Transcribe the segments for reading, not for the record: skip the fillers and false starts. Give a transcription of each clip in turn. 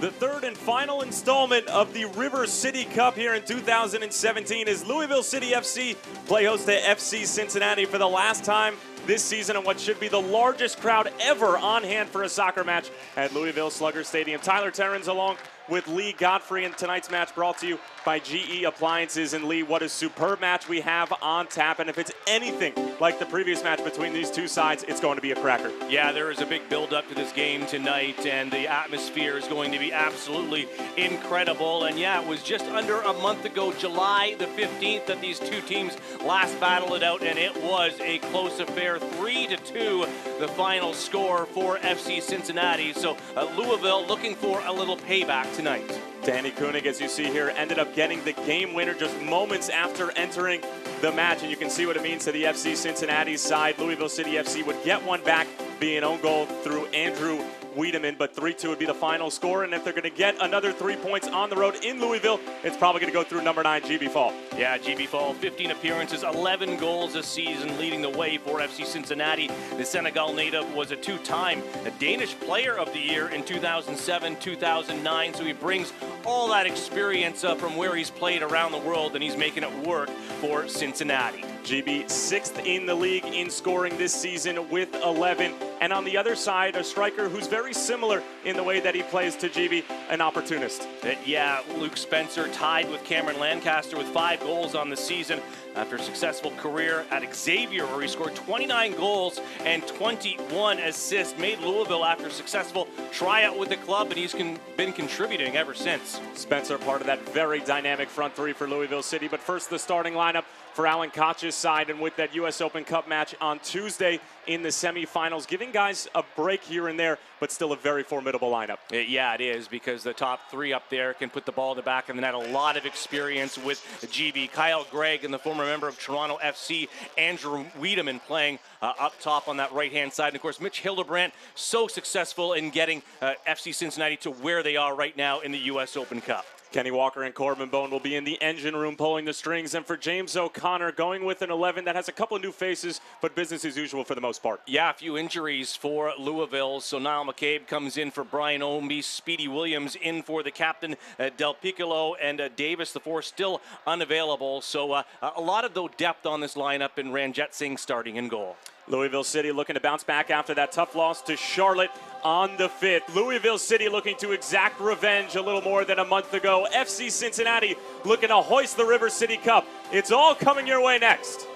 The third and final installment of the River City Cup here in 2017 as Louisville City FC play host to FC Cincinnati for the last time this season on what should be the largest crowd ever on hand for a soccer match at Louisville Slugger Stadium. Tyler Terrens along with Lee Godfrey, and tonight's match brought to you by GE Appliances. And Lee, what a superb match we have on tap, and if it's anything like the previous match between these two sides, it's going to be a cracker. Yeah, there is a big build-up to this game tonight, and the atmosphere is going to be absolutely incredible. And yeah, it was just under a month ago, July the 15th, that these two teams last battled it out, and it was a close affair, 3-2, the final score for FC Cincinnati. So Louisville looking for a little payback tonight. Danny Koenig, as you see here, ended up getting the game winner just moments after entering the match, and you can see what it means to the FC Cincinnati side. Louisville City FC would get one back, being an own goal through Andrew Wiedemann, but 3-2 would be the final score, and if they're going to get another 3 points on the road in Louisville, it's probably going to go through number 9, GB Fall. Yeah, GB Fall, 15 appearances, 11 goals this season, leading the way for FC Cincinnati. The Senegal native was a two-time Danish Player of the Year in 2007, 2009, so he brings all that experience from where he's played around the world, and he's making it work for Cincinnati. GB 6th in the league in scoring this season with 11. And on the other side, a striker who's very similar in the way that he plays to GB, an opportunist. Yeah, Luke Spencer tied with Cameron Lancaster with 5 goals on the season after a successful career at Xavier, where he scored 29 goals and 21 assists, made Louisville after a successful tryout with the club, and he's been contributing ever since. Spencer, part of that very dynamic front three for Louisville City. But first, the starting lineup for Alan Koch's side, and with that U.S. Open Cup match on Tuesday in the semifinals, giving guys a break here and there, but still a very formidable lineup. Yeah, it is, because the top 3 up there can put the ball in the back of the net. A lot of experience with GB. Kyle Gregg, and the former member of Toronto FC, Andrew Wiedemann, playing up top on that right-hand side. And, of course, Mitch Hildebrandt, so successful in getting FC Cincinnati to where they are right now in the U.S. Open Cup. Kenny Walker and Corbin Bone will be in the engine room pulling the strings. And for James O'Connor, going with an 11 that has a couple of new faces, but business as usual for the most part. Yeah, a few injuries for Louisville. So Niall McCabe comes in for Brian Omby, Speedy Williams in for the captain, Del Piccolo, and Davis, the 4, still unavailable. So a lot of, though, depth on this lineup, and Ranjit Singh starting in goal. Louisville City looking to bounce back after that tough loss to Charlotte on the 5th. Louisville City looking to exact revenge a little more than a month ago. FC Cincinnati looking to hoist the River City Cup. It's all coming your way next.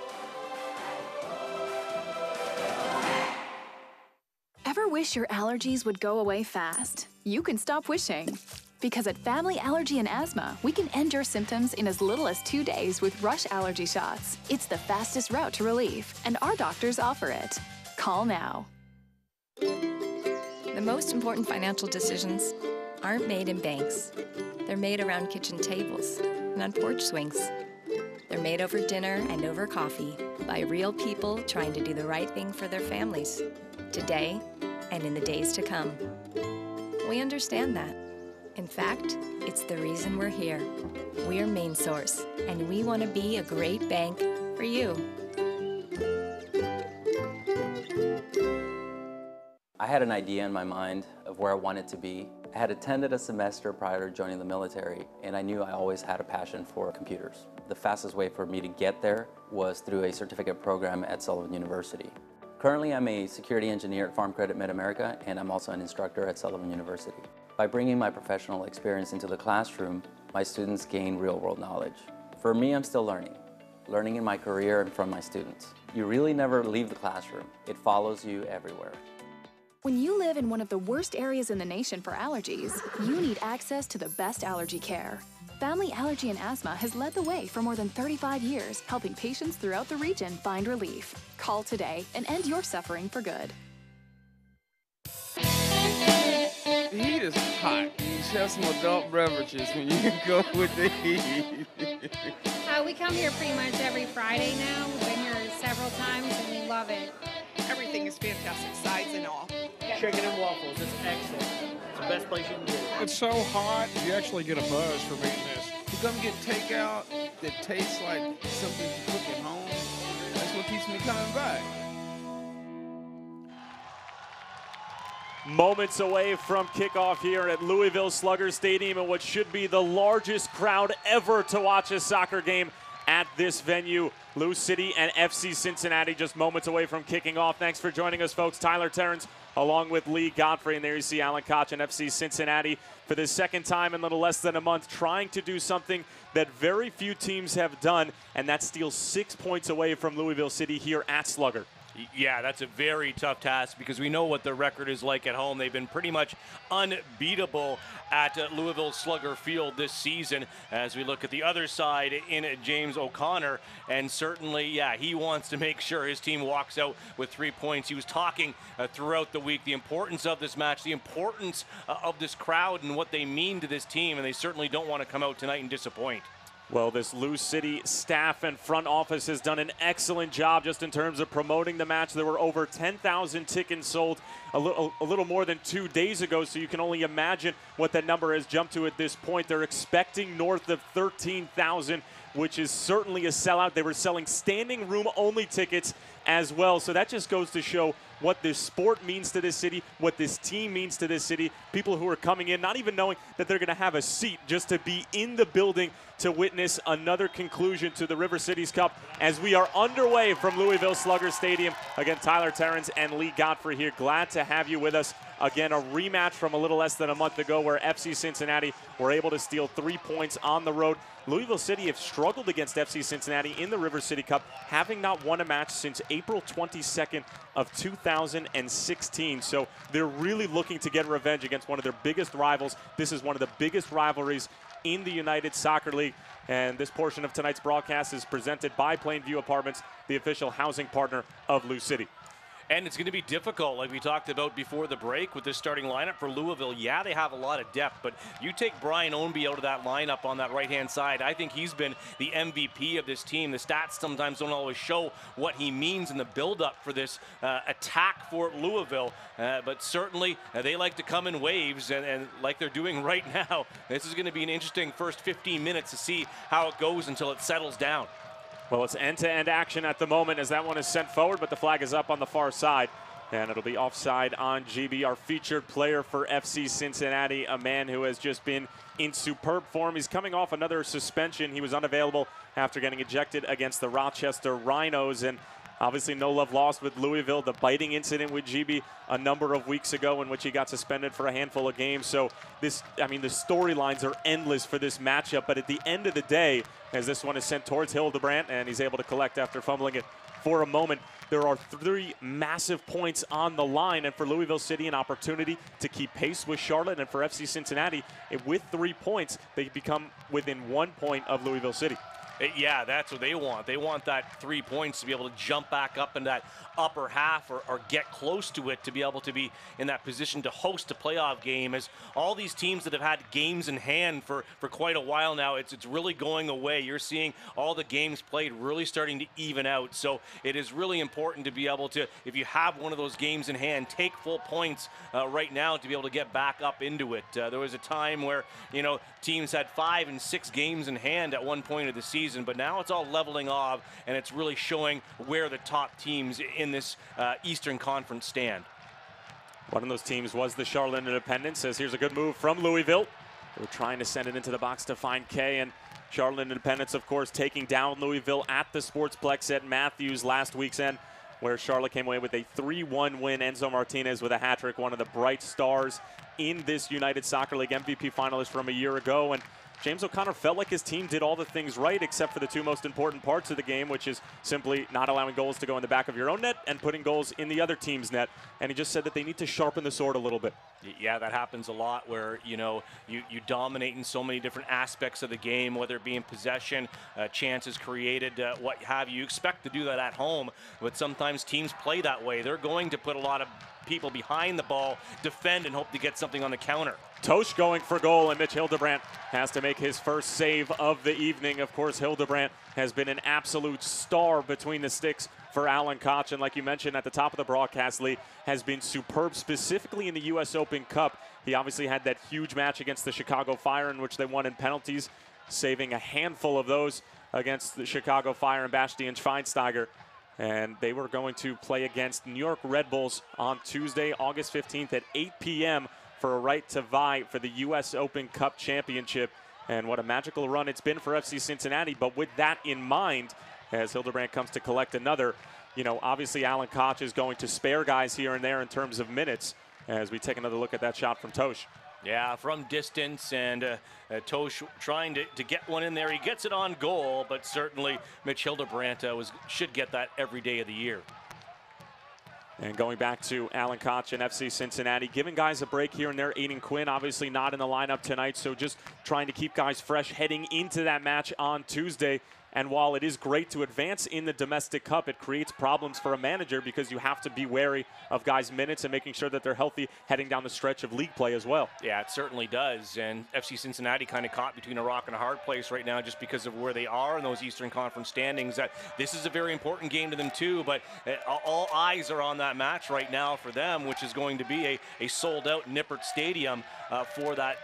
Ever wish your allergies would go away fast? You can stop wishing. Because at Family Allergy and Asthma, we can end your symptoms in as little as 2 days with Rush Allergy Shots. It's the fastest route to relief, and our doctors offer it. Call now. The most important financial decisions aren't made in banks. They're made around kitchen tables and on porch swings. They're made over dinner and over coffee by real people trying to do the right thing for their families, today and in the days to come. We understand that. In fact, it's the reason we're here. We're Main Source, and we want to be a great bank for you. I had an idea in my mind of where I wanted to be. I had attended a semester prior to joining the military, and I knew I always had a passion for computers. The fastest way for me to get there was through a certificate program at Sullivan University. Currently, I'm a security engineer at Farm Credit Mid-America, and I'm also an instructor at Sullivan University. By bringing my professional experience into the classroom, my students gain real-world knowledge. For me, I'm still learning in my career and from my students. You really never leave the classroom. It follows you everywhere. When you live in one of the worst areas in the nation for allergies, you need access to the best allergy care. Family Allergy and Asthma has led the way for more than 35 years, helping patients throughout the region find relief. Call today and end your suffering for good. The heat is hot. You should have some adult beverages when you go with the heat. We come here pretty much every Friday now. We've been here several times and we love it. Everything is fantastic, sides and all. Chicken and waffles, it's excellent. It's the best place you can get it. It's so hot, you actually get a buzz from eating this. You come get takeout that tastes like something you cook at home. That's what keeps me coming back. Moments away from kickoff here at Louisville Slugger Stadium, and what should be the largest crowd ever to watch a soccer game at this venue. Lou City and FC Cincinnati just moments away from kicking off. Thanks for joining us, folks. Tyler Terrence along with Lee Godfrey, and there you see Alan Koch and FC Cincinnati for the second time in a little less than a month, trying to do something that very few teams have done, and that steals 6 points away from Louisville City here at Slugger. Yeah, that's a very tough task because we know what their record is like at home. They've been pretty much unbeatable at Louisville Slugger Field this season. As we look at the other side in James O'Connor, and certainly, yeah, he wants to make sure his team walks out with 3 points. He was talking throughout the week the importance of this match, the importance of this crowd and what they mean to this team, and they certainly don't want to come out tonight and disappoint. Well, this Lou City staff and front office has done an excellent job just in terms of promoting the match. There were over 10,000 tickets sold a little more than 2 days ago, so you can only imagine what that number has jumped to at this point. They're expecting north of 13,000, which is certainly a sellout. They were selling standing room only tickets as well, so that just goes to show what this sport means to this city, what this team means to this city. People who are coming in, not even knowing that they're going to have a seat, just to be in the building to witness another conclusion to the River Cities Cup as we are underway from Louisville Slugger Stadium. Again, Tyler Terrence and Lee Godfrey here. Glad to have you with us. Again, a rematch from a little less than a month ago where FC Cincinnati were able to steal 3 points on the road. Louisville City have struggled against FC Cincinnati in the River City Cup, having not won a match since April 22nd of 2016. So they're really looking to get revenge against one of their biggest rivals. This is one of the biggest rivalries in the United Soccer League. And this portion of tonight's broadcast is presented by Plainview Apartments, the official housing partner of Lou City. And it's going to be difficult, like we talked about before the break, with this starting lineup for Louisville. Yeah, they have a lot of depth, but you take Brian Ownby out of that lineup on that right-hand side, I think he's been the MVP of this team. The stats sometimes don't always show what he means in the build-up for this attack for Louisville, but certainly they like to come in waves, and like they're doing right now, this is going to be an interesting first 15 minutes to see how it goes until it settles down. Well, it's end-to-end action at the moment as that one is sent forward, but the flag is up on the far side. And it'll be offside on GB, our featured player for FC Cincinnati, a man who has just been in superb form. He's coming off another suspension. He was unavailable after getting ejected against the Rochester Rhinos. And obviously no love lost with Louisville. The biting incident with GB a number of weeks ago in which he got suspended for a handful of games. So this, I mean, the storylines are endless for this matchup. But at the end of the day, as this one is sent towards Hildebrandt, and he's able to collect after fumbling it for a moment, there are 3 massive points on the line, and for Louisville City, an opportunity to keep pace with Charlotte, and for FC Cincinnati, with 3 points, they become within 1 point of Louisville City. Yeah, that's what they want. They want that 3 points to be able to jump back up in that upper half or get close to it to be able to be in that position to host a playoff game. As all these teams that have had games in hand for quite a while now, it's really going away. You're seeing all the games played really starting to even out. So it is really important to be able to, if you have one of those games in hand, take full points right now to be able to get back up into it. There was a time where, you know, teams had 5 and 6 games in hand at one point of the season, but now it's all leveling off, and it's really showing where the top teams in this Eastern Conference stand. One of those teams was the Charlotte Independents. As here's a good move from Louisville. They're trying to send it into the box to find Kay, and Charlotte Independents, of course, taking down Louisville at the Sportsplex at Matthews last weekend, where Charlotte came away with a 3-1 win. Enzo Martinez with a hat trick, one of the bright stars in this United Soccer League, MVP finalist from a year ago. And James O'Connor felt like his team did all the things right except for the 2 most important parts of the game, which is simply not allowing goals to go in the back of your own net and putting goals in the other team's net. And he just said that they need to sharpen the sword a little bit. Yeah, that happens a lot where, you know, you dominate in so many different aspects of the game, whether it be in possession, chances created, what have you. You expect to do that at home, but sometimes teams play that way. They're going to put a lot of people behind the ball, defend, and hope to get something on the counter. Tosh going for goal, and Mitch Hildebrandt has to make his first save of the evening. Of course, Hildebrandt has been an absolute star between the sticks for Alan Koch, and like you mentioned at the top of the broadcast, Lee, has been superb, specifically in the U.S. Open Cup. He obviously had that huge match against the Chicago Fire in which they won in penalties, saving a handful of those against the Chicago Fire and Bastian Schweinsteiger. And they were going to play against New York Red Bulls on Tuesday, August 15th at 8 p.m. for a right to vie for the U.S. Open Cup Championship. And what a magical run it's been for FC Cincinnati. But with that in mind, as Hildebrandt comes to collect another, obviously Alan Koch is going to spare guys here and there in terms of minutes as we take another look at that shot from Tosh. Yeah, from distance, and Tosh trying to get one in there. He gets it on goal, but certainly Mitch Hildebrandt should get that every day of the year. And going back to Alan Koch and FC Cincinnati, giving guys a break here and there. Aiden Quinn obviously not in the lineup tonight, so just trying to keep guys fresh heading into that match on Tuesday. And while it is great to advance in the domestic cup, it creates problems for a manager because you have to be wary of guys' minutes and making sure that they're healthy heading down the stretch of league play as well. Yeah, it certainly does. And FC Cincinnati kind of caught between a rock and a hard place right now just because of where they are in those Eastern Conference standings. This is a very important game to them too, but all eyes are on that match right now for them, which is going to be a sold-out Nippert Stadium for that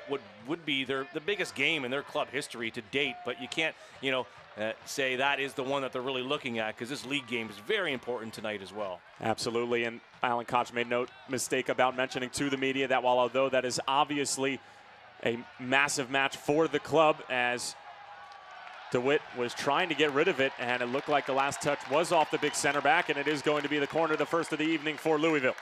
what would be the biggest game in their club history to date. But you can't, say that is the one that they're really looking at, because this league game is very important tonight as well. Absolutely, and Alan Koch made no mistake about mentioning to the media that although that is obviously a massive match for the club, as DeWitt was trying to get rid of it, and it looked like the last touch was off the big center back, and it is going to be the corner, the first of the evening for Louisville.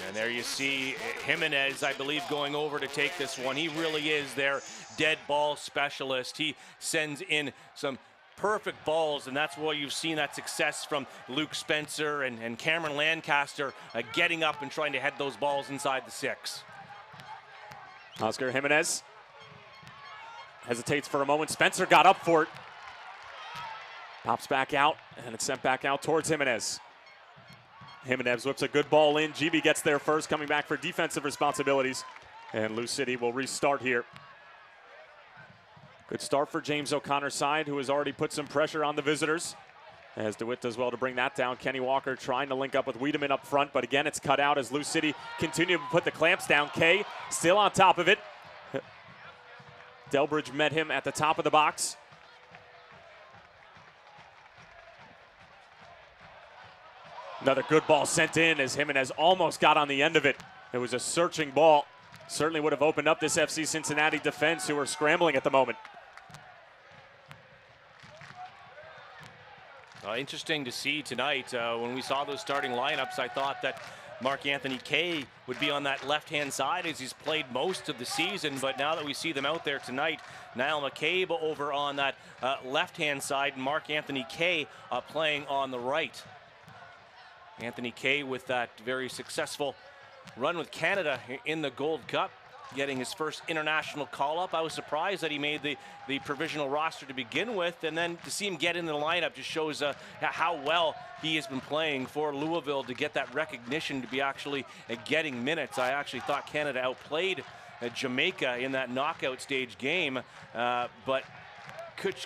And there you see Jimenez, I believe, going over to take this one. He really is their dead ball specialist. He sends in some perfect balls, and that's why you've seen that success from Luke Spencer and Cameron Lancaster getting up and trying to head those balls inside the 6. Oscar Jimenez hesitates for a moment. Spencer got up for it. Pops back out, and it's sent back out towards Jimenez. Jimenez whips a good ball in. GB gets there first, coming back for defensive responsibilities. And Lou City will restart here. Good start for James O'Connor's side, who has already put some pressure on the visitors. As DeWitt does well to bring that down. Kenny Walker trying to link up with Wiedemann up front, but again, it's cut out as Lou City continue to put the clamps down. Kay still on top of it. Delbridge met him at the top of the box. Another good ball sent in as Jimenez almost got on the end of it. It was a searching ball. Certainly would have opened up this FC Cincinnati defense, who are scrambling at the moment. Interesting to see tonight. When we saw those starting lineups, I thought that Mark-Anthony Kay would be on that left-hand side as he's played most of the season. But now that we see them out there tonight, Niall McCabe over on that left-hand side, and Mark-Anthony Kay playing on the right. Anthony Kay with that very successful run with Canada in the Gold Cup, getting his first international call-up. I was surprised that he made the provisional roster to begin with, and then to see him get into the lineup just shows how well he has been playing for Louisville to get that recognition, to be actually getting minutes. I actually thought Canada outplayed Jamaica in that knockout stage game, but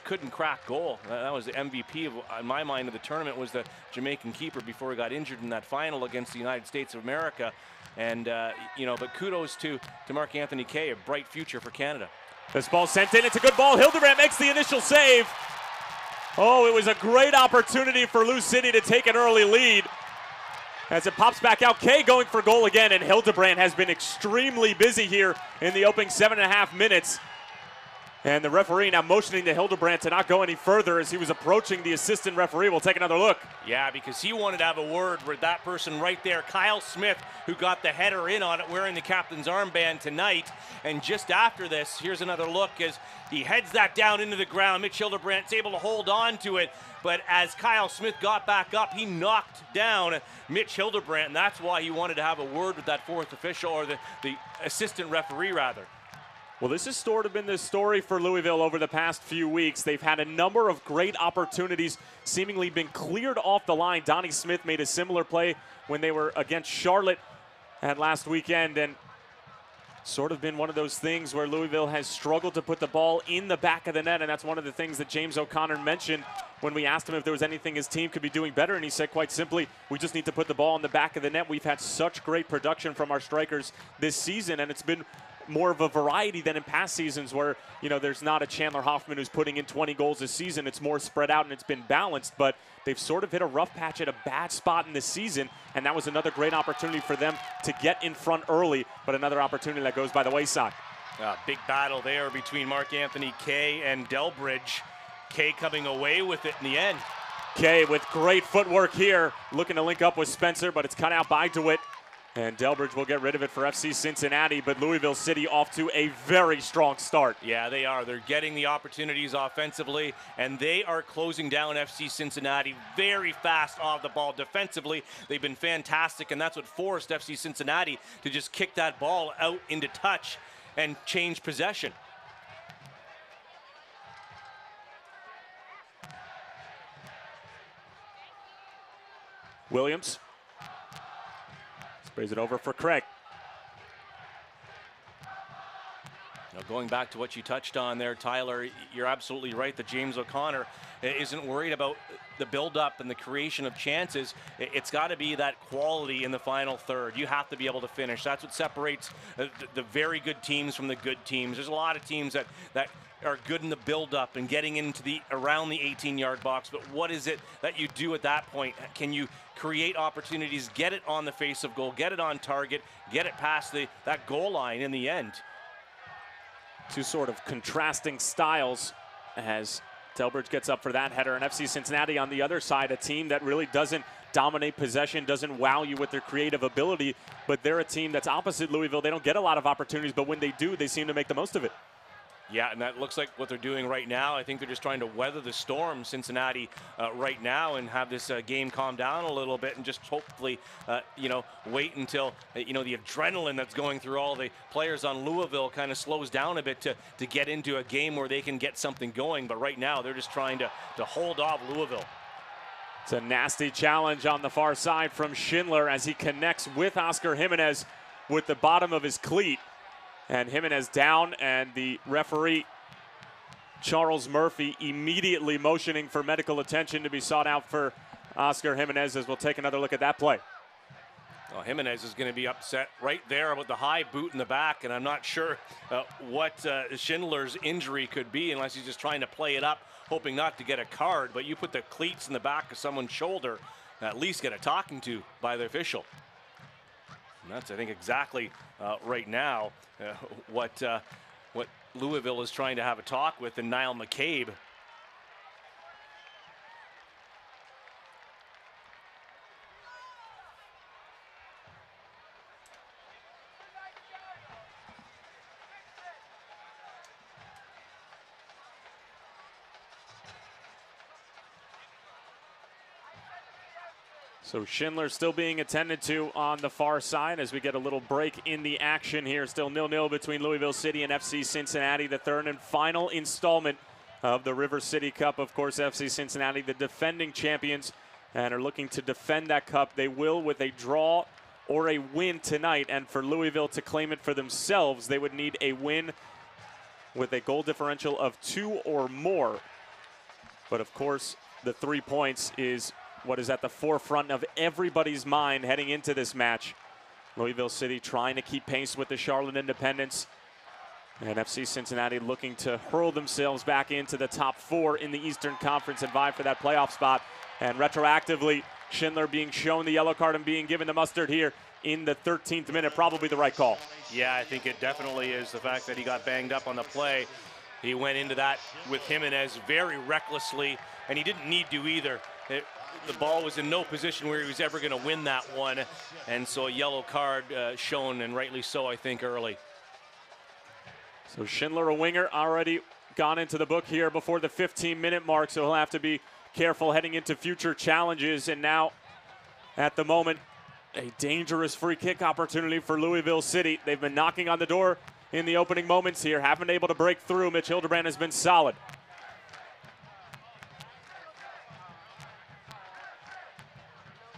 couldn't crack goal. That was the MVP in my mind of the tournament, was the Jamaican keeper before he got injured in that final against the United States of America. And but kudos to Mark-Anthony Kay, a bright future for Canada. This ball sent in. It's a good ball. Hildebrandt makes the initial save. Oh, it was a great opportunity for Lou City to take an early lead. As it pops back out, Kay going for goal again, and Hildebrandt has been extremely busy here in the opening 7.5 minutes. And the referee now motioning to Hildebrandt to not go any further as he was approaching the assistant referee. We'll take another look. Yeah, because he wanted to have a word with that person right there, Kyle Smith, who got the header in on it, wearing the captain's armband tonight. And just after this, here's another look as he heads that down into the ground. Mitch Hildebrandt's able to hold on to it, but as Kyle Smith got back up, he knocked down Mitch Hildebrandt, and that's why he wanted to have a word with that fourth official, or the assistant referee, rather. Well, this has sort of been the story for Louisville over the past few weeks. They've had a number of great opportunities seemingly been cleared off the line. Donnie Smith made a similar play when they were against Charlotte at last weekend, and sort of been one of those things where Louisville has struggled to put the ball in the back of the net, and that's one of the things that James O'Connor mentioned when we asked him if there was anything his team could be doing better, and he said quite simply, we just need to put the ball in the back of the net. We've had such great production from our strikers this season, and it's been more of a variety than in past seasons where, you know, there's not a Chandler Hoffman who's putting in 20 goals this season. It's more spread out and it's been balanced, but they've sort of hit a rough patch at a bad spot in this season, and that was another great opportunity for them to get in front early, but another opportunity that goes by the wayside. Big battle there between Mark Anthony Kay and Delbridge. Kay coming away with it in the end. Kay with great footwork here, looking to link up with Spencer, but it's cut out by DeWitt. And Delbridge will get rid of it for FC Cincinnati, but Louisville City off to a very strong start. Yeah, they are. They're getting the opportunities offensively, and they are closing down FC Cincinnati very fast off the ball defensively. They've been fantastic, and that's what forced FC Cincinnati to just kick that ball out into touch and change possession. Williams sprays it over for Craig. Now going back to what you touched on there, Tyler, you're absolutely right that James O'Connor isn't worried about the build-up and the creation of chances. It's got to be that quality in the final third. You have to be able to finish. That's what separates the very good teams from the good teams. There's a lot of teams that are good in the build-up and getting into around the 18-yard box, but what is it that you do at that point? Can you create opportunities, get it on the face of goal, get it on target, get it past that goal line in the end? Two sort of contrasting styles as Delbridge gets up for that header, and FC Cincinnati on the other side, a team that really doesn't dominate possession, doesn't wow you with their creative ability, but they're a team that's opposite Louisville. They don't get a lot of opportunities, but when they do, they seem to make the most of it. Yeah, and that looks like what they're doing right now. I think they're just trying to weather the storm, Cincinnati, right now, and have this game calm down a little bit, and just hopefully, you know, wait until, you know, the adrenaline that's going through all the players on Louisville kind of slows down a bit to get into a game where they can get something going. But right now, they're just trying to hold off Louisville. It's a nasty challenge on the far side from Schindler as he connects with Oscar Jimenez with the bottom of his cleat. And Jimenez down, and the referee, Charles Murphy, immediately motioning for medical attention to be sought out for Oscar Jimenez, as we'll take another look at that play. Well, Jimenez is going to be upset right there about the high boot in the back, and I'm not sure what Schindler's injury could be unless he's just trying to play it up, hoping not to get a card. But you put the cleats in the back of someone's shoulder, at least get a talking to by the official. And that's, I think, exactly right now what Louisville is trying to have a talk with, and Niall McCabe. So Schindler still being attended to on the far side as we get a little break in the action here. Still 0-0 between Louisville City and FC Cincinnati, the third and final installment of the River City Cup. Of course, FC Cincinnati, the defending champions, and are looking to defend that cup. They will with a draw or a win tonight, and for Louisville to claim it for themselves, they would need a win with a goal differential of 2 or more. But of course, the 3 points is what is at the forefront of everybody's mind heading into this match. Louisville City trying to keep pace with the Charlotte Independents, and FC Cincinnati looking to hurl themselves back into the top 4 in the Eastern Conference and vie for that playoff spot. And retroactively, Schindler being shown the yellow card and being given the mustard here in the 13th minute, probably the right call. Yeah, I think it definitely is. The fact that he got banged up on the play, he went into that with Jimenez very recklessly, and he didn't need to either. The ball was in no position where he was ever going to win that one, and so a yellow card shown, and rightly so, I think, early. So Schindler, a winger, already gone into the book here before the 15-minute mark, so he'll have to be careful heading into future challenges. And now, at the moment, a dangerous free kick opportunity for Louisville City. They've been knocking on the door in the opening moments here, haven't been able to break through. Mitch Hildebrand has been solid.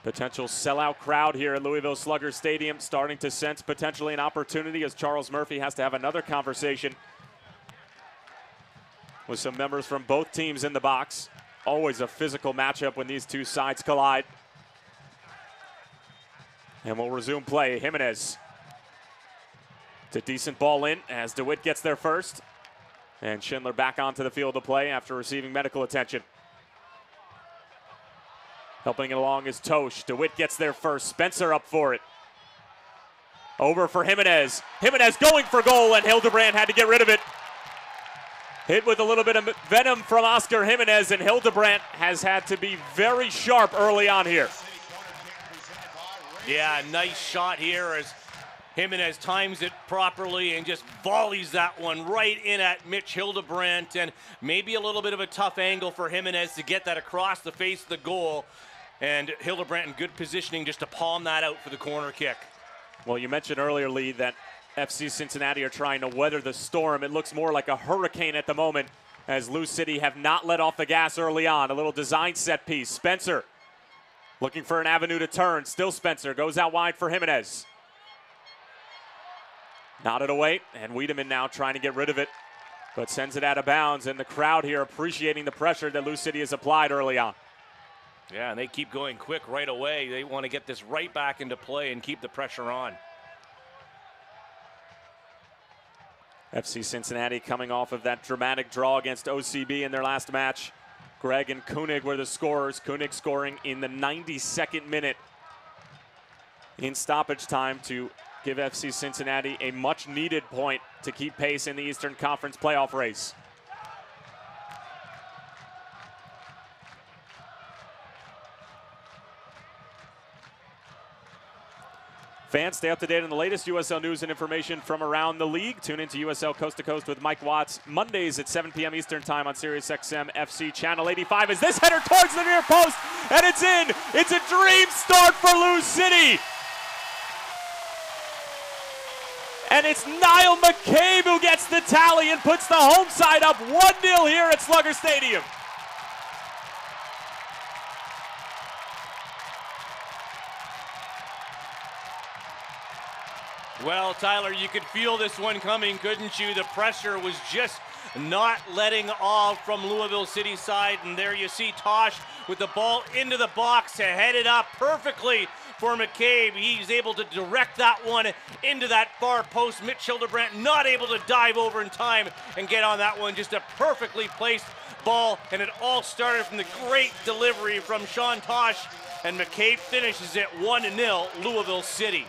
Potential sellout crowd here at Louisville Slugger Stadium, starting to sense potentially an opportunity as Charles Murphy has to have another conversation with some members from both teams in the box. Always a physical matchup when these two sides collide. And we'll resume play. Jimenez It's a decent ball in as DeWitt gets there first. And Schindler back onto the field to play after receiving medical attention. Helping it along is Tosh. DeWitt gets there first. Spencer up for it. Over for Jimenez. Jimenez going for goal, and Hildebrand had to get rid of it. Hit with a little bit of venom from Oscar Jimenez, and Hildebrand has had to be very sharp early on here. Yeah, nice shot here as Jimenez times it properly and just volleys that one right in at Mitch Hildebrandt, and maybe a little bit of a tough angle for Jimenez to get that across the face of the goal, and Hildebrandt in good positioning just to palm that out for the corner kick. Well, you mentioned earlier, Lee, that FC Cincinnati are trying to weather the storm. It looks more like a hurricane at the moment as Lou City have not let off the gas early on. A little design set piece. Spencer looking for an avenue to turn. Still Spencer goes out wide for Jimenez. Nodded away, and Wiedemann now trying to get rid of it, but sends it out of bounds, and the crowd here appreciating the pressure that Lou City has applied early on. Yeah, and they keep going quick right away. They want to get this right back into play and keep the pressure on. FC Cincinnati coming off of that dramatic draw against OCB in their last match. Gregg and Koenig were the scorers. Koenig scoring in the 92nd minute in stoppage time to give FC Cincinnati a much-needed point to keep pace in the Eastern Conference playoff race. Fans, stay up to date on the latest USL news and information from around the league. Tune into USL Coast to Coast with Mike Watts Mondays at 7 p.m. Eastern Time on SiriusXM FC Channel 85. As this header towards the near post, and it's in. It's a dream start for Lou City. And it's Niall McCabe who gets the tally and puts the home side up 1-0 here at Slugger Stadium. Well, Tyler, you could feel this one coming, couldn't you? The pressure was just not letting off from Louisville City side, and there you see Tosh with the ball into the box to head it up perfectly for McCabe. He's able to direct that one into that far post. Mitch Hildebrandt not able to dive over in time and get on that one. Just a perfectly placed ball, and it all started from the great delivery from Sean Tosh, and McCabe finishes it 1-0 Louisville City.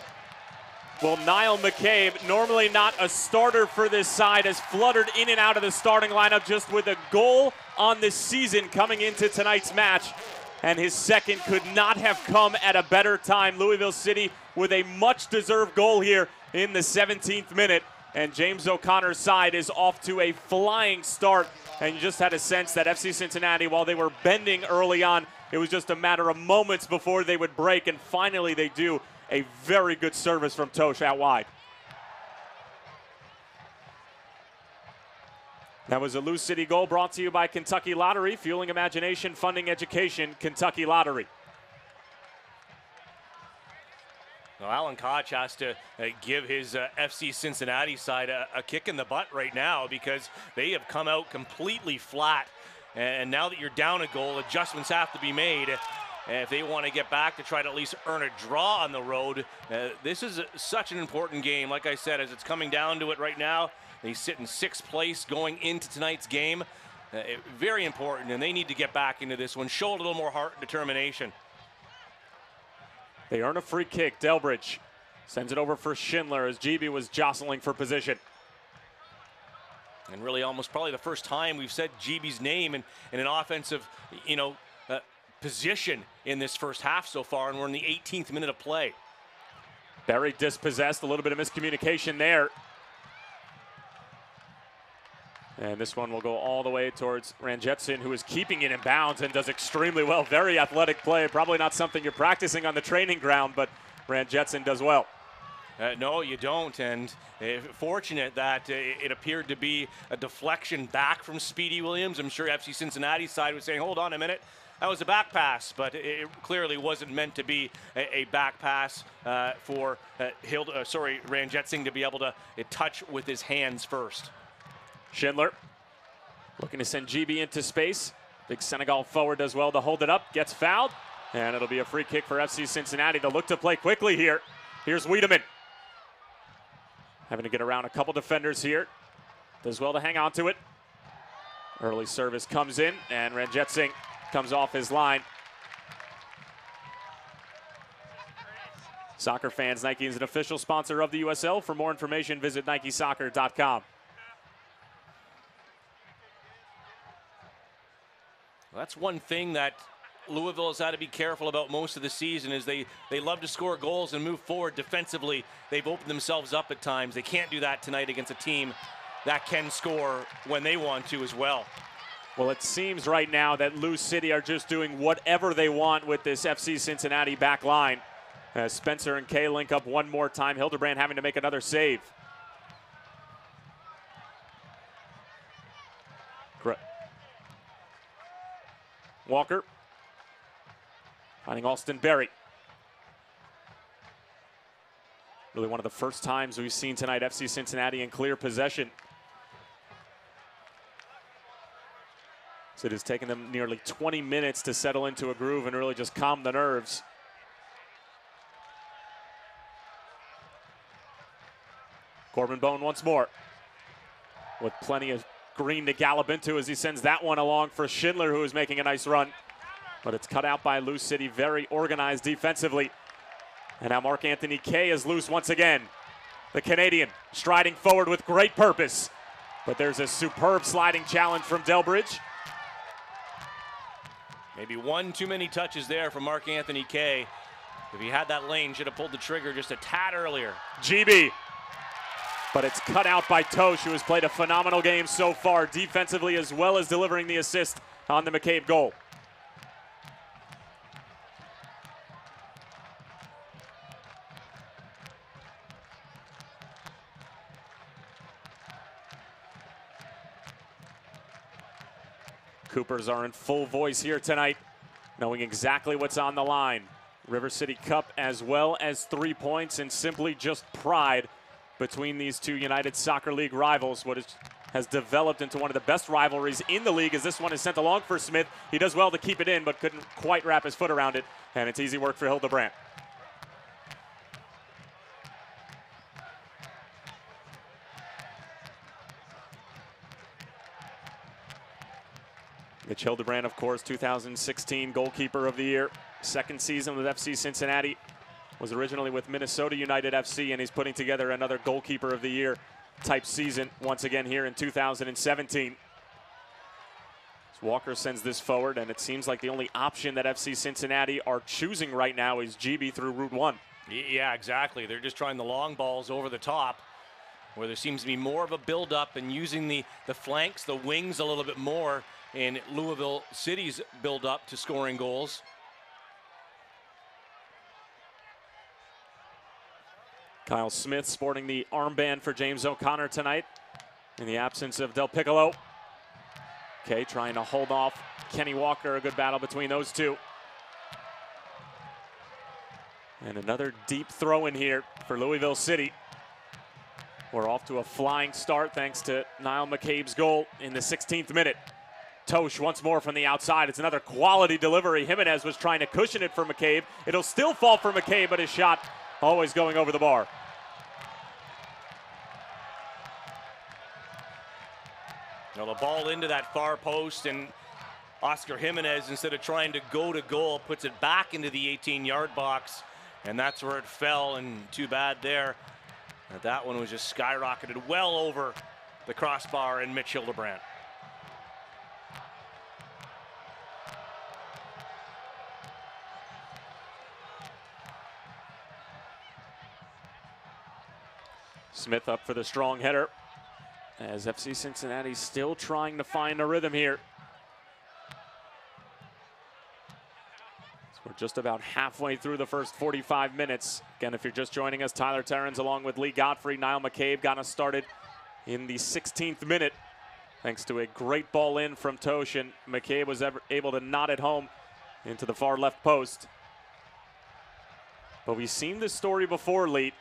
Well, Niall McCabe, normally not a starter for this side, has fluttered in and out of the starting lineup just with a goal on the season coming into tonight's match. And his second could not have come at a better time. Louisville City with a much-deserved goal here in the 17th minute. And James O'Connor's side is off to a flying start. And you just had a sense that FC Cincinnati, while they were bending early on, it was just a matter of moments before they would break. And finally they do. A very good service from Tosh out wide. That was a Lou City goal brought to you by Kentucky Lottery, fueling imagination, funding education, Kentucky Lottery. Well, Alan Koch has to give his FC Cincinnati side a kick in the butt right now because they have come out completely flat. And now that you're down a goal, adjustments have to be made. If they want to get back to try to at least earn a draw on the road, this is such an important game. Like I said, as it's coming down to it right now, they sit in 6th place going into tonight's game. Very important, and they need to get back into this one. Show a little more heart and determination. They earn a free kick. Delbridge sends it over for Schindler as GB was jostling for position. And really almost probably the first time we've said GB's name in an offensive, position in this first half so far, and we're in the 18th minute of play. Berry dispossessed, a little bit of miscommunication there. And this one will go all the way towards Ranjetson, who is keeping it in bounds and does extremely well. Very athletic play, probably not something you're practicing on the training ground, but Ranjetson does well. No, you don't, and fortunate that it appeared to be a deflection back from Speedy Williams. I'm sure FC Cincinnati's side was saying, hold on a minute, that was a back pass, but it clearly wasn't meant to be a back pass for Ranjetson to be able to touch with his hands first. Schindler looking to send GB into space. Big Senegal forward does well to hold it up, gets fouled, and it'll be a free kick for FC Cincinnati. They'll look to play quickly here. Here's Wiedemann. Having to get around a couple defenders here. Does well to hang on to it. Early service comes in, and Ranjit Singh comes off his line. Soccer fans, Nike is an official sponsor of the USL. For more information, visit NikeSoccer.com. Well, that's one thing that Louisville has had to be careful about most of the season is they love to score goals and move forward defensively. They've opened themselves up at times. They can't do that tonight against a team that can score when they want to as well. Well, it seems right now that Lou City are just doing whatever they want with this FC Cincinnati back line. As Spencer and Kay link up one more time, Hildebrand having to make another save. Walker finding Alston Berry. Really one of the first times we've seen tonight FC Cincinnati in clear possession. So it has taken them nearly 20 minutes to settle into a groove and really just calm the nerves. Corbin Bone once more with plenty of green to gallop into as he sends that one along for Schindler, who is making a nice run. But it's cut out by Lou City, very organized defensively. And now Mark Anthony Kay is loose once again. The Canadian striding forward with great purpose. But there's a superb sliding challenge from Delbridge. Maybe one too many touches there from Mark Anthony Kay. If he had that lane, should have pulled the trigger just a tad earlier. GB. But it's cut out by Tosh, who has played a phenomenal game so far, defensively as well as delivering the assist on the McCabe goal. Coopers are in full voice here tonight, knowing exactly what's on the line. River City Cup as well as 3 points and simply just pride between these two United Soccer League rivals. What has developed into one of the best rivalries in the league as this one is sent along for Smith. He does well to keep it in, but couldn't quite wrap his foot around it, and it's easy work for Hildebrand. Mitch Hildebrand, of course, 2016 goalkeeper of the year. Second season with FC Cincinnati. Was originally with Minnesota United FC, and he's putting together another goalkeeper of the year type season once again here in 2017. So Walker sends this forward, and it seems like the only option that FC Cincinnati are choosing right now is GB through Route 1. Yeah, exactly. They're just trying the long balls over the top, where there seems to be more of a build-up and using the flanks, the wings a little bit more in Louisville City's build-up to scoring goals. Kyle Smith sporting the armband for James O'Connor tonight in the absence of Del Piccolo. Kay trying to hold off Kenny Walker. A good battle between those two. And another deep throw in here for Louisville City. We're off to a flying start thanks to Niall McCabe's goal in the 16th minute. Tosh once more from the outside. It's another quality delivery. Jimenez was trying to cushion it for McCabe. It'll still fall for McCabe, but his shot always going over the bar. Now the ball into that far post, and Oscar Jimenez, instead of trying to go to goal, puts it back into the 18-yard box, and that's where it fell, and too bad there. That one was just skyrocketed well over the crossbar and Mitch Hildebrand. Smith up for the strong header as FC Cincinnati still trying to find a rhythm here. So we're just about halfway through the first 45 minutes. Again, if you're just joining us, Tyler Terrens along with Lee Godfrey, Niall McCabe got us started in the 16th minute thanks to a great ball in from Tosh, and McCabe was able to knot it home into the far left post. But we've seen this story before, Lee.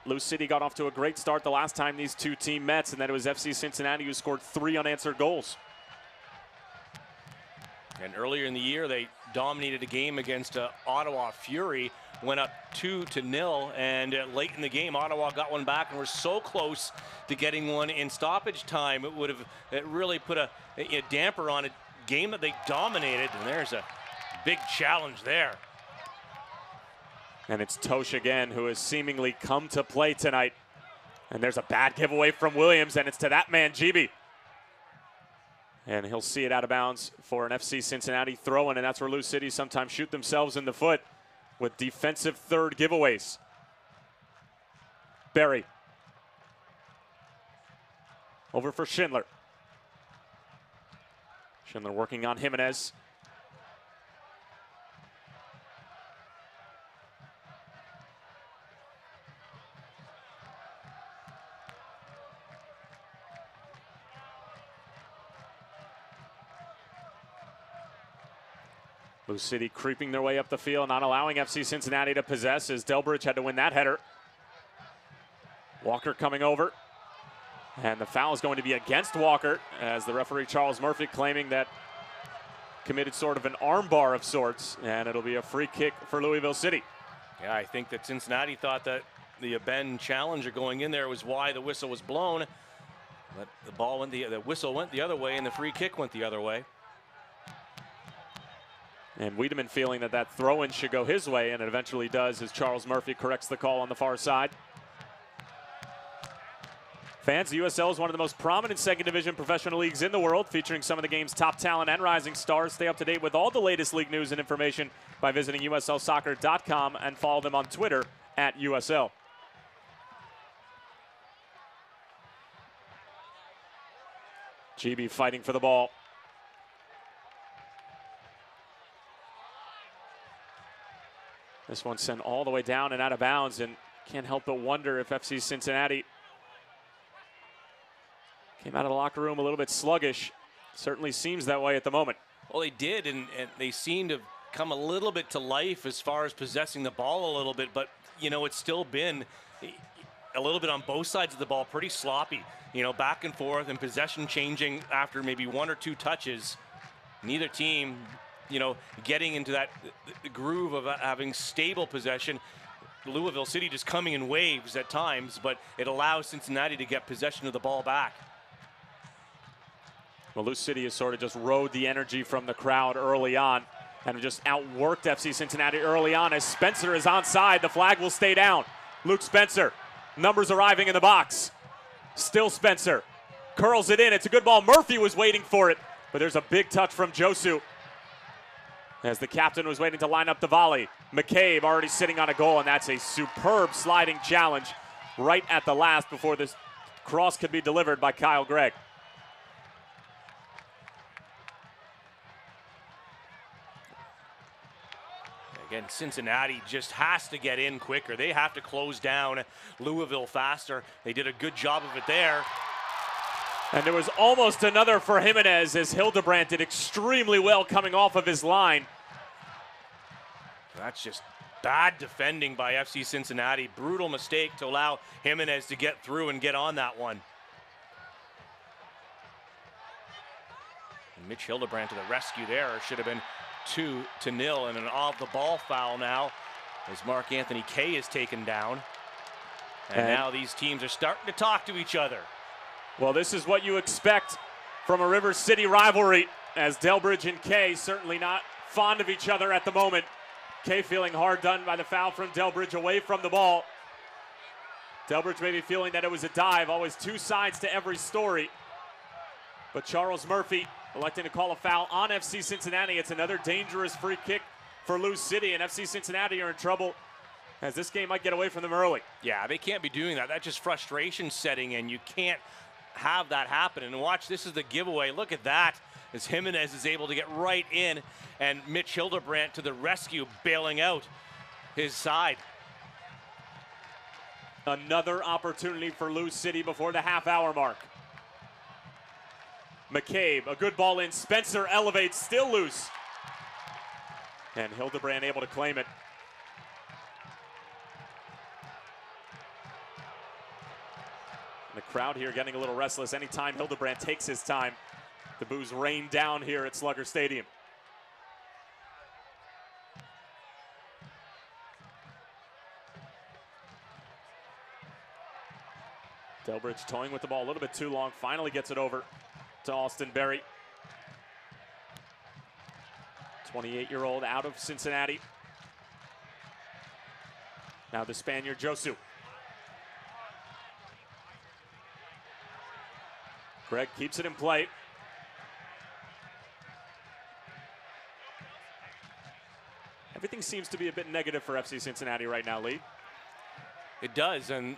Lou City got off to a great start the last time these two teams met, and then it was FC Cincinnati who scored 3 unanswered goals. And earlier in the year, they dominated a game against Ottawa Fury, went up 2-0, and late in the game, Ottawa got one back and were so close to getting one in stoppage time. It really put a damper on a game that they dominated, and there's a big challenge there. And it's Tosh again, who has seemingly come to play tonight. And there's a bad giveaway from Williams, and it's to that man, GB. And he'll see it out of bounds for an FC Cincinnati throw-in, and that's where Lou City sometimes shoot themselves in the foot with defensive third giveaways. Berry. Over for Schindler. Schindler working on Jimenez. Lou City creeping their way up the field, not allowing FC Cincinnati to possess as Delbridge had to win that header. Walker coming over. And the foul is going to be against Walker as the referee Charles Murphy claiming that committed sort of an armbar of sorts, and it'll be a free kick for Louisville City. Yeah, I think that Cincinnati thought that the Ben challenger going in there was why the whistle was blown. But the whistle went the other way and the free kick went the other way. And Wiedemann feeling that that throw-in should go his way, and it eventually does as Charles Murphy corrects the call on the far side. Fans, the USL is one of the most prominent second division professional leagues in the world, featuring some of the game's top talent and rising stars. Stay up to date with all the latest league news and information by visiting USLsoccer.com and follow them on Twitter at USL. GB fighting for the ball. This one sent all the way down and out of bounds, and can't help but wonder if FC Cincinnati came out of the locker room a little bit sluggish. Certainly seems that way at the moment. Well, they did, and they seem to have come a little bit to life as far as possessing the ball a little bit, but, you know, it's still been a little bit on both sides of the ball, pretty sloppy, you know, back and forth and possession changing after maybe one or two touches. Neither team, you know, getting into that groove of having stable possession. Louisville City just coming in waves at times, but it allows Cincinnati to get possession of the ball back. Well, Lou City has sort of just rode the energy from the crowd early on and just outworked FC Cincinnati early on. As Spencer is onside, the flag will stay down. Luke Spencer, numbers arriving in the box. Still Spencer, curls it in. It's a good ball. Murphy was waiting for it, but there's a big touch from Josu as the captain was waiting to line up the volley. McCabe already sitting on a goal, and that's a superb sliding challenge right at the last before this cross could be delivered by Kyle Gregg. Again, Cincinnati just has to get in quicker. They have to close down Louisville faster. They did a good job of it there. And there was almost another for Jimenez as Hildebrandt did extremely well coming off of his line. That's just bad defending by FC Cincinnati. Brutal mistake to allow Jimenez to get through and get on that one. And Mitch Hildebrandt to the rescue there. Should have been 2-0, and an off-the-ball foul now as Mark Anthony Kay is taken down. And now these teams are starting to talk to each other. Well, this is what you expect from a River City rivalry, as Delbridge and Kay certainly not fond of each other at the moment. Kay feeling hard done by the foul from Delbridge away from the ball. Delbridge maybe feeling that it was a dive, always two sides to every story. But Charles Murphy electing to call a foul on FC Cincinnati. It's another dangerous free kick for Lou City, and FC Cincinnati are in trouble as this game might get away from them early. Yeah, they can't be doing that. That's just frustration setting in. You can't have that happen. And watch, this is the giveaway. Look at that as Jimenez is able to get right in, and Mitch Hildebrandt to the rescue, bailing out his side. Another opportunity for Lou City before the half-hour mark. McCabe, a good ball in. Spencer elevates, still loose. And Hildebrandt able to claim it. The crowd here getting a little restless. Anytime Hildebrandt takes his time, the boos rain down here at Slugger Stadium. Delbridge toying with the ball a little bit too long. Finally gets it over to Austin Berry. 28-year-old out of Cincinnati. Now the Spaniard, Josu. Greg keeps it in play. Everything seems to be a bit negative for FC Cincinnati right now, Lee. It does, and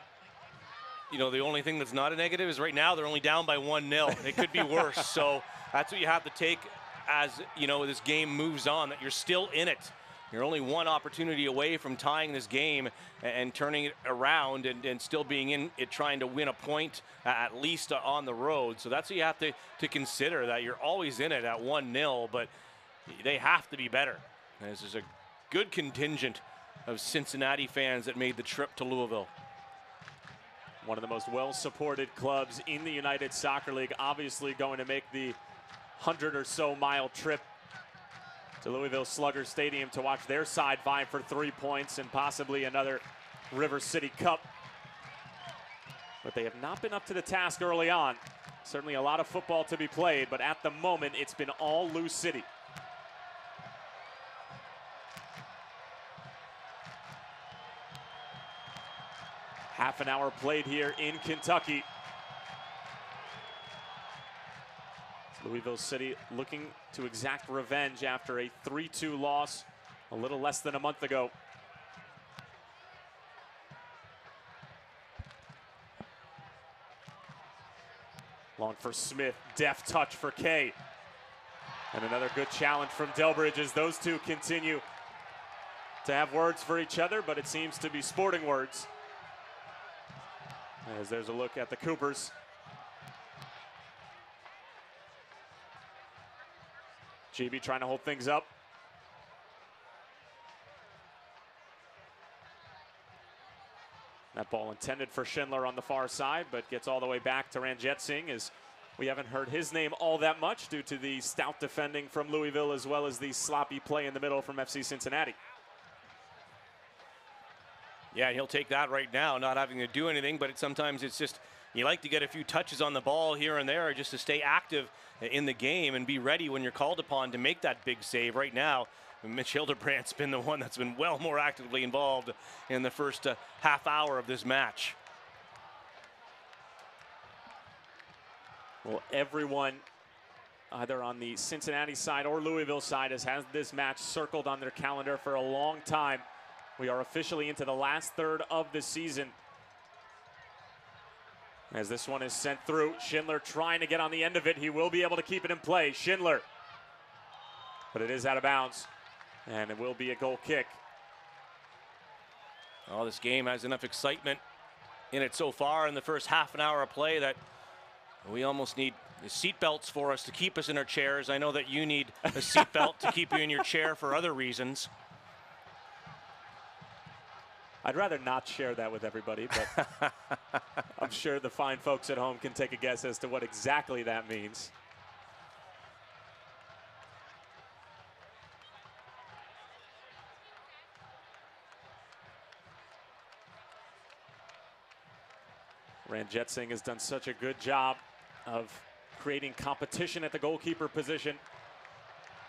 you know, the only thing that's not a negative is right now they're only down by 1-0. It could be worse, so that's what you have to take as, you know, this game moves on, that you're still in it. You're only one opportunity away from tying this game and turning it around and still being in it, trying to win a point at least on the road. So that's what you have to consider, that you're always in it at 1-0, but they have to be better. And this is a good contingent of Cincinnati fans that made the trip to Louisville. One of the most well-supported clubs in the United Soccer League, obviously going to make the 100 or so mile trip to Louisville Slugger Stadium to watch their side vie for 3 points and possibly another River City Cup. But they have not been up to the task early on. Certainly a lot of football to be played, but at the moment it's been all Lou City. Half an hour played here in Kentucky. Louisville City looking to exact revenge after a 3-2 loss a little less than a month ago. Long for Smith, deft touch for Kay. And another good challenge from Delbridge as those two continue to have words for each other, but it seems to be sporting words. As there's a look at the Coopers. GB trying to hold things up. That ball intended for Schindler on the far side, but gets all the way back to Ranjit Singh, as we haven't heard his name all that much due to the stout defending from Louisville as well as the sloppy play in the middle from FC Cincinnati. Yeah, and he'll take that right now, not having to do anything, but sometimes it's just, you like to get a few touches on the ball here and there just to stay active in the game and be ready when you're called upon to make that big save. Right now, Mitch Hildebrandt's been the one that's been well more actively involved in the first half hour of this match. Well, everyone, either on the Cincinnati side or Louisville side, has had this match circled on their calendar for a long time. We are officially into the last third of the season. As this one is sent through, Schindler trying to get on the end of it. He will be able to keep it in play, Schindler. But it is out of bounds, and it will be a goal kick. Oh, this game has enough excitement in it so far in the first half an hour of play that we almost need the seat belts for us to keep us in our chairs. I know that you need a seat belt to keep you in your chair for other reasons. I'd rather not share that with everybody, but I'm sure the fine folks at home can take a guess as to what exactly that means. Ranjit Singh has done such a good job of creating competition at the goalkeeper position,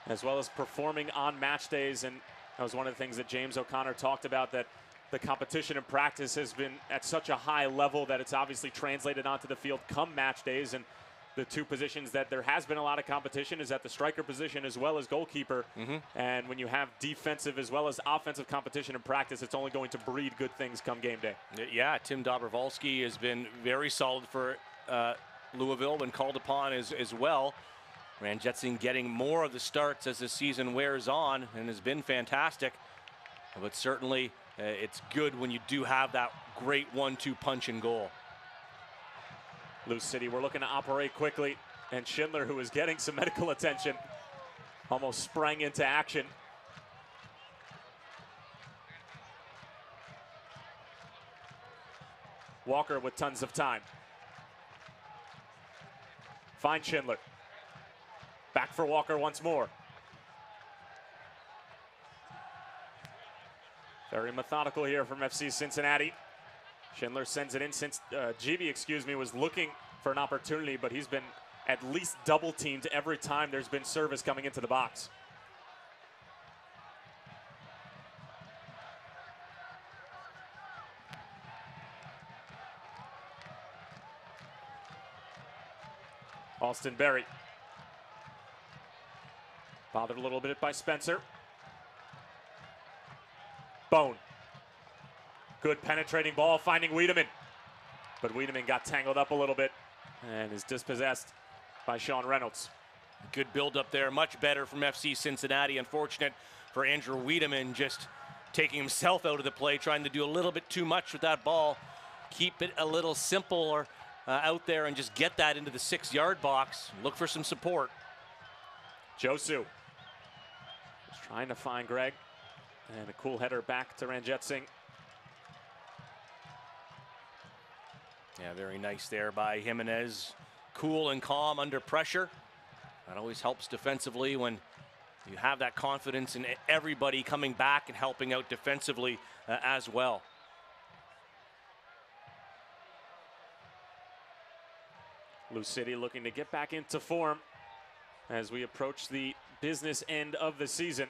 as well as performing on match days. And that was one of the things that James O'Connor talked about, that the competition in practice has been at such a high level that it's obviously translated onto the field come match days. And the two positions that there has been a lot of competition is at the striker position as well as goalkeeper. And when you have defensive as well as offensive competition in practice, it's only going to breed good things come game day. Yeah, Tim Dobrovolsky has been very solid for Louisville when called upon as well. Ranjit Singh getting more of the starts as the season wears on and has been fantastic. But certainly it's good when you do have that great 1-2 punch and goal. Lou City, we're looking to operate quickly, and Schindler, who is getting some medical attention, almost sprang into action. Walker with tons of time. Finds Schindler. Back for Walker once more. Very methodical here from FC Cincinnati. Schindler sends it in since GB, was looking for an opportunity, but he's been at least double teamed every time there's been service coming into the box. Austin Berry. Bothered a little bit by Spencer. Bone. Good penetrating ball, finding Wiedemann. But Wiedemann got tangled up a little bit and is dispossessed by Sean Reynolds. Good build up there, much better from FC Cincinnati. Unfortunate for Andrew Wiedemann, just taking himself out of the play, trying to do a little bit too much with that ball. Keep it a little simpler out there and just get that into the 6-yard box. Look for some support. Josu is trying to find Greg. And a cool header back to Ranjit Singh. Yeah, very nice there by Jimenez. Cool and calm under pressure. That always helps defensively when you have that confidence in everybody coming back and helping out defensively as well. Lou City looking to get back into form as we approach the business end of the season.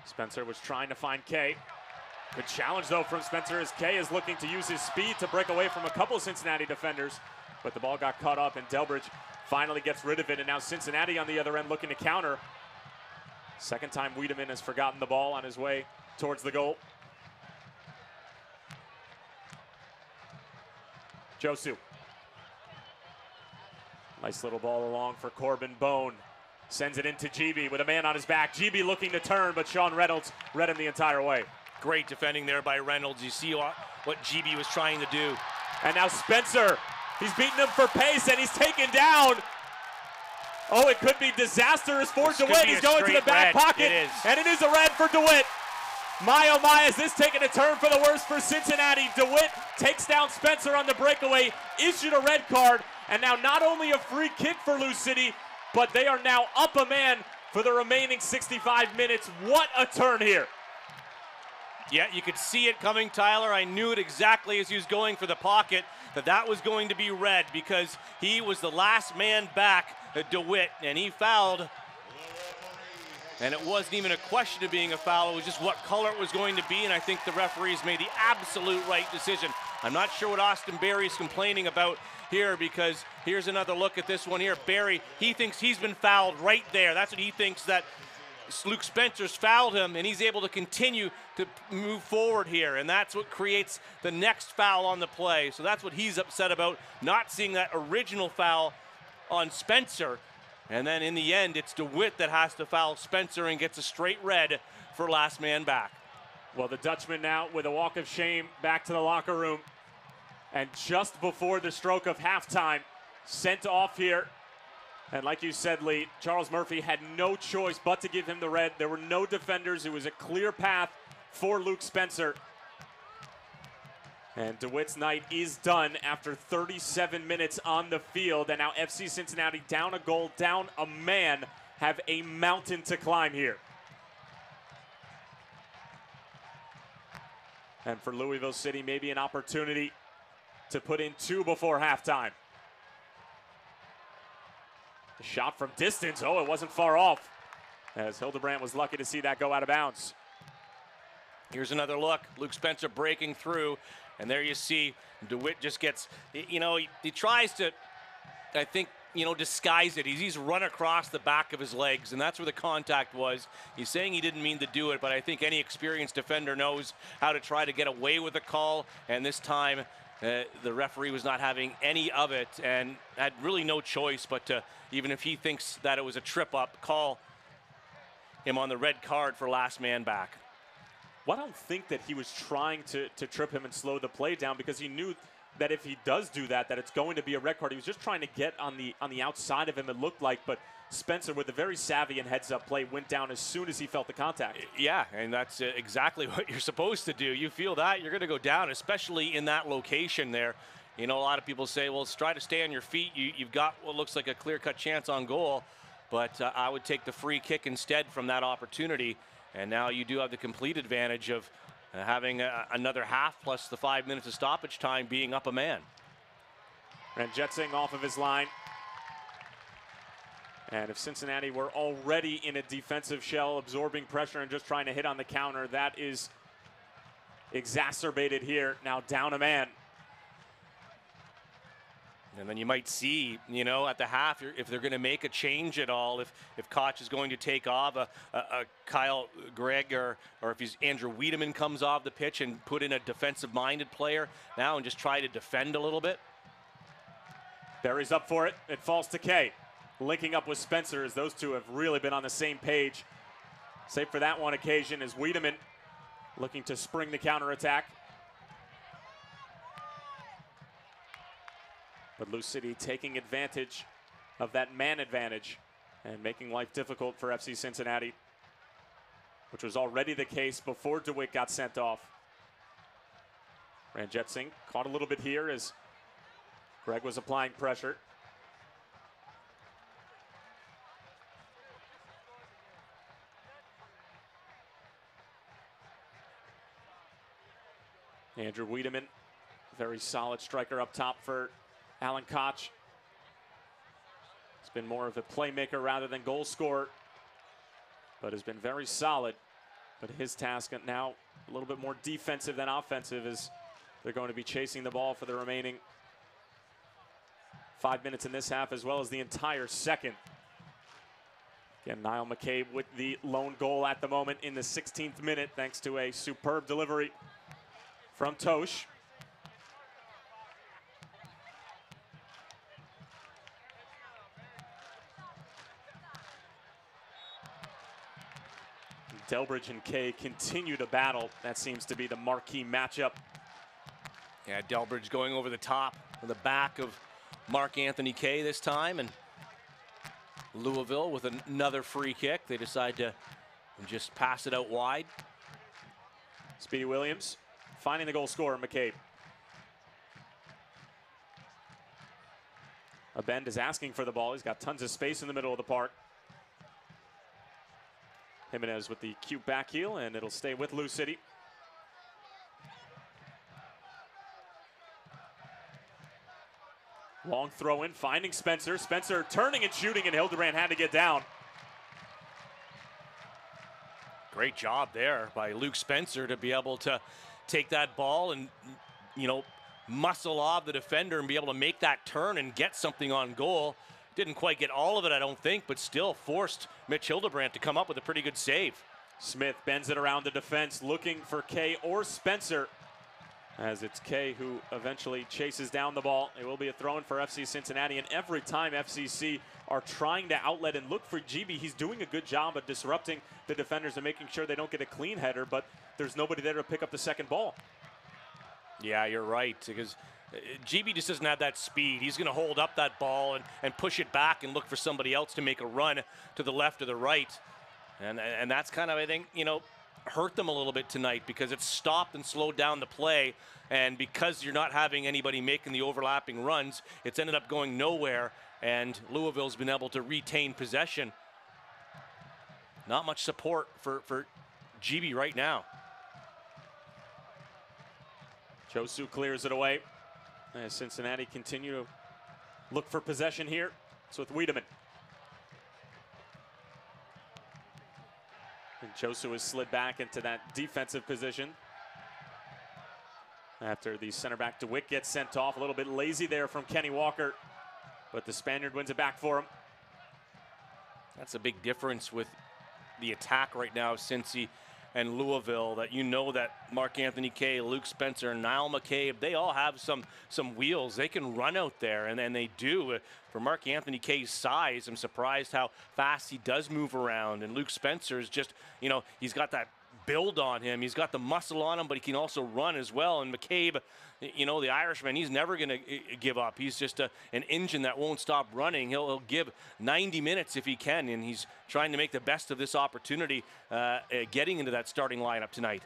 Spencer was trying to find Kay. Good challenge, though, from Spencer as Kay is looking to use his speed to break away from a couple Cincinnati defenders. But the ball got caught up, and Delbridge finally gets rid of it. And now Cincinnati on the other end looking to counter. Second time Wiedemann has forgotten the ball on his way towards the goal. Josu. Nice little ball along for Corbin Bone. Sends it into GB with a man on his back. GB looking to turn, but Sean Reynolds read him the entire way. Great defending there by Reynolds. You see what GB was trying to do. And now Spencer, he's beating him for pace, and he's taken down. Oh, it could be disastrous for DeWitt. He's going to the back pocket, and it is a red for DeWitt. My, oh my, is this taking a turn for the worse for Cincinnati? DeWitt takes down Spencer on the breakaway, issued a red card, and now not only a free kick for Lou City, but they are now up a man for the remaining 65 minutes. What a turn here. Yeah, you could see it coming, Tyler. I knew it exactly as he was going for the pocket that was going to be red because he was the last man back, DeWitt, and he fouled. And it wasn't even a question of being a foul. It was just what color it was going to be, and I think the referees made the absolute right decision. I'm not sure what Austin Berry's complaining about here because here's another look at this one here. Berry, he thinks he's been fouled right there. That's what he thinks, that Luke Spencer's fouled him, and he's able to continue to move forward here, and that's what creates the next foul on the play. So that's what he's upset about, not seeing that original foul on Spencer. And then in the end, it's DeWitt that has to foul Spencer and gets a straight red for last man back. Well, the Dutchman now with a walk of shame back to the locker room. And just before the stroke of halftime, sent off here. And like you said, Lee, Charles Murphy had no choice but to give him the red. There were no defenders. It was a clear path for Luke Spencer. And DeWitt's night is done after 37 minutes on the field. And now FC Cincinnati, down a goal, down a man, have a mountain to climb here. And for Louisville City, maybe an opportunity to put in 2 before halftime. A shot from distance. Oh, it wasn't far off, as Hildebrandt was lucky to see that go out of bounds. Here's another look. Luke Spencer breaking through. And there you see DeWitt just gets, you know, he tries to, I think, you know, disguise it. He's run across the back of his legs, and that's where the contact was. He's saying he didn't mean to do it, but I think any experienced defender knows how to try to get away with a call. And this time, the referee was not having any of it and had really no choice but to, even if he thinks that it was a trip up, call him on the red card for last man back. Well, I don't think that he was trying to trip him and slow the play down, because he knew that if he does do that, that it's going to be a red card. He was just trying to get on the outside of him, it looked like, but Spencer, with a very savvy and heads-up play, went down as soon as he felt the contact. Yeah, and that's exactly what you're supposed to do. You feel that, you're going to go down, especially in that location there. You know, a lot of people say, well, try to stay on your feet. You've got what looks like a clear-cut chance on goal. but I would take the free kick instead from that opportunity. And now you do have the complete advantage of having another half plus the 5 minutes of stoppage time being up a man. Ranjitsingh off of his line. And if Cincinnati were already in a defensive shell, absorbing pressure and just trying to hit on the counter, that is exacerbated here. Now down a man. And then you might see, you know, at the half, if they're going to make a change at all, if Koch is going to take off a Kyle Gregg or if he's Andrew Wiedemann comes off the pitch and put in a defensive-minded player now and just try to defend a little bit. Berry's up for it. It falls to Kay. Linking up with Spencer as those two have really been on the same page. Save for that one occasion as Wiedemann looking to spring the counterattack. But Lou City taking advantage of that man advantage and making life difficult for FC Cincinnati, which was already the case before DeWitt got sent off. Ranjitsingh caught a little bit here as Gregg was applying pressure. Andrew Wiedemann, very solid striker up top for Alan Koch. He's been more of a playmaker rather than goal scorer, but has been very solid. But his task now a little bit more defensive than offensive as they're going to be chasing the ball for the remaining 5 minutes in this half as well as the entire second. Again, Niall McCabe with the lone goal at the moment in the 16th minute thanks to a superb delivery from Tosh. Delbridge and Kay continue to battle. That seems to be the marquee matchup. Yeah, Delbridge going over the top of the back of Mark Anthony Kay this time, and Louisville with another free kick. They decide to just pass it out wide. Speedy Williams finding the goal scorer, McCabe. Abend is asking for the ball. He's got tons of space in the middle of the park. Jimenez with the cute back heel, and it'll stay with Lou City. Long throw in, finding Spencer. Spencer turning and shooting, and Hildebrand had to get down. Great job there by Luke Spencer to be able to take that ball and, you know, muscle off the defender and be able to make that turn and get something on goal. Didn't quite get all of it, I don't think, but still forced Mitch Hildebrand to come up with a pretty good save. Smith bends it around the defense, looking for Kay or Spencer, as it's Kay who eventually chases down the ball. It will be a throw-in for FC Cincinnati, and every time FCC are trying to outlet and look for GB, he's doing a good job of disrupting the defenders and making sure they don't get a clean header, but there's nobody there to pick up the second ball. Yeah, you're right, because GB just doesn't have that speed. He's going to hold up that ball and push it back and look for somebody else to make a run to the left or the right. And that's kind of, I think, you know, hurt them a little bit tonight because it stopped and slowed down the play. And because you're not having anybody making the overlapping runs, it's ended up going nowhere. And Louisville's been able to retain possession. Not much support for GB right now. Josu clears it away. As Cincinnati continue to look for possession here. It's with Wiedemann. And Josu has slid back into that defensive position after the center back DeWitt gets sent off. A little bit lazy there from Kenny Walker, but the Spaniard wins it back for him. That's a big difference with the attack right now, Cincy and Louisville, that you know that Mark Anthony Kay, Luke Spencer, and Niall McCabe, they all have some wheels. They can run out there, and they do. For Mark Anthony Kay's size, I'm surprised how fast he does move around. And Luke Spencer is just, you know, he's got that build on him. He's got the muscle on him, but he can also run as well. And McCabe, you know, the Irishman, he's never going to give up. He's just an engine that won't stop running. He'll give 90 minutes if he can, and he's trying to make the best of this opportunity getting into that starting lineup tonight.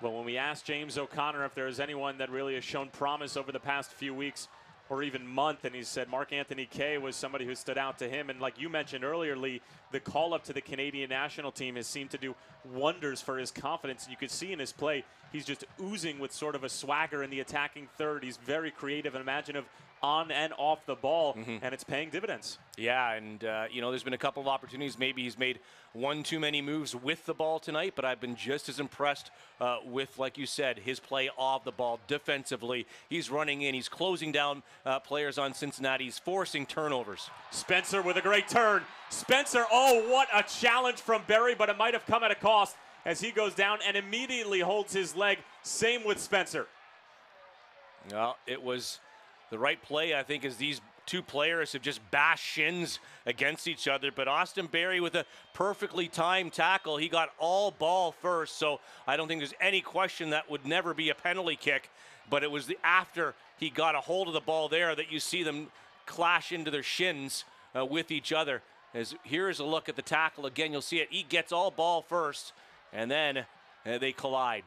Well, when we asked James O'Connor if there is anyone that really has shown promise over the past few weeks or even month, and he said Mark Anthony Kaye was somebody who stood out to him. And like you mentioned earlier, Lee, the call-up to the Canadian national team has seemed to do wonders for his confidence. And you could see in his play, he's just oozing with sort of a swagger in the attacking third. He's very creative and imaginative on and off the ball, and it's paying dividends. Yeah, and you know, there's been a couple of opportunities. Maybe he's made one too many moves with the ball tonight, but I've been just as impressed with, like you said, his play off the ball defensively. He's running in, he's closing down players on Cincinnati, he's forcing turnovers. Spencer with a great turn. Spencer, oh, what a challenge from Berry, but it might have come at a cost as he goes down and immediately holds his leg. Same with Spencer. Well, it was the right play, I think, as these two players have just bashed shins against each other. But Austin Berry with a perfectly timed tackle. He got all ball first, so I don't think there's any question that would never be a penalty kick. But it was after he got a hold of the ball there that you see them clash into their shins with each other. As here's a look at the tackle again. You'll see it. He gets all ball first, and then they collide.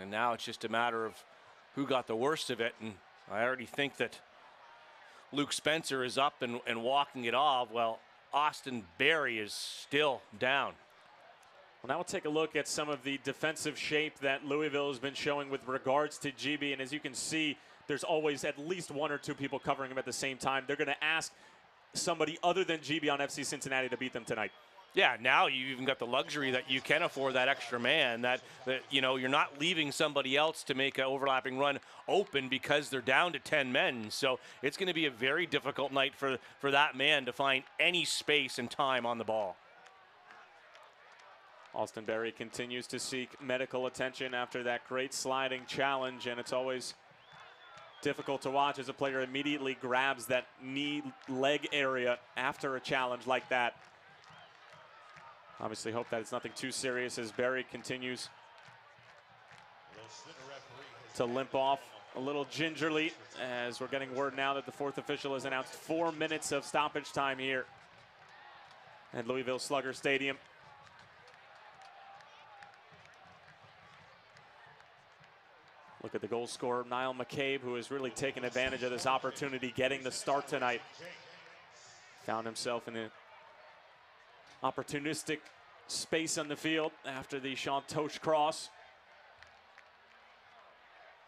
And now it's just a matter of who got the worst of it. And I already think that Luke Spencer is up and walking it off. Well, Austin Berry is still down. Well, now we'll take a look at some of the defensive shape that Louisville has been showing with regards to GB. And as you can see, there's always at least one or two people covering him at the same time. They're going to ask somebody other than GB on FC Cincinnati to beat them tonight. Yeah, now you've even got the luxury that you can afford that extra man, that you know, you're not leaving somebody else to make an overlapping run open because they're down to 10 men. So it's going to be a very difficult night for that man to find any space and time on the ball. Austin Berry continues to seek medical attention after that great sliding challenge, and it's always difficult to watch as a player immediately grabs that knee leg area after a challenge like that. Obviously hope that it's nothing too serious as Berry continues to limp off a little gingerly, as we're getting word now that the fourth official has announced 4 minutes of stoppage time here at Louisville Slugger Stadium. Look at the goal scorer, Niall McCabe, who has really taken advantage of this opportunity getting the start tonight. Found himself in a opportunistic space on the field after the Sean Tosh cross.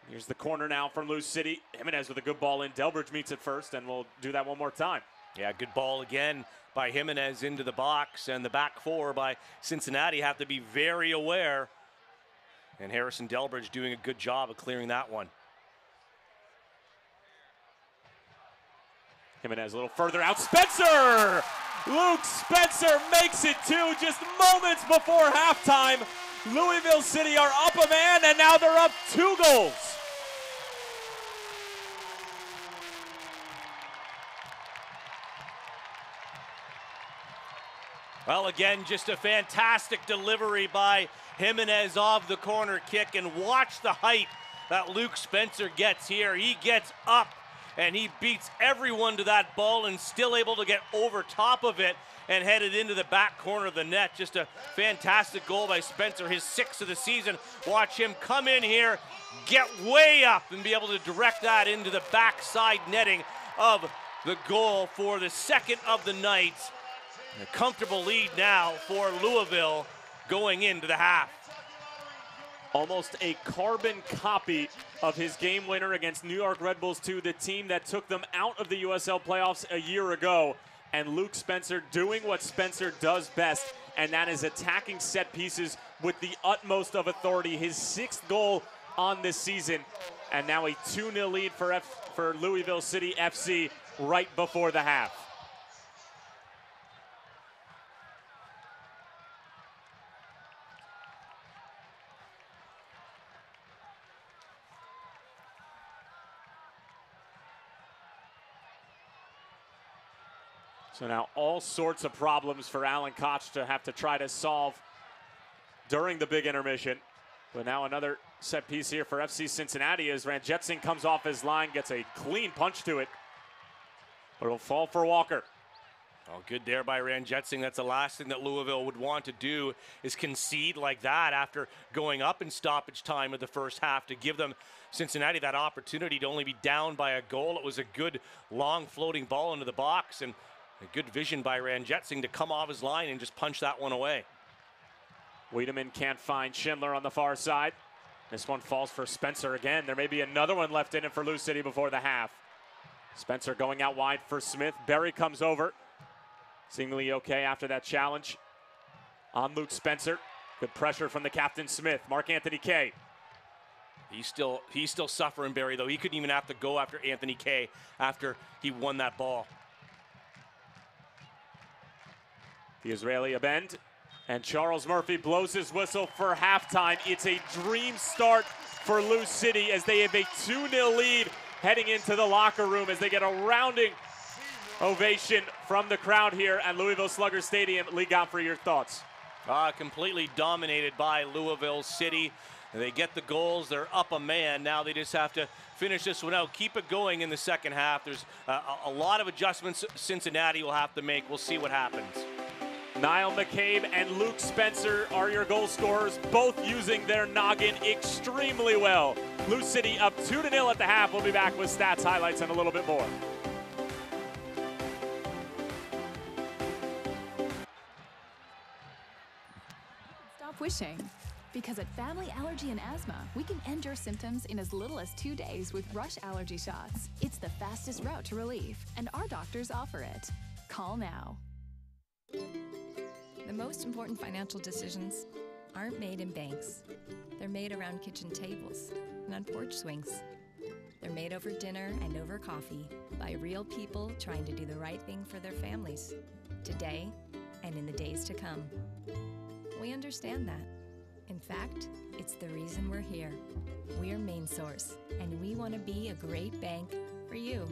Here's the corner now from Lou City. Jimenez with a good ball in. Delbridge meets it first, and we'll do that one more time. Yeah, good ball again by Jimenez into the box, and the back four by Cincinnati have to be very aware. And Harrison Delbridge doing a good job of clearing that one. Jimenez a little further out. Spencer! Luke Spencer makes it two just moments before halftime. Louisville City are up a man, and now they're up 2 goals. Well, again, just a fantastic delivery by Jimenez off the corner kick, and watch the height that Luke Spencer gets here. He gets up and he beats everyone to that ball and still able to get over top of it and head it into the back corner of the net. Just a fantastic goal by Spencer, his 6th of the season. Watch him come in here, get way up, and be able to direct that into the backside netting of the goal for the 2nd of the night. A comfortable lead now for Louisville going into the half. Almost a carbon copy of his game winner against New York Red Bulls 2, the team that took them out of the USL playoffs a year ago. And Luke Spencer doing what Spencer does best, and that is attacking set pieces with the utmost of authority. His 6th goal on this season, and now a 2-0 lead for Louisville City FC right before the half. So now all sorts of problems for Alan Koch to have to try to solve during the big intermission. But now another set piece here for FC Cincinnati as Ranjitsingh comes off his line, gets a clean punch to it. But it'll fall for Walker. Oh, good there by Ranjetsing. That's the last thing that Louisville would want to do, is concede like that after going up in stoppage time of the first half to give them Cincinnati that opportunity to only be down by a goal. It was a good long floating ball into the box, and a good vision by Ranjetsing to come off his line and just punch that one away. Wiedemann can't find Schindler on the far side. This one falls for Spencer again. There may be another one left in it for Lou City before the half. Spencer going out wide for Smith. Berry comes over. Seemingly okay after that challenge on Luke Spencer. Good pressure from the captain Smith. Mark Anthony Kay. He's still suffering, Berry, though. He couldn't even have to go after Anthony Kay after he won that ball. The Israeli bend, and Charles Murphy blows his whistle for halftime. It's a dream start for Lou City as they have a 2-0 lead heading into the locker room as they get a rounding ovation from the crowd here at Louisville Slugger Stadium. Lee Godfrey, your thoughts? Completely dominated by Louisville City. They get the goals, they're up a man. Now they just have to finish this one out, keep it going in the second half. There's a lot of adjustments Cincinnati will have to make. We'll see what happens. Niall McCabe and Luke Spencer are your goal scorers, both using their noggin extremely well. Lou City up 2-0 at the half. We'll be back with stats, highlights, and a little bit more. Stop wishing. Because at Family Allergy and Asthma, we can end your symptoms in as little as 2 days with Rush Allergy Shots. It's the fastest route to relief, and our doctors offer it. Call now. The most important financial decisions aren't made in banks. They're made around kitchen tables and on porch swings. They're made over dinner and over coffee by real people trying to do the right thing for their families, today and in the days to come. We understand that. In fact, it's the reason we're here. We're Main Source, and we want to be a great bank for you.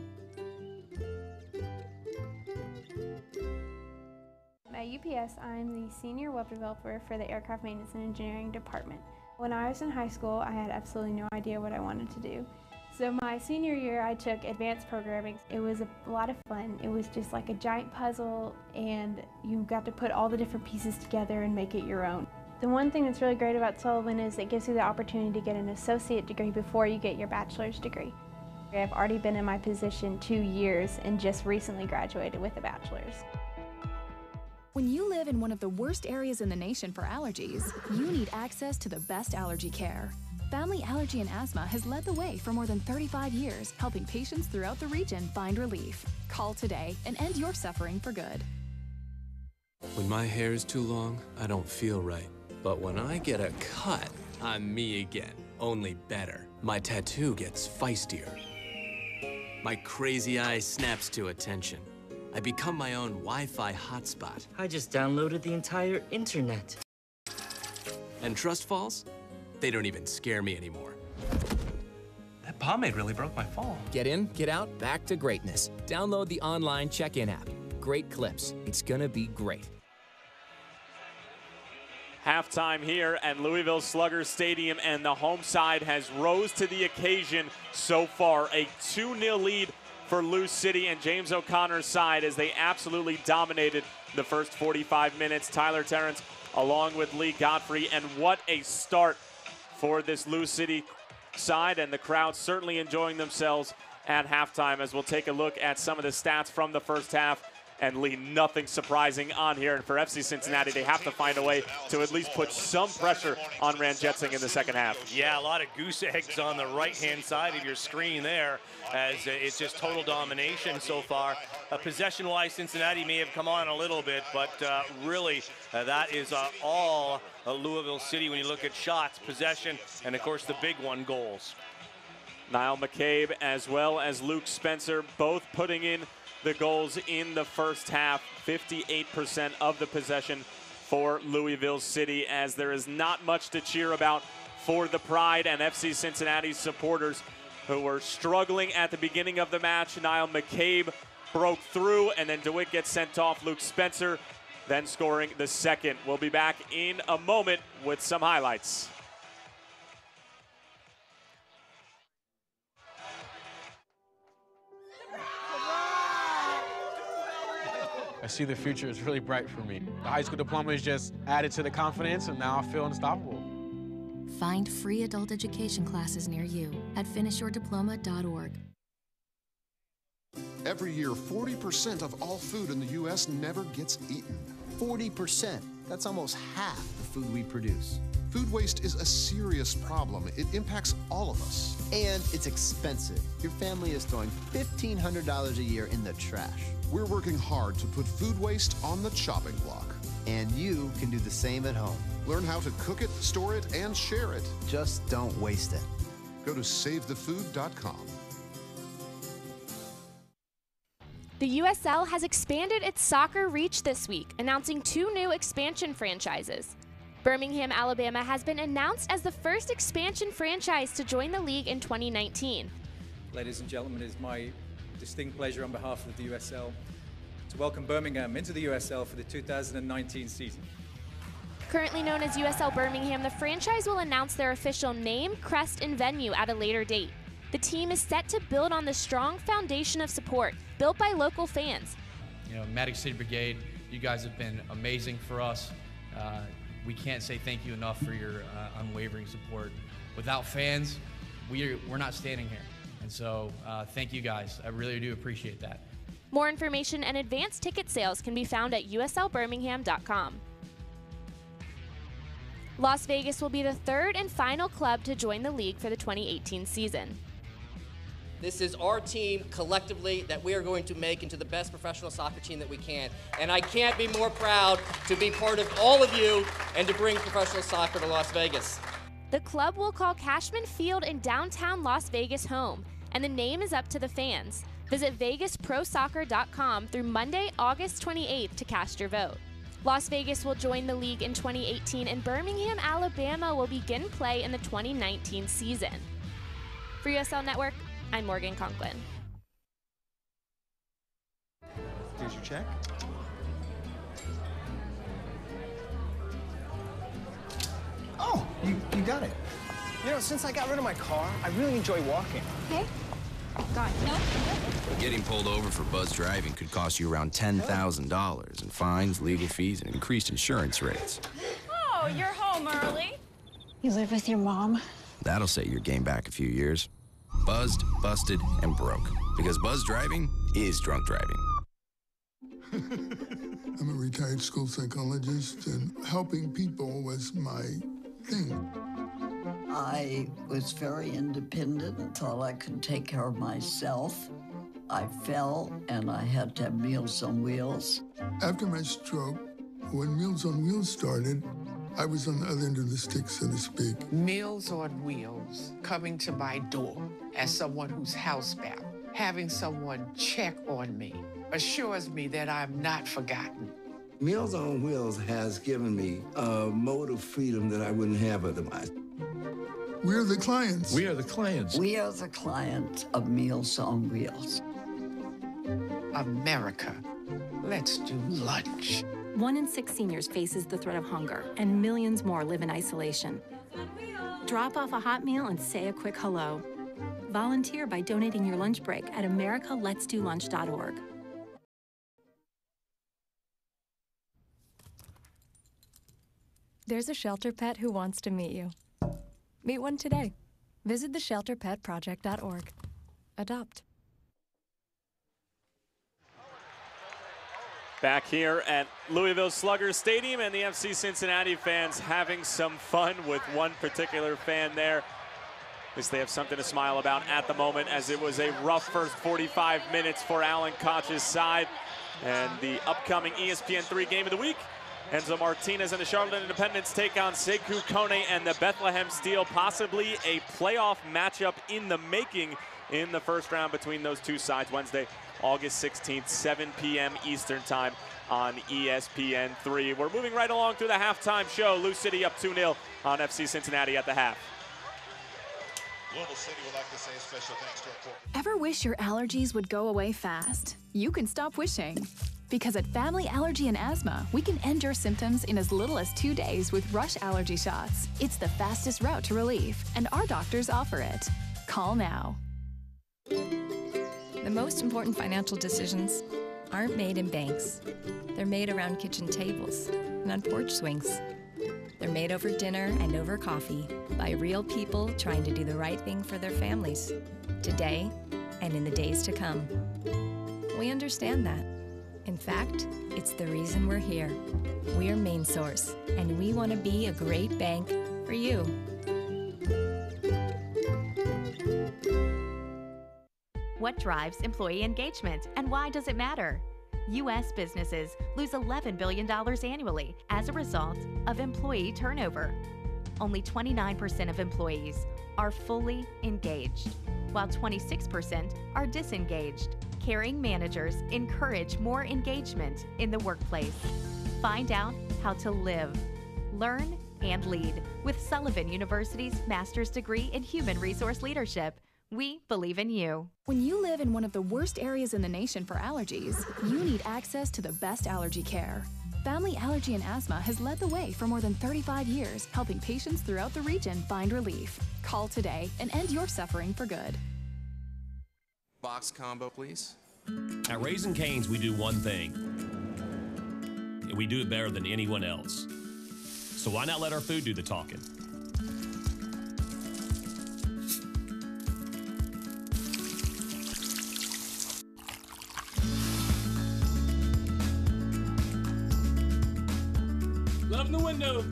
At UPS, I'm the senior web developer for the Aircraft Maintenance and Engineering Department. When I was in high school, I had absolutely no idea what I wanted to do. So my senior year, I took advanced programming. It was a lot of fun. It was just like a giant puzzle, and you got to put all the different pieces together and make it your own. The one thing that's really great about Sullivan is it gives you the opportunity to get an associate degree before you get your bachelor's degree. I've already been in my position 2 years and just recently graduated with a bachelor's. When you live in one of the worst areas in the nation for allergies, you need access to the best allergy care. Family Allergy and Asthma has led the way for more than 35 years, helping patients throughout the region find relief. Call today and end your suffering for good. When my hair is too long, I don't feel right. But when I get a cut, I'm me again, only better. My tattoo gets feistier. My crazy eye snaps to attention. I become my own Wi-Fi hotspot. I just downloaded the entire internet. And trust falls? They don't even scare me anymore. That pomade really broke my fall. Get in, get out, back to greatness. Download the online check-in app. Great clips. It's gonna be great. Halftime here at Louisville Slugger Stadium, and the home side has rose to the occasion so far. A 2-0 lead for Lou City and James O'Connor's side as they absolutely dominated the first 45 minutes. Tyler Terrence along with Lee Godfrey, and what a start for this Lou City side, and the crowd certainly enjoying themselves at halftime as we'll take a look at some of the stats from the first half. And Lee, nothing surprising on here. And for FC Cincinnati, they have to find a way to at least put some pressure on Ranjetsing in the second half. Yeah, a lot of goose eggs on the right-hand side of your screen there, as it's just total domination so far. Possession-wise, Cincinnati may have come on a little bit, but really, that is all Louisville City when you look at shots, possession, and of course the big one, goals. Niall McCabe as well as Luke Spencer both putting in the goals in the first half. 58% of the possession for Louisville City, as there is not much to cheer about for the Pride and FC Cincinnati supporters who were struggling at the beginning of the match. Niall McCabe broke through, and then DeWitt gets sent off. Luke Spencer then scoring the second. We'll be back in a moment with some highlights. I see the future is really bright for me. The high school diploma is just added to the confidence, and now I feel unstoppable. Find free adult education classes near you at finishyourdiploma.org. Every year, 40% of all food in the U.S. never gets eaten. 40%. That's almost half the food we produce. Food waste is a serious problem. It impacts all of us. And it's expensive. Your family is throwing $1,500 a year in the trash. We're working hard to put food waste on the chopping block. And you can do the same at home. Learn how to cook it, store it, and share it. Just don't waste it. Go to savethefood.com. The USL has expanded its soccer reach this week, announcing 2 new expansion franchises. Birmingham, Alabama has been announced as the first expansion franchise to join the league in 2019. Ladies and gentlemen, it is my distinct pleasure on behalf of the USL to welcome Birmingham into the USL for the 2019 season. Currently known as USL Birmingham, the franchise will announce their official name, crest, and venue at a later date. The team is set to build on the strong foundation of support built by local fans. You know, Magic City Brigade, you guys have been amazing for us. We can't say thank you enough for your unwavering support. Without fans, we're not standing here. And so thank you guys. I really do appreciate that. More information and advanced ticket sales can be found at uslbirmingham.com. Las Vegas will be the third and final club to join the league for the 2018 season. This is our team collectively that we are going to make into the best professional soccer team that we can. And I can't be more proud to be part of all of you and to bring professional soccer to Las Vegas. The club will call Cashman Field in downtown Las Vegas home, and the name is up to the fans. Visit VegasProSoccer.com through Monday, August 28th to cast your vote. Las Vegas will join the league in 2018, and Birmingham, Alabama will begin play in the 2019 season. For USL Network, I'm Morgan Conklin. Here's your check. Oh, you got it. You know, since I got rid of my car, I really enjoy walking. Okay. Got it. No. Getting pulled over for buzz driving could cost you around $10,000 in fines, legal fees, and increased insurance rates. Oh, you're home early. You live with your mom? That'll set your game back a few years. Buzzed, busted, and broke. Because buzz driving is drunk driving. I'm a retired school psychologist, and helping people was my thing. I was very independent until I could take care of myself. I fell, and I had to have Meals on Wheels. After my stroke, when Meals on Wheels started, I was on the other end of the stick, so to speak. Meals on Wheels, coming to my door as someone who's housebound, having someone check on me, assures me that I'm not forgotten. Meals on Wheels has given me a mode of freedom that I wouldn't have otherwise. We're the clients. We are the clients. We are the clients of Meals on Wheels. America, let's do lunch. 1 in 6 seniors faces the threat of hunger, and millions more live in isolation. Drop off a hot meal and say a quick hello. Volunteer by donating your lunch break at americaletsdolunch.org. There's a shelter pet who wants to meet you. Meet one today. Visit theshelterpetproject.org. Adopt. Back here at Louisville Slugger Stadium, and the FC Cincinnati fans having some fun with one particular fan there. At least they have something to smile about at the moment, as it was a rough first 45 minutes for Alan Koch's side. And the upcoming ESPN3 game of the week, Enzo Martinez and the Charlotte Independents take on Sekou Kone and the Bethlehem Steel, possibly a playoff matchup in the making in the first round between those two sides. Wednesday, August 16th, 7 p.m. Eastern time on ESPN3. We're moving right along through the halftime show. Lou City up 2-0 on FC Cincinnati at the half. Louisville City would like to say a special thanks to our corporate. Ever wish your allergies would go away fast? You can stop wishing. Because at Family Allergy and Asthma, we can end your symptoms in as little as 2 days with Rush Allergy Shots. It's the fastest route to relief, and our doctors offer it. Call now. The most important financial decisions aren't made in banks. They're made around kitchen tables and on porch swings. They're made over dinner and over coffee by real people trying to do the right thing for their families, today and in the days to come. We understand that. In fact, it's the reason we're here. We're Main Source, and we want to be a great bank for you. What drives employee engagement, and why does it matter? U.S. businesses lose $11 billion annually as a result of employee turnover. Only 29% of employees are fully engaged, while 26% are disengaged. Caring managers encourage more engagement in the workplace. Find out how to live, learn, and lead with Sullivan University's Master's degree in Human Resource Leadership. We believe in you. When you live in one of the worst areas in the nation for allergies, you need access to the best allergy care. Family Allergy and Asthma has led the way for more than 35 years, helping patients throughout the region find relief. Call today and end your suffering for good. Box combo, please. At Raising Cane's, we do one thing, and we do it better than anyone else. So why not let our food do the talking? Love in the window.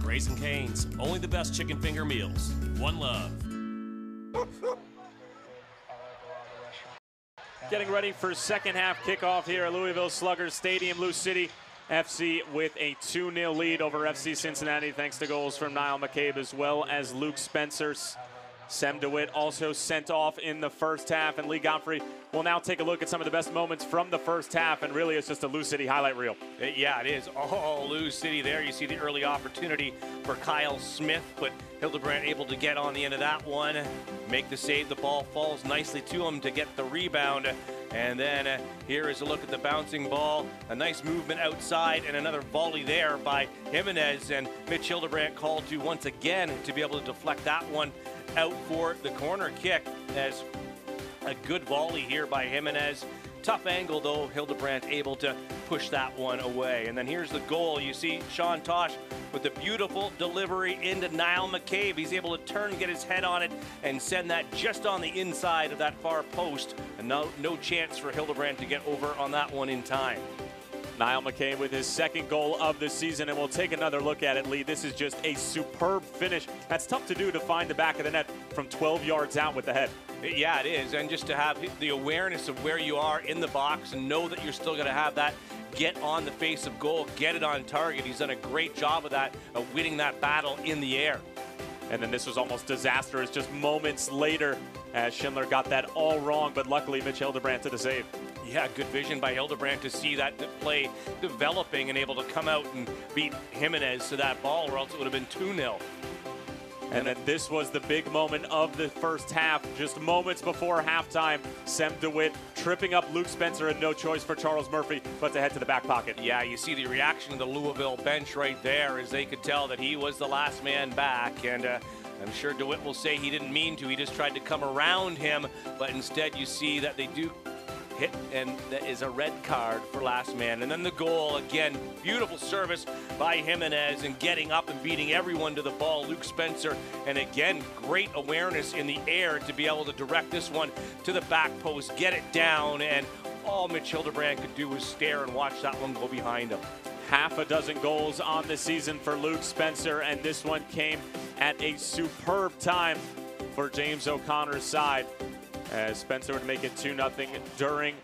Raising Cane's, only the best chicken finger meals. One love. Getting ready for second half kickoff here at Louisville Slugger Stadium. Louisville City FC with a 2-0 lead over FC Cincinnati, thanks to goals from Niall McCabe as well as Luke Spencer. Sem DeWitt also sent off in the first half, and Lee Godfrey will now take a look at some of the best moments from the first half, and really it's just a Louisville City highlight reel. Yeah, it is all Louisville City there. You see the early opportunity for Kyle Smith, but Hildebrandt able to get on the end of that one, make the save. The ball falls nicely to him to get the rebound. And then here is a look at the bouncing ball, a nice movement outside, and another volley there by Jimenez, and Mitch Hildebrandt called to once again to be able to deflect that one out for the corner kick, as a good volley here by Jimenez. Tough angle though, Hildebrandt able to push that one away. And then here's the goal. You see Sean Tosh with the beautiful delivery into Niall McCabe. He's able to turn, get his head on it, and send that just on the inside of that far post. And no chance for Hildebrandt to get over on that one in time. Niall McCabe with his second goal of the season, and we'll take another look at it, Lee. This is just a superb finish. That's tough to do, to find the back of the net from 12 yards out with the head. Yeah, it is, and just to have the awareness of where you are in the box and know that you're still going to have that get on the face of goal, get it on target. He's done a great job of that, of winning that battle in the air. And then this was almost disastrous just moments later as Schindler got that all wrong, but luckily Mitch Hildebrandt to the save. Yeah, good vision by Hildebrandt to see that play developing and able to come out and beat Jimenez to that ball, or else it would have been 2-0. And then this was the big moment of the first half. Just moments before halftime, Sem DeWitt tripping up Luke Spencer, and no choice for Charles Murphy but to head to the back pocket. Yeah, you see the reaction of the Louisville bench right there, as they could tell that he was the last man back. And I'm sure DeWitt will say he didn't mean to. He just tried to come around him, but instead you see that they do hit, and that is a red card for last man. And then the goal, again, beautiful service by Jimenez and getting up and beating everyone to the ball, Luke Spencer. And again, great awareness in the air to be able to direct this one to the back post, get it down, and all Mitch Hildebrandt could do was stare and watch that one go behind him. Half a dozen goals on the season for Luke Spencer, and this one came at a superb time for James O'Connor's side, as Spencer would make it 2-0 during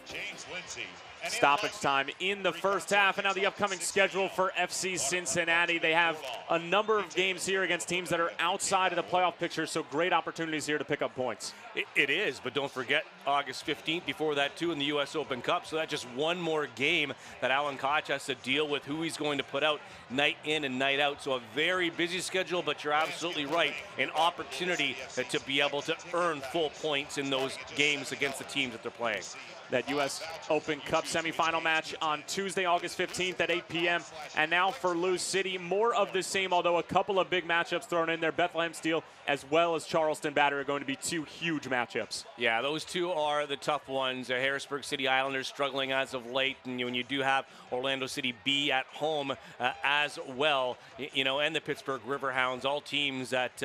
stoppage time in the first half. And now the upcoming schedule for FC Cincinnati. They have a number of games here against teams that are outside of the playoff picture, so great opportunities here to pick up points. It is, but don't forget August 15th before that too in the US Open Cup, so that's just one more game that Alan Koch has to deal with, who he's going to put out night in and night out. So a very busy schedule, but you're absolutely right, an opportunity to be able to earn full points in those games against the teams that they're playing. that U.S. Open Cup semifinal match on Tuesday, August 15th at 8 p.m. And now for Lou City, more of the same, although a couple of big matchups thrown in there. Bethlehem Steel as well as Charleston Battery are going to be two huge matchups. Yeah, those two are the tough ones. Harrisburg City Islanders struggling as of late, and when you do have Orlando City B at home as well, and the Pittsburgh Riverhounds, all teams that,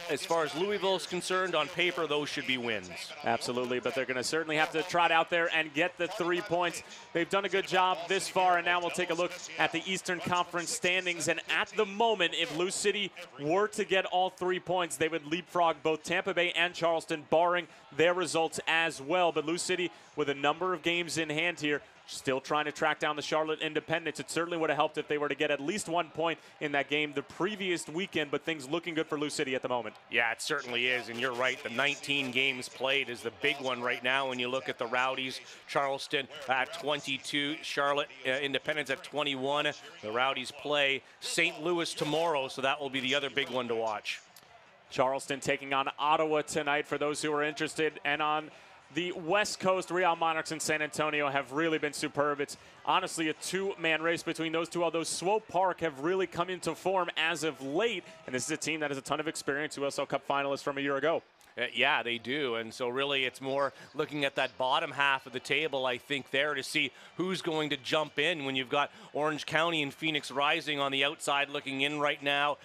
as far as Louisville is concerned, on paper, those should be wins. Absolutely, but they're going to certainly have to trot out there and get the 3 points. They've done a good job this far, and now we'll take a look at the Eastern Conference standings. And at the moment, if Lou City were to get all 3 points, they would leapfrog both Tampa Bay and Charleston, barring their results as well. But Lou City, with a number of games in hand here, still trying to track down the Charlotte Independents. It certainly would have helped if they were to get at least 1 point in that game the previous weekend, but things looking good for Lou City at the moment. Yeah, it certainly is, and you're right. The 19 games played is the big one right now when you look at the Rowdies. Charleston at 22, Charlotte Independents at 21. The Rowdies play St. Louis tomorrow, so that will be the other big one to watch. Charleston taking on Ottawa tonight for those who are interested, and on the West Coast, Real Monarchs and San Antonio have really been superb. It's honestly a two-man race between those two, although Swope Park have really come into form as of late. And this is a team that has a ton of experience, USL Cup finalists from a year ago. Yeah, they do. And so really it's more looking at that bottom half of the table, I think, there to see who's going to jump in when you've got Orange County and Phoenix Rising on the outside looking in right now.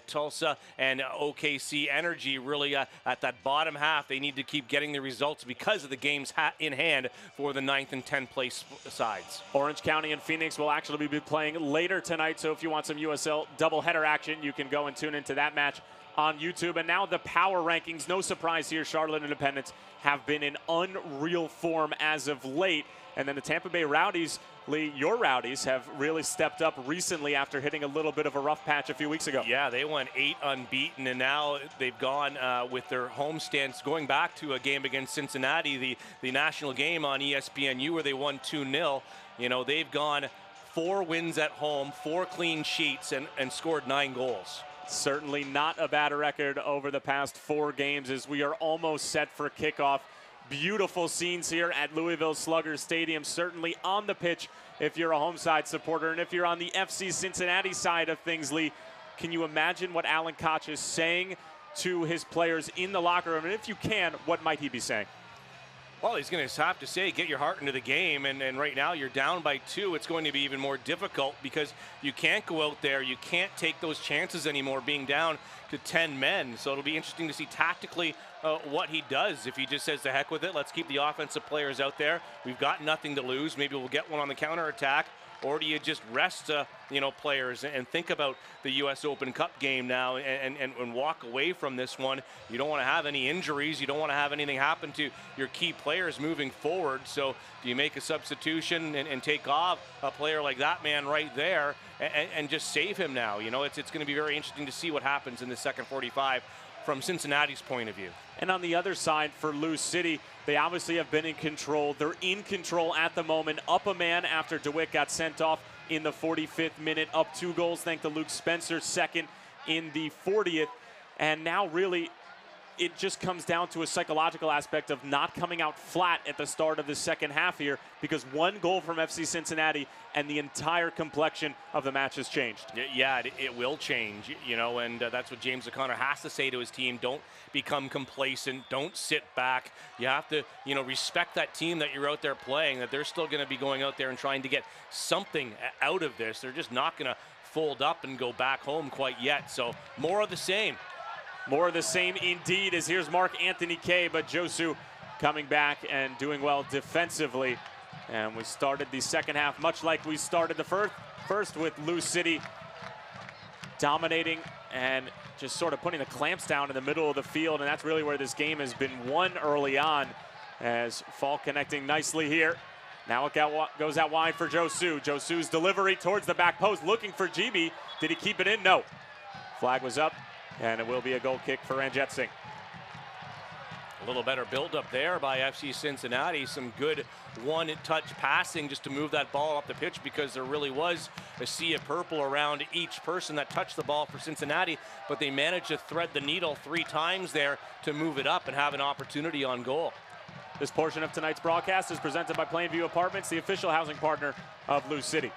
Tulsa and OKC Energy really at that bottom half. They need to keep getting the results because of the games in hand for the 9th and 10th place sides. Orange County and Phoenix will actually be playing later tonight. So if you want some USL doubleheader action, you can go and tune into that match on YouTube. And now the power rankings, no surprise here, Charlotte Independents have been in unreal form as of late. And then the Tampa Bay Rowdies, Lee, your Rowdies have really stepped up recently after hitting a little bit of a rough patch a few weeks ago. Yeah, they won 8 unbeaten, and now they've gone with their homestands going back to a game against Cincinnati, the national game on ESPNU where they won 2-0. They've gone 4 wins at home, 4 clean sheets, and scored 9 goals. Certainly not a bad record over the past 4 games as we are almost set for kickoff. Beautiful scenes here at Louisville Slugger Stadium, certainly on the pitch if you're a home side supporter. And if you're on the FC Cincinnati side of things, Lee, can you imagine what Alan Koch is saying to his players in the locker room? And if you can, what might he be saying? Well, he's going to have to say, get your heart into the game, and right now you're down by 2. It's going to be even more difficult because you can't go out there. You can't take those chances anymore being down to 10 men. So it'll be interesting to see tactically what he does. If he just says, to heck with it, let's keep the offensive players out there. We've got nothing to lose. Maybe we'll get one on the counterattack. Or do you just rest, players and think about the U.S. Open Cup game now and walk away from this one? You don't want to have any injuries. You don't want to have anything happen to your key players moving forward. So do you make a substitution and take off a player like that man right there and just save him now? It's going to be very interesting to see what happens in the second 45 from Cincinnati's point of view. And on the other side for Lou City, they obviously have been in control. They're in control at the moment, up a man after DeWitt got sent off in the 45th minute, up 2 goals thanks to Luke Spencer, second in the 40th. And now really it just comes down to a psychological aspect of not coming out flat at the start of the second half here, because 1 goal from FC Cincinnati and the entire complexion of the match has changed. Yeah, it will change, and that's what James O'Connor has to say to his team. Don't become complacent. Don't sit back. You have to, respect that team that you're out there playing, that they're still going to be going out there and trying to get something out of this. They're just not going to fold up and go back home quite yet. So more of the same. More of the same indeed, as here's Mark Anthony Kay, but Josu coming back and doing well defensively. And we started the second half much like we started the first with Lou City dominating and just sort of putting the clamps down in the middle of the field. And that's really where this game has been won early on, as Fall connecting nicely here. Now it goes out wide for Josu. Josu's delivery towards the back post, looking for GB. Did he keep it in? No. Flag was up, and it will be a goal kick for Ranjit Singh. A little better build-up there by FC Cincinnati. Some good one-touch passing just to move that ball up the pitch, because there really was a sea of purple around each person that touched the ball for Cincinnati, but they managed to thread the needle 3 times there to move it up and have an opportunity on goal. This portion of tonight's broadcast is presented by Plainview Apartments, the official housing partner of Lou City.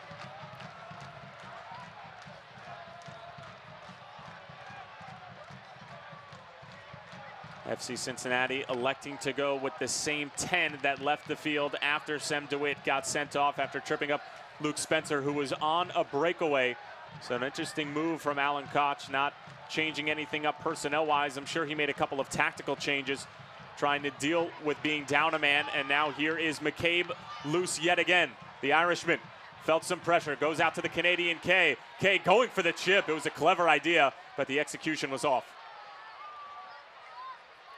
FC Cincinnati electing to go with the same 10 that left the field after Sem DeWitt got sent off after tripping up Luke Spencer, who was on a breakaway. So an interesting move from Alan Koch, not changing anything up personnel-wise. I'm sure he made a couple of tactical changes, trying to deal with being down a man. And now here is McCabe loose yet again. The Irishman felt some pressure, goes out to the Canadian K. K going for the chip. It was a clever idea, but the execution was off.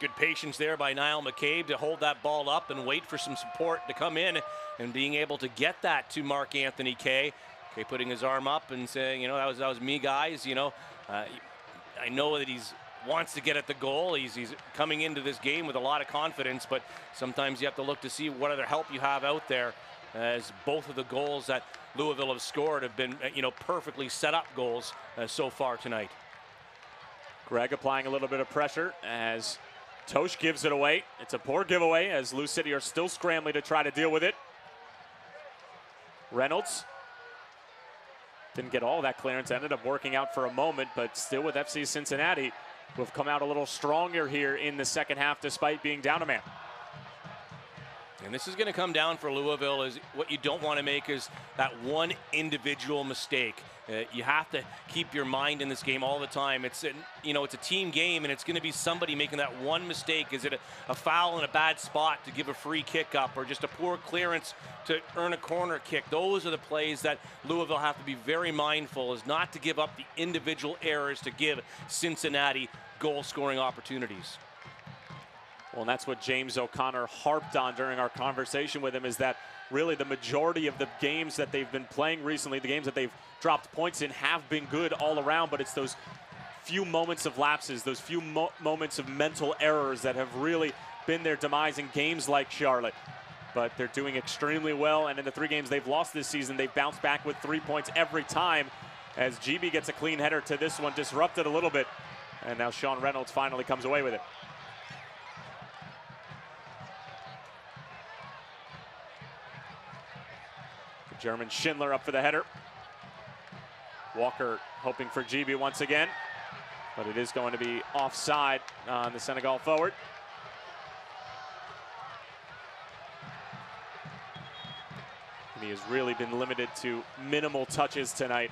Good patience there by Niall McCabe to hold that ball up and wait for some support to come in, and being able to get that to Mark Anthony K. K putting his arm up and saying, you know, that was me, guys. You know, I know that he's wants to get at the goal. He's coming into this game with a lot of confidence, but sometimes you have to look to see what other help you have out there, as both of the goals that Louisville have scored have been, you know, perfectly set up goals so far tonight. Greg applying a little bit of pressure as Tosh gives it away. It's a poor giveaway as Lou City are still scrambling to try to deal with it. Reynolds didn't get all that clearance, ended up working out for a moment, but still with FC Cincinnati, who have come out a little stronger here in the second half despite being down a man. And this is going to come down for Louisville. Is what you don't want to make is that one individual mistake. You have to keep your mind in this game all the time. It's it's a team game, and it's going to be somebody making that one mistake. Is it a foul in a bad spot to give a free kick up, or just a poor clearance to earn a corner kick? Those are the plays that Louisville have to be very mindful, is not to give up the individual errors to give Cincinnati goal-scoring opportunities. Well, and that's what James O'Connor harped on during our conversation with him, is that really the majority of the games that they've been playing recently, the games that they've dropped points in, have been good all around, but it's those few moments of lapses, those few moments of mental errors that have really been their demise in games like Charlotte. But they're doing extremely well, and in the 3 games they've lost this season, they've bounced back with 3 points every time, as GB gets a clean header to this one, disrupted a little bit, and now Sean Reynolds finally comes away with it. German Schindler up for the header. Walker hoping for GB once again, but it is going to be offside on the Senegal forward. And he has really been limited to minimal touches tonight.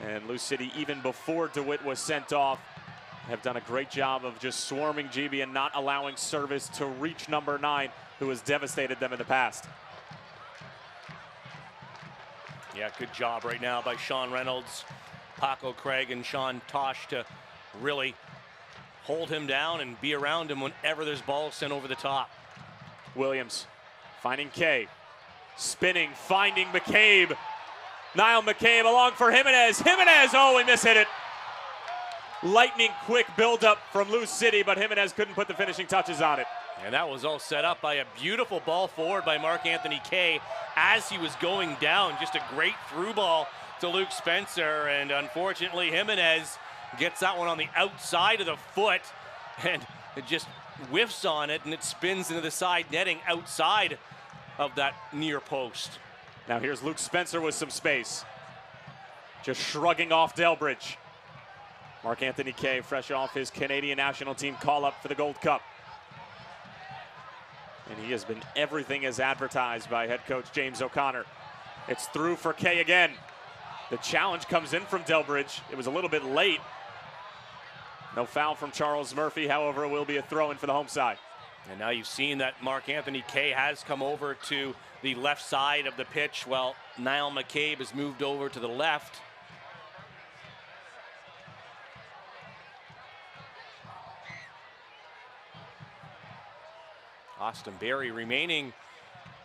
And Lou City, even before DeWitt was sent off, have done a great job of just swarming GB and not allowing service to reach number 9, who has devastated them in the past. Yeah, good job right now by Sean Reynolds, Paco Craig, and Sean Tosh to really hold him down and be around him whenever there's balls sent over the top. Williams finding K, spinning, finding McCabe. Niall McCabe along for Jimenez. Jimenez, oh, we mishit it. Lightning quick buildup from Lou City, but Jimenez couldn't put the finishing touches on it. And that was all set up by a beautiful ball forward by Mark Anthony K as he was going down. Just a great through ball to Luke Spencer, and unfortunately Jimenez gets that one on the outside of the foot, and it just whiffs on it, and it spins into the side netting outside of that near post. Now here's Luke Spencer with some space, just shrugging off Delbridge. Mark Anthony K, fresh off his Canadian national team call-up for the Gold Cup. And he has been everything as advertised by head coach James O'Connor. It's through for K again. The challenge comes in from Delbridge. It was a little bit late. No foul from Charles Murphy, however, it will be a throw-in for the home side. And now you've seen that Mark Anthony K has come over to the left side of the pitch, while Niall McCabe has moved over to the left. Austin Berry remaining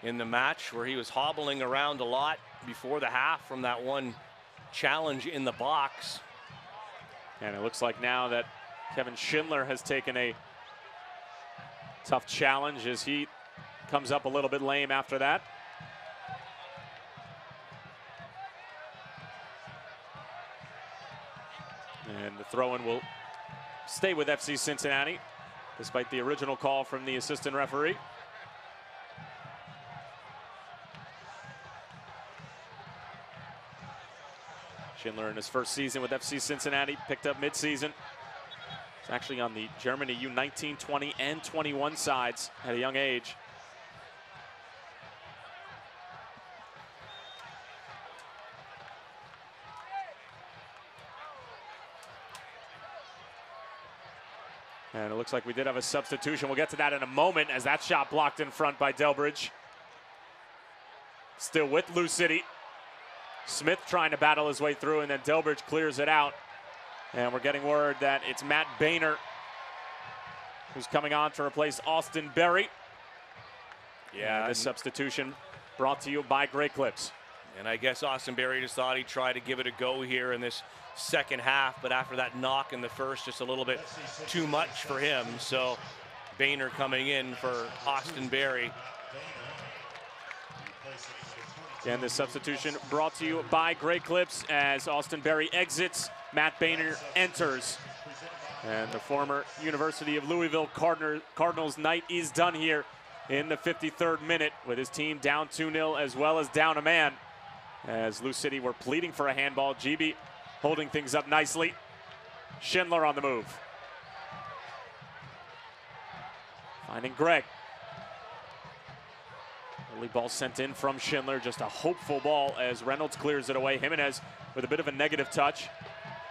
in the match, where he was hobbling around a lot before the half from that one challenge in the box. And it looks like now that Kevin Schindler has taken a tough challenge as he comes up a little bit lame after that. And the throw-in will stay with FC Cincinnati, despite the original call from the assistant referee. Schindler in his first season with FC Cincinnati, picked up midseason. He's actually on the Germany U19, 20, and 21 sides at a young age. And it looks like we did have a substitution. We'll get to that in a moment as that shot blocked in front by Delbridge. Still with Lou City. Smith trying to battle his way through, and then Delbridge clears it out. And we're getting word that it's Matt Boehner who's coming on to replace Austin Berry. Yeah, this substitution brought to you by Great Clips. And I guess Austin Berry just thought he'd try to give it a go here in this second half, but after that knock in the first, just a little bit too much for him. So Boehner coming in for Austin Berry. And this substitution brought to you by Great Clips as Austin Berry exits, Matt Boehner enters. And the former University of Louisville Cardinals night is done here in the 53rd minute with his team down 2-0 as well as down a man. As Lou City were pleading for a handball, GB holding things up nicely. Schindler on the move. Finding Greg. Early ball sent in from Schindler, just a hopeful ball as Reynolds clears it away. Jimenez with a bit of a negative touch,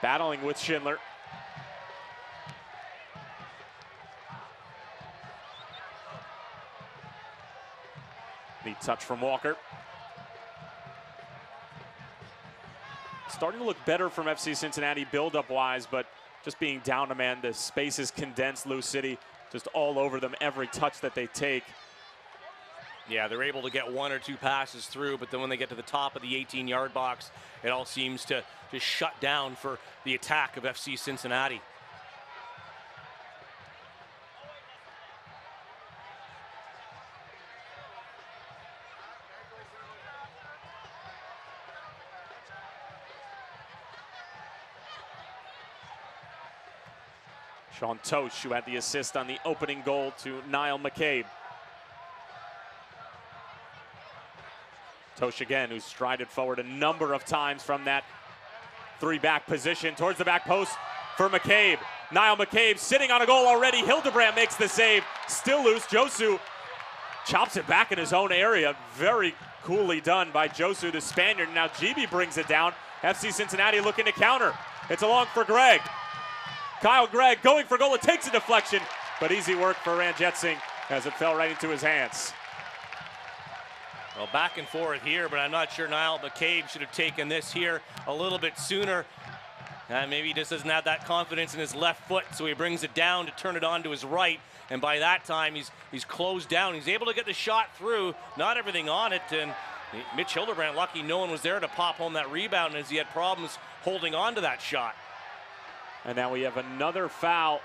battling with Schindler. Neat touch from Walker. Starting to look better from FC Cincinnati build-up wise, but just being down a man, the space is condensed. Lou City just all over them every touch that they take. Yeah, they're able to get one or two passes through, but then when they get to the top of the 18-yard box, it all seems to just shut down for the attack of FC Cincinnati. Sean Tosh, who had the assist on the opening goal to Niall McCabe. Tosh again, who strided forward a number of times from that three-back position towards the back post for McCabe. Niall McCabe sitting on a goal already. Hildebrand makes the save. Still loose. Josu chops it back in his own area. Very coolly done by Josu, the Spaniard. Now GB brings it down. FC Cincinnati looking to counter. It's along for Greg. Kyle Gregg going for goal. It takes a deflection, but easy work for Ranjitsingh as it fell right into his hands. Well, back and forth here, but I'm not sure Niall McCabe should have taken this here a little bit sooner. Maybe he just doesn't have that confidence in his left foot, so he brings it down to turn it on to his right. And by that time, he's closed down. He's able to get the shot through, not everything on it. And Mitch Hildebrand, lucky no one was there to pop home that rebound as he had problems holding on to that shot. And now we have another foul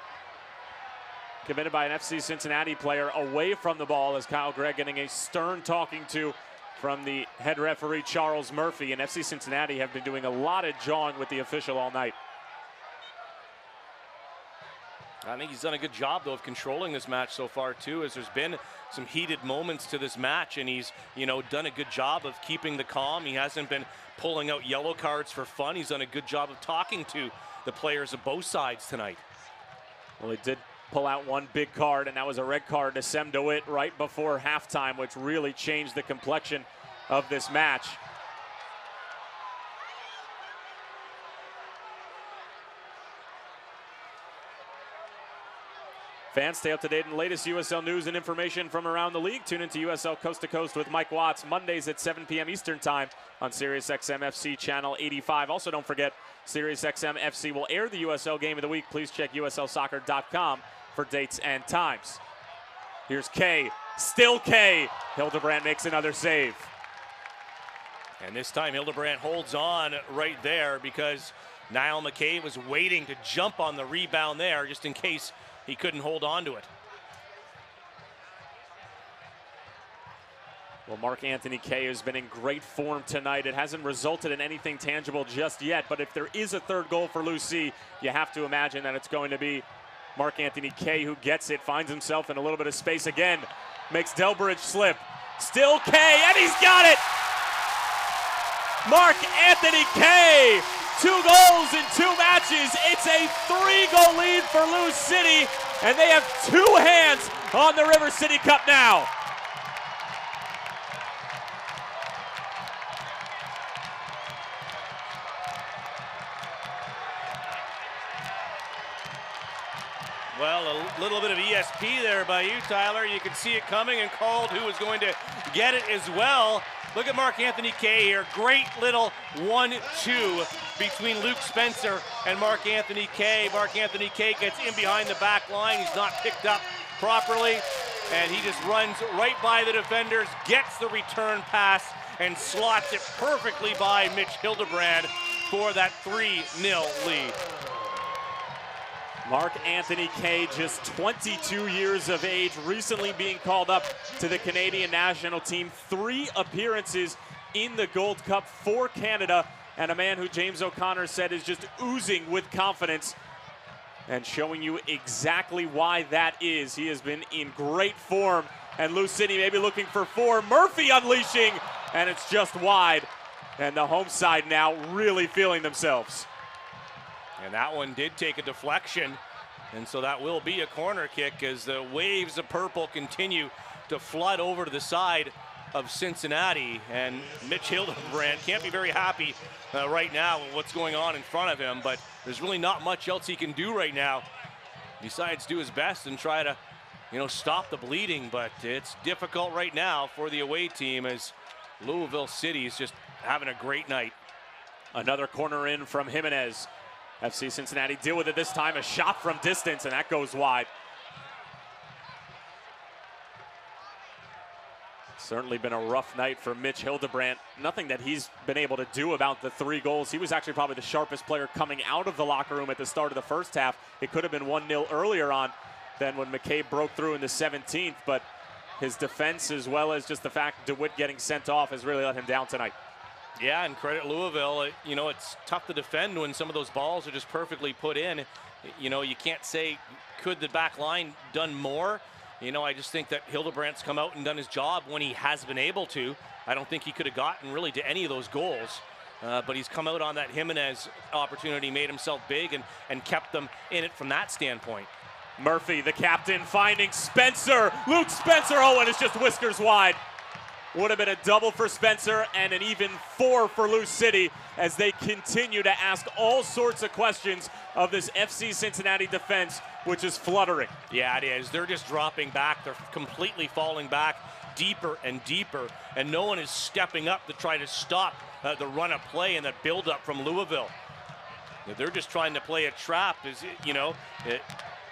committed by an FC Cincinnati player away from the ball as Kyle Gregg getting a stern talking to from the head referee Charles Murphy. And FC Cincinnati have been doing a lot of jawing with the official all night. I think he's done a good job, though, of controlling this match so far, too, as there's been some heated moments to this match, and he's, done a good job of keeping the calm. He hasn't been pulling out yellow cards for fun. He's done a good job of talking to the players of both sides tonight. Well, he did pull out one big card, and that was a red card to Sem DeWitt right before halftime, which really changed the complexion of this match. Fans, stay up to date on the latest USL news and information from around the league. Tune into USL Coast to Coast with Mike Watts Mondays at 7 p.m. Eastern Time on SiriusXM FC Channel 85. Also, don't forget, SiriusXM FC will air the USL Game of the Week. Please check USLsoccer.com for dates and times. Here's K. Still K. Hildebrand makes another save. And this time Hildebrand holds on right there because Niall McCabe was waiting to jump on the rebound there just in case he couldn't hold on to it. Well, Mark Anthony Kay has been in great form tonight. It hasn't resulted in anything tangible just yet, but if there is a third goal for Lucy, you have to imagine that it's going to be Mark Anthony Kay who gets it, finds himself in a little bit of space again, makes Delbridge slip. Still Kay, and he's got it! Mark Anthony Kay 2 goals in 2 matches. It's a 3-goal lead for Louisville City, and they have 2 hands on the River City Cup now. Well, a little bit of ESP there by you, Tyler. You could see it coming and called who was going to get it as well. Look at Mark Anthony Kay here. Great little 1-2 between Luke Spencer and Mark Anthony Kay. Mark Anthony Kay gets in behind the back line. He's not picked up properly, and he just runs right by the defenders, gets the return pass, and slots it perfectly by Mitch Hildebrand for that 3-0 lead. Mark Anthony Kay, just 22 years of age, recently being called up to the Canadian national team. 3 appearances in the Gold Cup for Canada, and a man who James O'Connor said is just oozing with confidence and showing you exactly why that is. He has been in great form, and Lou City maybe looking for 4. Murphy unleashing, and it's just wide. And the home side now really feeling themselves. And that one did take a deflection, and so that will be a corner kick as the waves of purple continue to flood over to the side of Cincinnati. And Mitch Hildebrand can't be very happy right now with what's going on in front of him, but there's really not much else he can do right now besides do his best and try to, stop the bleeding. But it's difficult right now for the away team as Louisville City is just having a great night. Another corner in from Jimenez. FC Cincinnati deal with it this time, a shot from distance, and that goes wide. Certainly been a rough night for Mitch Hildebrand. Nothing that he's been able to do about the 3 goals. He was actually probably the sharpest player coming out of the locker room at the start of the first half. It could have been 1-0 earlier on than when McCabe broke through in the 17th, but his defense, as well as just the fact DeWitt getting sent off, has really let him down tonight. Yeah, and credit Louisville. It's tough to defend when some of those balls are just perfectly put in. You can't say, could the back line done more? I just think that Hildebrandt's come out and done his job when he has been able to. I don't think he could have gotten really to any of those goals. But he's come out on that Jimenez opportunity, made himself big, and kept them in it from that standpoint. Murphy, the captain, finding Spencer. Luke Spencer, and it's just whiskers wide. Would have been a double for Spencer and an even 4 for Lou City as they continue to ask all sorts of questions of this FC Cincinnati defense, which is fluttering. Yeah, it is. They're just dropping back. They're completely falling back deeper and deeper, and no one is stepping up to try to stop the run of play and the build-up from Louisville. They're just trying to play a trap.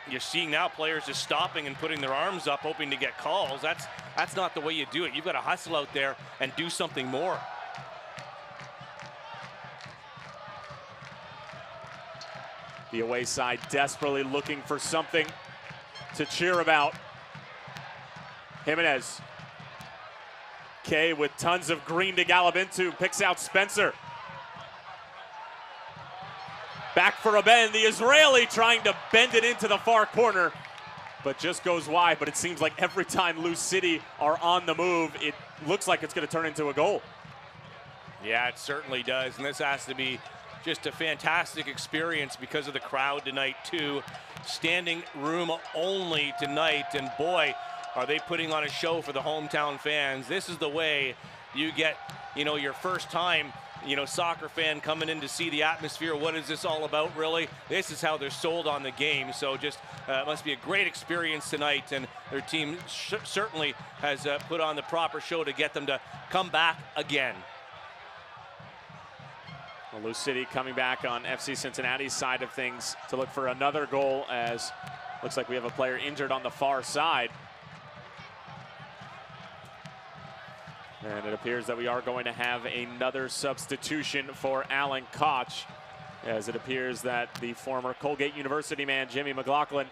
You're seeing now players just stopping and putting their arms up, hoping to get calls. That's not the way you do it. You've got to hustle out there and do something more. The away side desperately looking for something to cheer about. Jimenez. Kay with tons of green to gallop into, picks out Spencer. Back for a bend, the Israeli trying to bend it into the far corner, but just goes wide. But it seems like every time Lou City are on the move, it looks like it's going to turn into a goal. Yeah, it certainly does, and this has to be just a fantastic experience because of the crowd tonight too. Standing room only tonight, and boy, are they putting on a show for the hometown fans. This is the way you get, your first time soccer fan coming in to see the atmosphere. What is this all about, really? This is how they're sold on the game. So just must be a great experience tonight, and their team certainly has put on the proper show to get them to come back again. Well, Lou City coming back on FC Cincinnati's side of things to look for another goal, as looks like we have a player injured on the far side. And it appears that we are going to have another substitution for Alan Koch, as it appears that the former Colgate University man, Jimmy McLaughlin,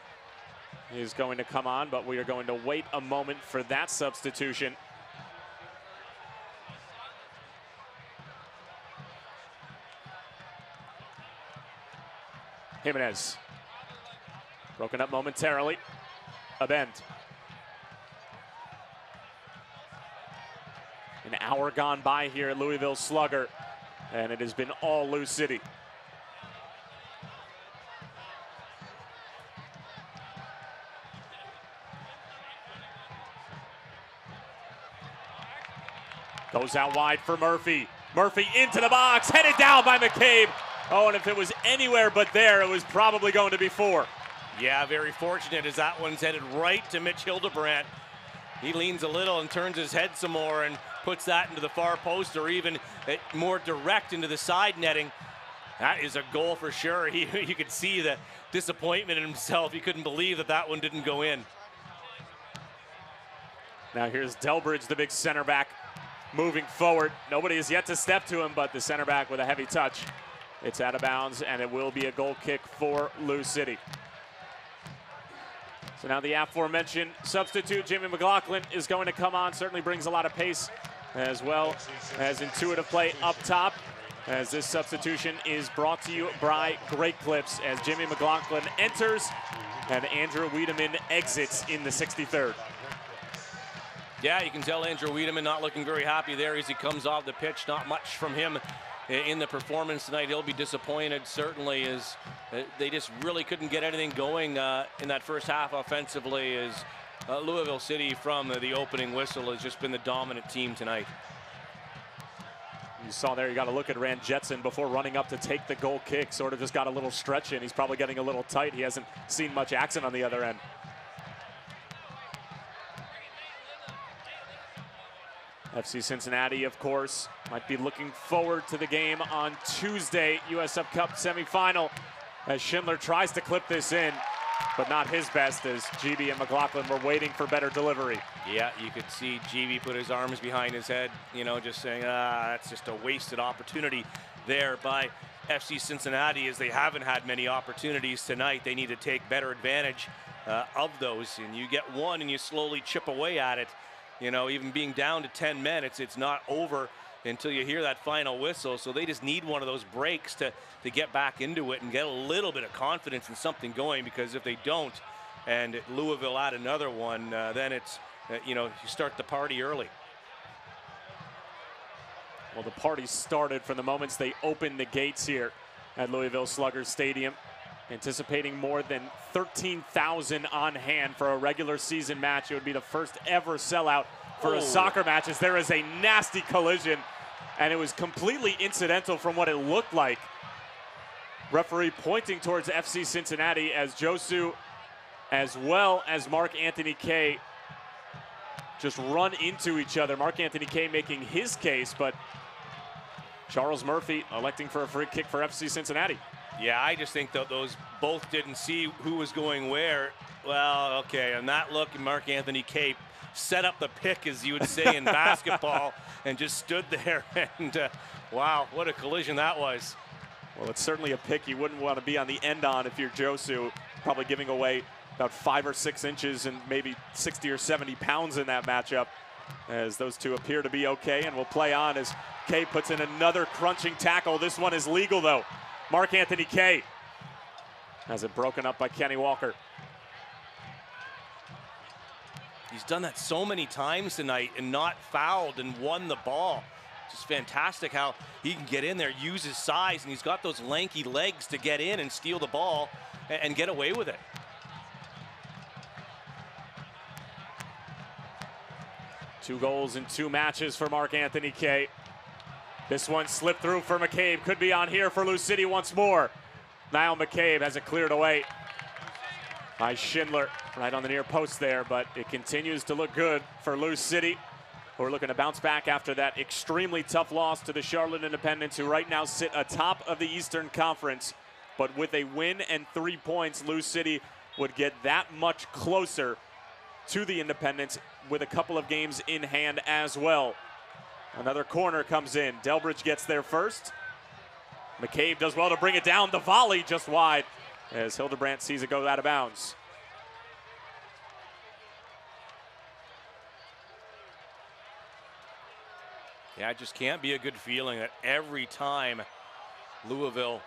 is going to come on, but we are going to wait a moment for that substitution. Jimenez, broken up momentarily, a bend. An hour gone by here at Louisville Slugger, and it has been all Lou City. Goes out wide for Murphy. Murphy into the box, headed down by McCabe. Oh, and if it was anywhere but there, it was probably going to be 4. Yeah, very fortunate as that one's headed right to Mitch Hildebrandt. He leans a little and turns his head some more and puts that into the far post, or even more direct into the side netting. That is a goal for sure. You could see the disappointment in himself. He couldn't believe that that one didn't go in. Now here's Delbridge, the big center back, moving forward. Nobody has yet to step to him, but the center back with a heavy touch. It's out of bounds, and it will be a goal kick for Lou City. So now the aforementioned substitute, Jimmy McLaughlin, is going to come on. Certainly brings a lot of pace as well as intuitive play up top. As this substitution is brought to you by Great Clips as Jimmy McLaughlin enters and Andrew Wiedemann exits in the 63rd. Yeah, you can tell Andrew Wiedemann not looking very happy there as he comes off the pitch. Not much from him in the performance tonight. He'll be disappointed, certainly, as they just really couldn't get anything going in that first half offensively, as Louisville City from the opening whistle has just been the dominant team tonight. You saw there, you got to look at Rand Jetson before running up to take the goal kick. Sort of just got a little stretch in. He's probably getting a little tight. He hasn't seen much action on the other end. FC Cincinnati, of course, might be looking forward to the game on Tuesday, USL Cup semifinal, as Schindler tries to clip this in, but not his best, as GB and McLaughlin were waiting for better delivery. Yeah, you could see GB put his arms behind his head, you know, just saying, that's just a wasted opportunity there by FC Cincinnati, as they haven't had many opportunities tonight. They need to take better advantage of those, and you get one and you slowly chip away at it. You know, even being down to 10 men, it's not over until you hear that final whistle. So they just need one of those breaks to get back into it and get a little bit of confidence in something going, because if they don't, and Louisville add another one, then it's, you know, you start the party early. Well, the party started from the moments they opened the gates here at Louisville Slugger Stadium. Anticipating more than 13,000 on hand for a regular season match. It would be the first ever sellout for a soccer match, as there is a nasty collision, and it was completely incidental from what it looked like. Referee pointing towards FC Cincinnati, as Josu as well as Mark Anthony Kay just run into each other. Mark Anthony Kay making his case, but Charles Murphy electing for a free kick for FC Cincinnati. Yeah, I just think that those both didn't see who was going where. Well, okay, on that look, Mark Anthony Kay set up the pick, as you would say in basketball, and just stood there. And wow, what a collision that was. Well, it's certainly a pick you wouldn't want to be on the end on if you're Josu, probably giving away about 5 or 6 inches and maybe 60 or 70 pounds in that matchup, as those two appear to be okay, and will play on as Kay puts in another crunching tackle. This one is legal, though. Mark Anthony Kay has it broken up by Kenny Walker. He's done that so many times tonight and not fouled and won the ball. Just fantastic how he can get in there, use his size, and he's got those lanky legs to get in and steal the ball and get away with it. Two goals in 2 matches for Mark Anthony Kay. This one slipped through for McCabe. Could be on here for Lou City once more. Niall McCabe has it cleared away by Schindler, right on the near post there, but it continues to look good for Lou City, who are looking to bounce back after that extremely tough loss to the Charlotte Independents, who right now sit atop of the Eastern Conference. But with a win and 3 points, Lou City would get that much closer to the Independents with a couple of games in hand as well. Another corner comes in. Delbridge gets there first. McCabe does well to bring it down. The volley just wide as Hildebrandt sees it go out of bounds. Yeah, it just can't be a good feeling that every time Louisville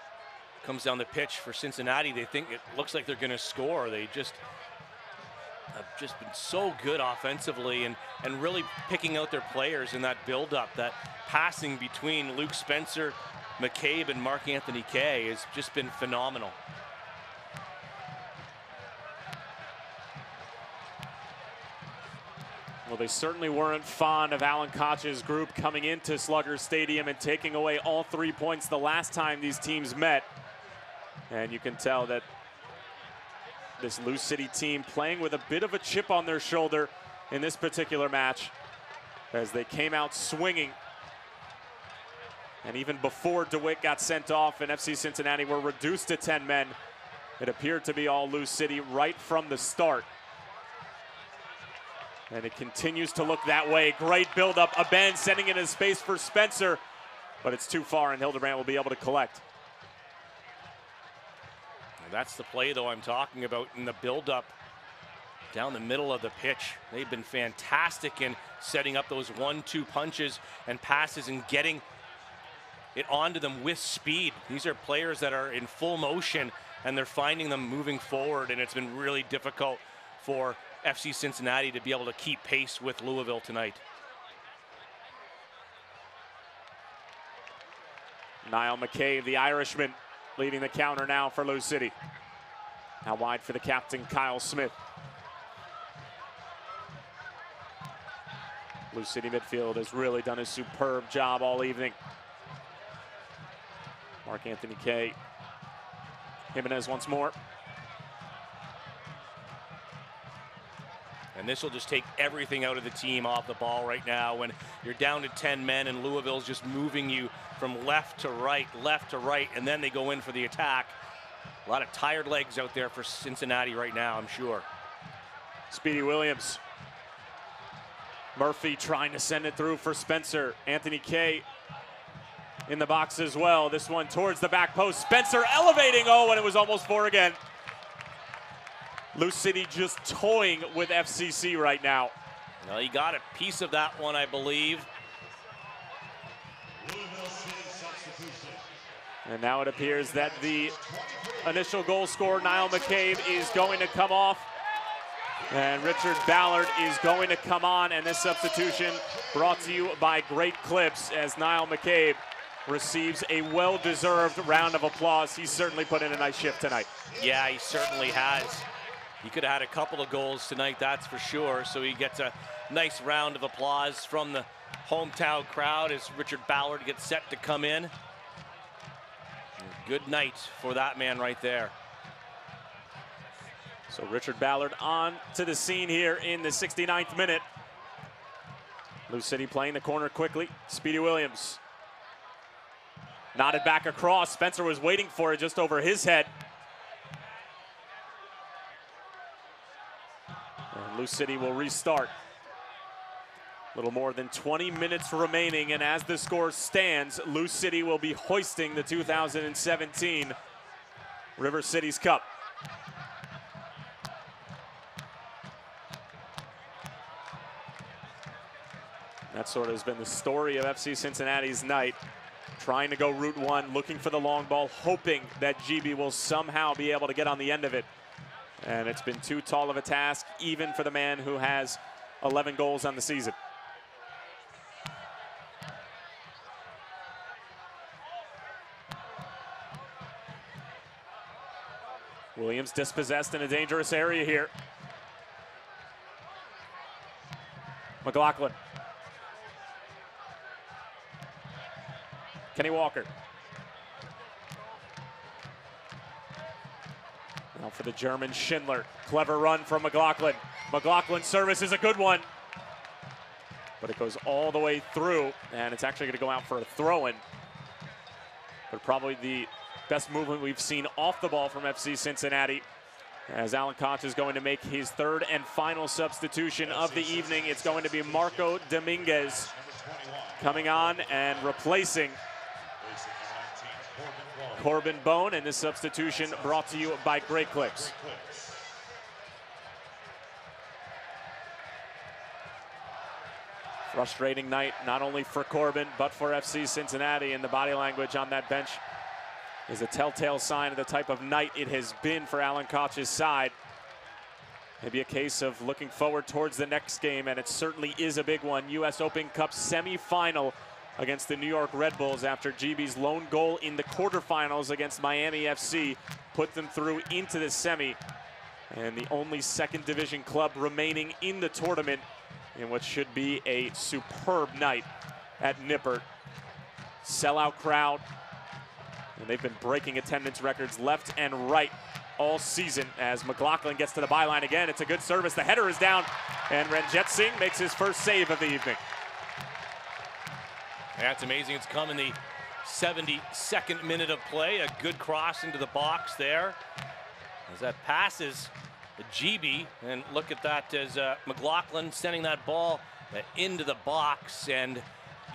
comes down the pitch for Cincinnati, they think it looks like they're going to score. They just have just been so good offensively and really picking out their players in that build-up. That passing between Luke Spencer, McCabe, and Mark Anthony Kay has just been phenomenal. Well, they certainly weren't fond of Alan Koch's group coming into Slugger Stadium and taking away all 3 points the last time these teams met. And you can tell that this Lou City team playing with a bit of a chip on their shoulder in this particular match as they came out swinging. And even before DeWitt got sent off and FC Cincinnati were reduced to 10 men, it appeared to be all Lou City right from the start. And it continues to look that way. Great build-up. Aben sending it in space for Spencer, but it's too far, and Hildebrandt will be able to collect. That's the play, though, I'm talking about in the build-up down the middle of the pitch. They've been fantastic in setting up those 1-2 punches and passes and getting it onto them with speed. These are players that are in full motion, and they're finding them moving forward, and it's been really difficult for FC Cincinnati to be able to keep pace with Louisville tonight. Niall McCabe, the Irishman, leading the counter now for Lou City. Now wide for the captain, Kyle Smith. Lou City midfield has really done a superb job all evening. Mark Anthony Kay. Jimenez once more. And this will just take everything out of the team off the ball right now when you're down to 10 men and Louisville's just moving you from left to right, and then they go in for the attack. A lot of tired legs out there for Cincinnati right now, I'm sure. Speedy Williams. Murphy trying to send it through for Spencer. Anthony Kay in the box as well. This one towards the back post. Spencer elevating. Oh, and it was almost 4 again. Lou City just toying with FCC right now. Well, he got a piece of that one, I believe. And now it appears that the initial goal scorer, Niall McCabe, is going to come off. And Richard Ballard is going to come on. And this substitution brought to you by Great Clips as Niall McCabe receives a well-deserved round of applause. He's certainly put in a nice shift tonight. Yeah, he certainly has. He could have had a couple of goals tonight, that's for sure. So he gets a nice round of applause from the hometown crowd as Richard Ballard gets set to come in. Good night for that man right there. So Richard Ballard on to the scene here in the 69th minute. Lou City playing the corner quickly. Speedy Williams. Nodded back across. Spencer was waiting for it just over his head. And Lou City will restart. A little more than 20 minutes remaining, and as the score stands, Lou City will be hoisting the 2017 River Cities Cup. That sort of has been the story of FC Cincinnati's night. Trying to go route one, looking for the long ball, hoping that GB will somehow be able to get on the end of it. And it's been too tall of a task, even for the man who has 11 goals on the season. Williams dispossessed in a dangerous area here. McLaughlin. Kenny Walker. Now for the German Schindler. Clever run from McLaughlin. McLaughlin's service is a good one. But it goes all the way through, and it's actually going to go out for a throw-in. But probably the best movement we've seen off the ball from FC Cincinnati, as Alan Koch is going to make his third and final substitution of the evening. It's going to be Marco Dominguez coming on and replacing Corbin Bone, and this substitution brought to you by Great Clips. Frustrating night, not only for Corbin, but for FC Cincinnati, and the body language on that bench is a telltale sign of the type of night it has been for Alan Koch's side. Maybe a case of looking forward towards the next game, and it certainly is a big one. US Open Cup semifinal against the New York Red Bulls after GB's lone goal in the quarterfinals against Miami FC put them through into the semi. And the only second division club remaining in the tournament in what should be a superb night at Nippert. Sellout crowd, and they've been breaking attendance records left and right all season as McLaughlin gets to the byline again. It's a good service. The header is down, and Ranjit Singh makes his first save of the evening. Yeah, it's amazing. It's come in the 72nd minute of play. A good cross into the box there. As that passes GB, and look at that as McLaughlin sending that ball into the box, and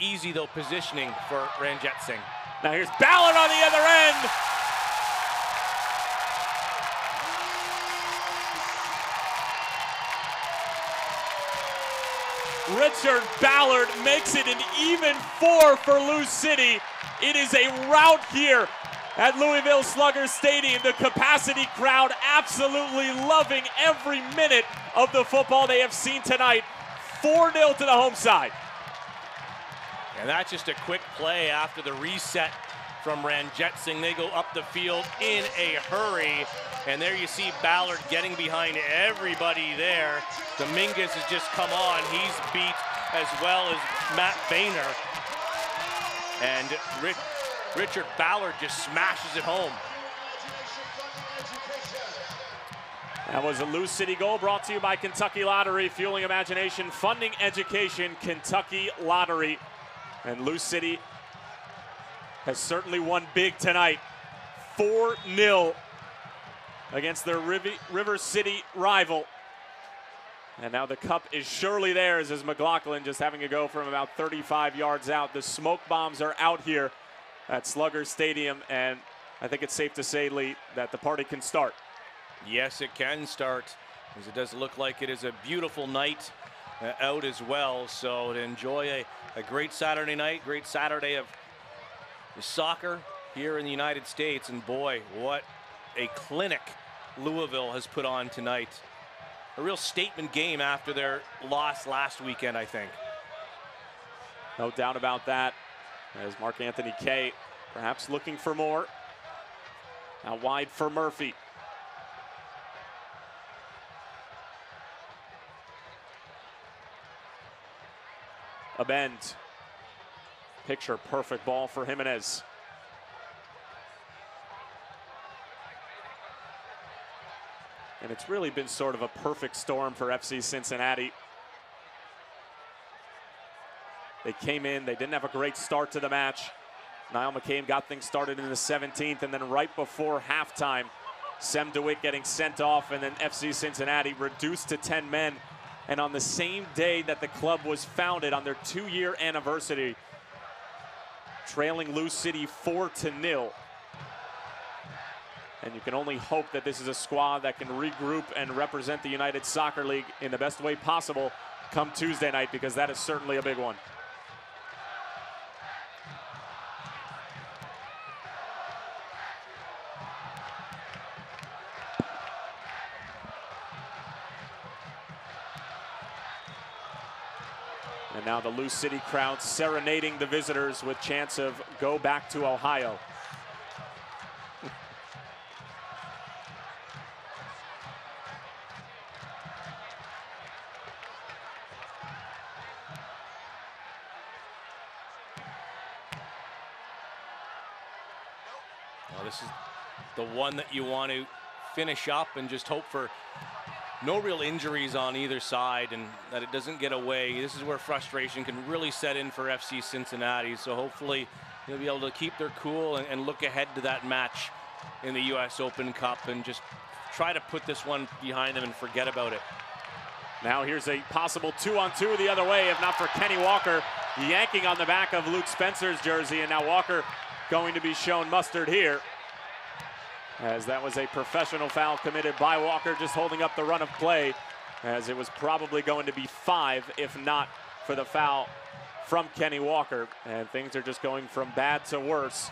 easy though positioning for Ranjit Singh. Now here's Ballard on the other end. Richard Ballard makes it an even 4 for Lou City. It is a rout here at Louisville Slugger Stadium. The capacity crowd absolutely loving every minute of the football they have seen tonight. 4-0 to the home side. And that's just a quick play after the reset from Ranjit Singh. They go up the field in a hurry. And there you see Ballard getting behind everybody there. Dominguez has just come on. He's beat as well as Matt Boehner. And Richard Ballard just smashes it home. That was a Lou City goal brought to you by Kentucky Lottery, fueling imagination, funding education, Kentucky Lottery. And Lou City has certainly won big tonight. 4-0 against their River City rival. And now the cup is surely theirs as McLaughlin just having to go from about 35 yards out. The smoke bombs are out here at Slugger Stadium, and I think it's safe to say, Lee, that the party can start. Yes, it can start, as it does look like it is a beautiful night out as well. So to enjoy a great Saturday night, great Saturday of soccer here in the United States. And boy, what a clinic Louisville has put on tonight. A real statement game after their loss last weekend, I think. No doubt about that, as Mark Anthony Kay perhaps looking for more. Out wide for Murphy. A bend. Picture perfect ball for Jimenez. And it's really been sort of a perfect storm for FC Cincinnati. They came in, they didn't have a great start to the match. Niall McCabe got things started in the 17th, and then right before halftime, Sem DeWitt getting sent off, and then FC Cincinnati reduced to 10 men. And on the same day that the club was founded, on their 2-year anniversary, trailing Lou City 4-0. And you can only hope that this is a squad that can regroup and represent the United Soccer League in the best way possible come Tuesday night, because that is certainly a big one. And now the Lou City crowd serenading the visitors with chants of "Go back to Ohio." Well, this is the one that you want to finish up and just hope for no real injuries on either side and that it doesn't get away. This is where frustration can really set in for FC Cincinnati. So hopefully they'll be able to keep their cool and look ahead to that match in the US Open Cup and just try to put this one behind them and forget about it. Now here's a possible 2-on-2 the other way, if not for Kenny Walker yanking on the back of Luke Spencer's jersey, and now Walker going to be shown mustard here, as that was a professional foul committed by Walker, just holding up the run of play, as it was probably going to be 5 if not for the foul from Kenny Walker. And things are just going from bad to worse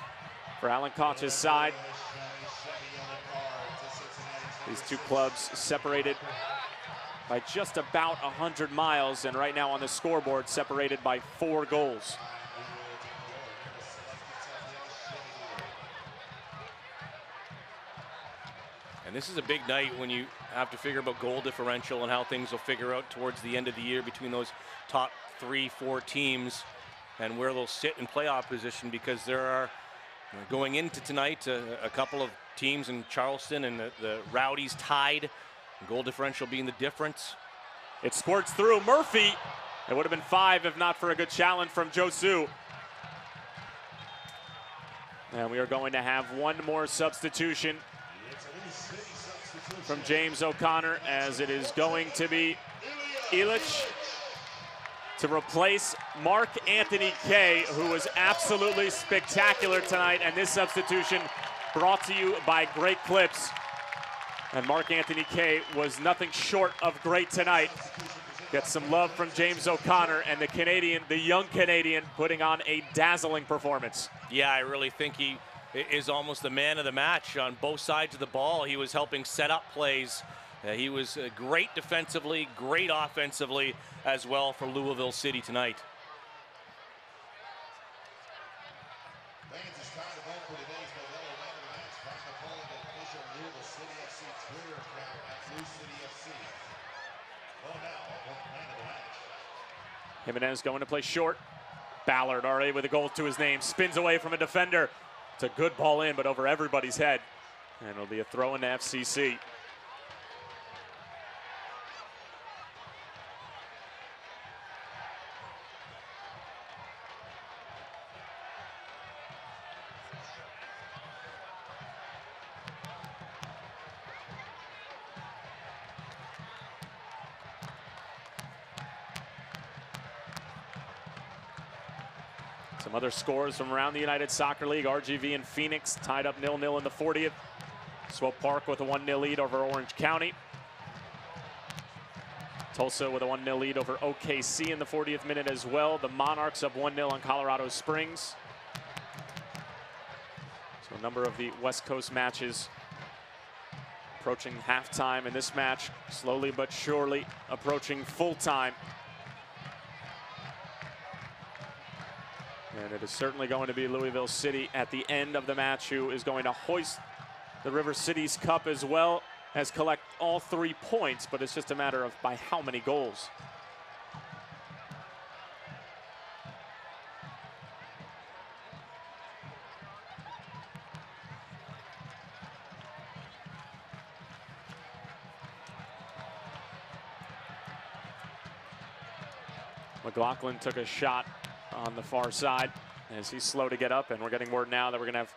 for Alan Koch's side. These two clubs separated by just about 100 miles, and right now on the scoreboard separated by 4 goals. And this is a big night when you have to figure about goal differential and how things will figure out towards the end of the year between those top 3-4 teams and where they'll sit in playoff position, because there are, going into tonight, a couple of teams in Charleston and the Rowdies tied, goal differential being the difference. It squirts through. Murphy. It would have been 5 if not for a good challenge from Josu. And we are going to have one more substitution from James O'Connor, as it is going to be Illich to replace Mark Anthony Kay, who was absolutely spectacular tonight. And this substitution brought to you by Great Clips. And Mark Anthony Kay was nothing short of great tonight. Gets some love from James O'Connor, and the Canadian, the young Canadian, putting on a dazzling performance. Yeah, I really think he is almost the man of the match on both sides of the ball. He was helping set up plays. He was great defensively, great offensively as well for Louisville City tonight. Jimenez going to play short. Ballard already with a goal to his name. Spins away from a defender. It's a good ball in, but over everybody's head. And it'll be a throw into FCC. Some other scores from around the United Soccer League. RGV and Phoenix tied up 0-0 in the 40th. Swope Park with a 1-0 lead over Orange County. Tulsa with a 1-0 lead over OKC in the 40th minute as well. The Monarchs up 1-0 on Colorado Springs. So a number of the West Coast matches approaching halftime, in this match slowly but surely approaching full time. And it is certainly going to be Louisville City at the end of the match who is going to hoist the River City's cup, as well as collect all 3 points, but it's just a matter of by how many goals. McLaughlin took a shot on the far side as he's slow to get up, and we're getting word now that we're going to have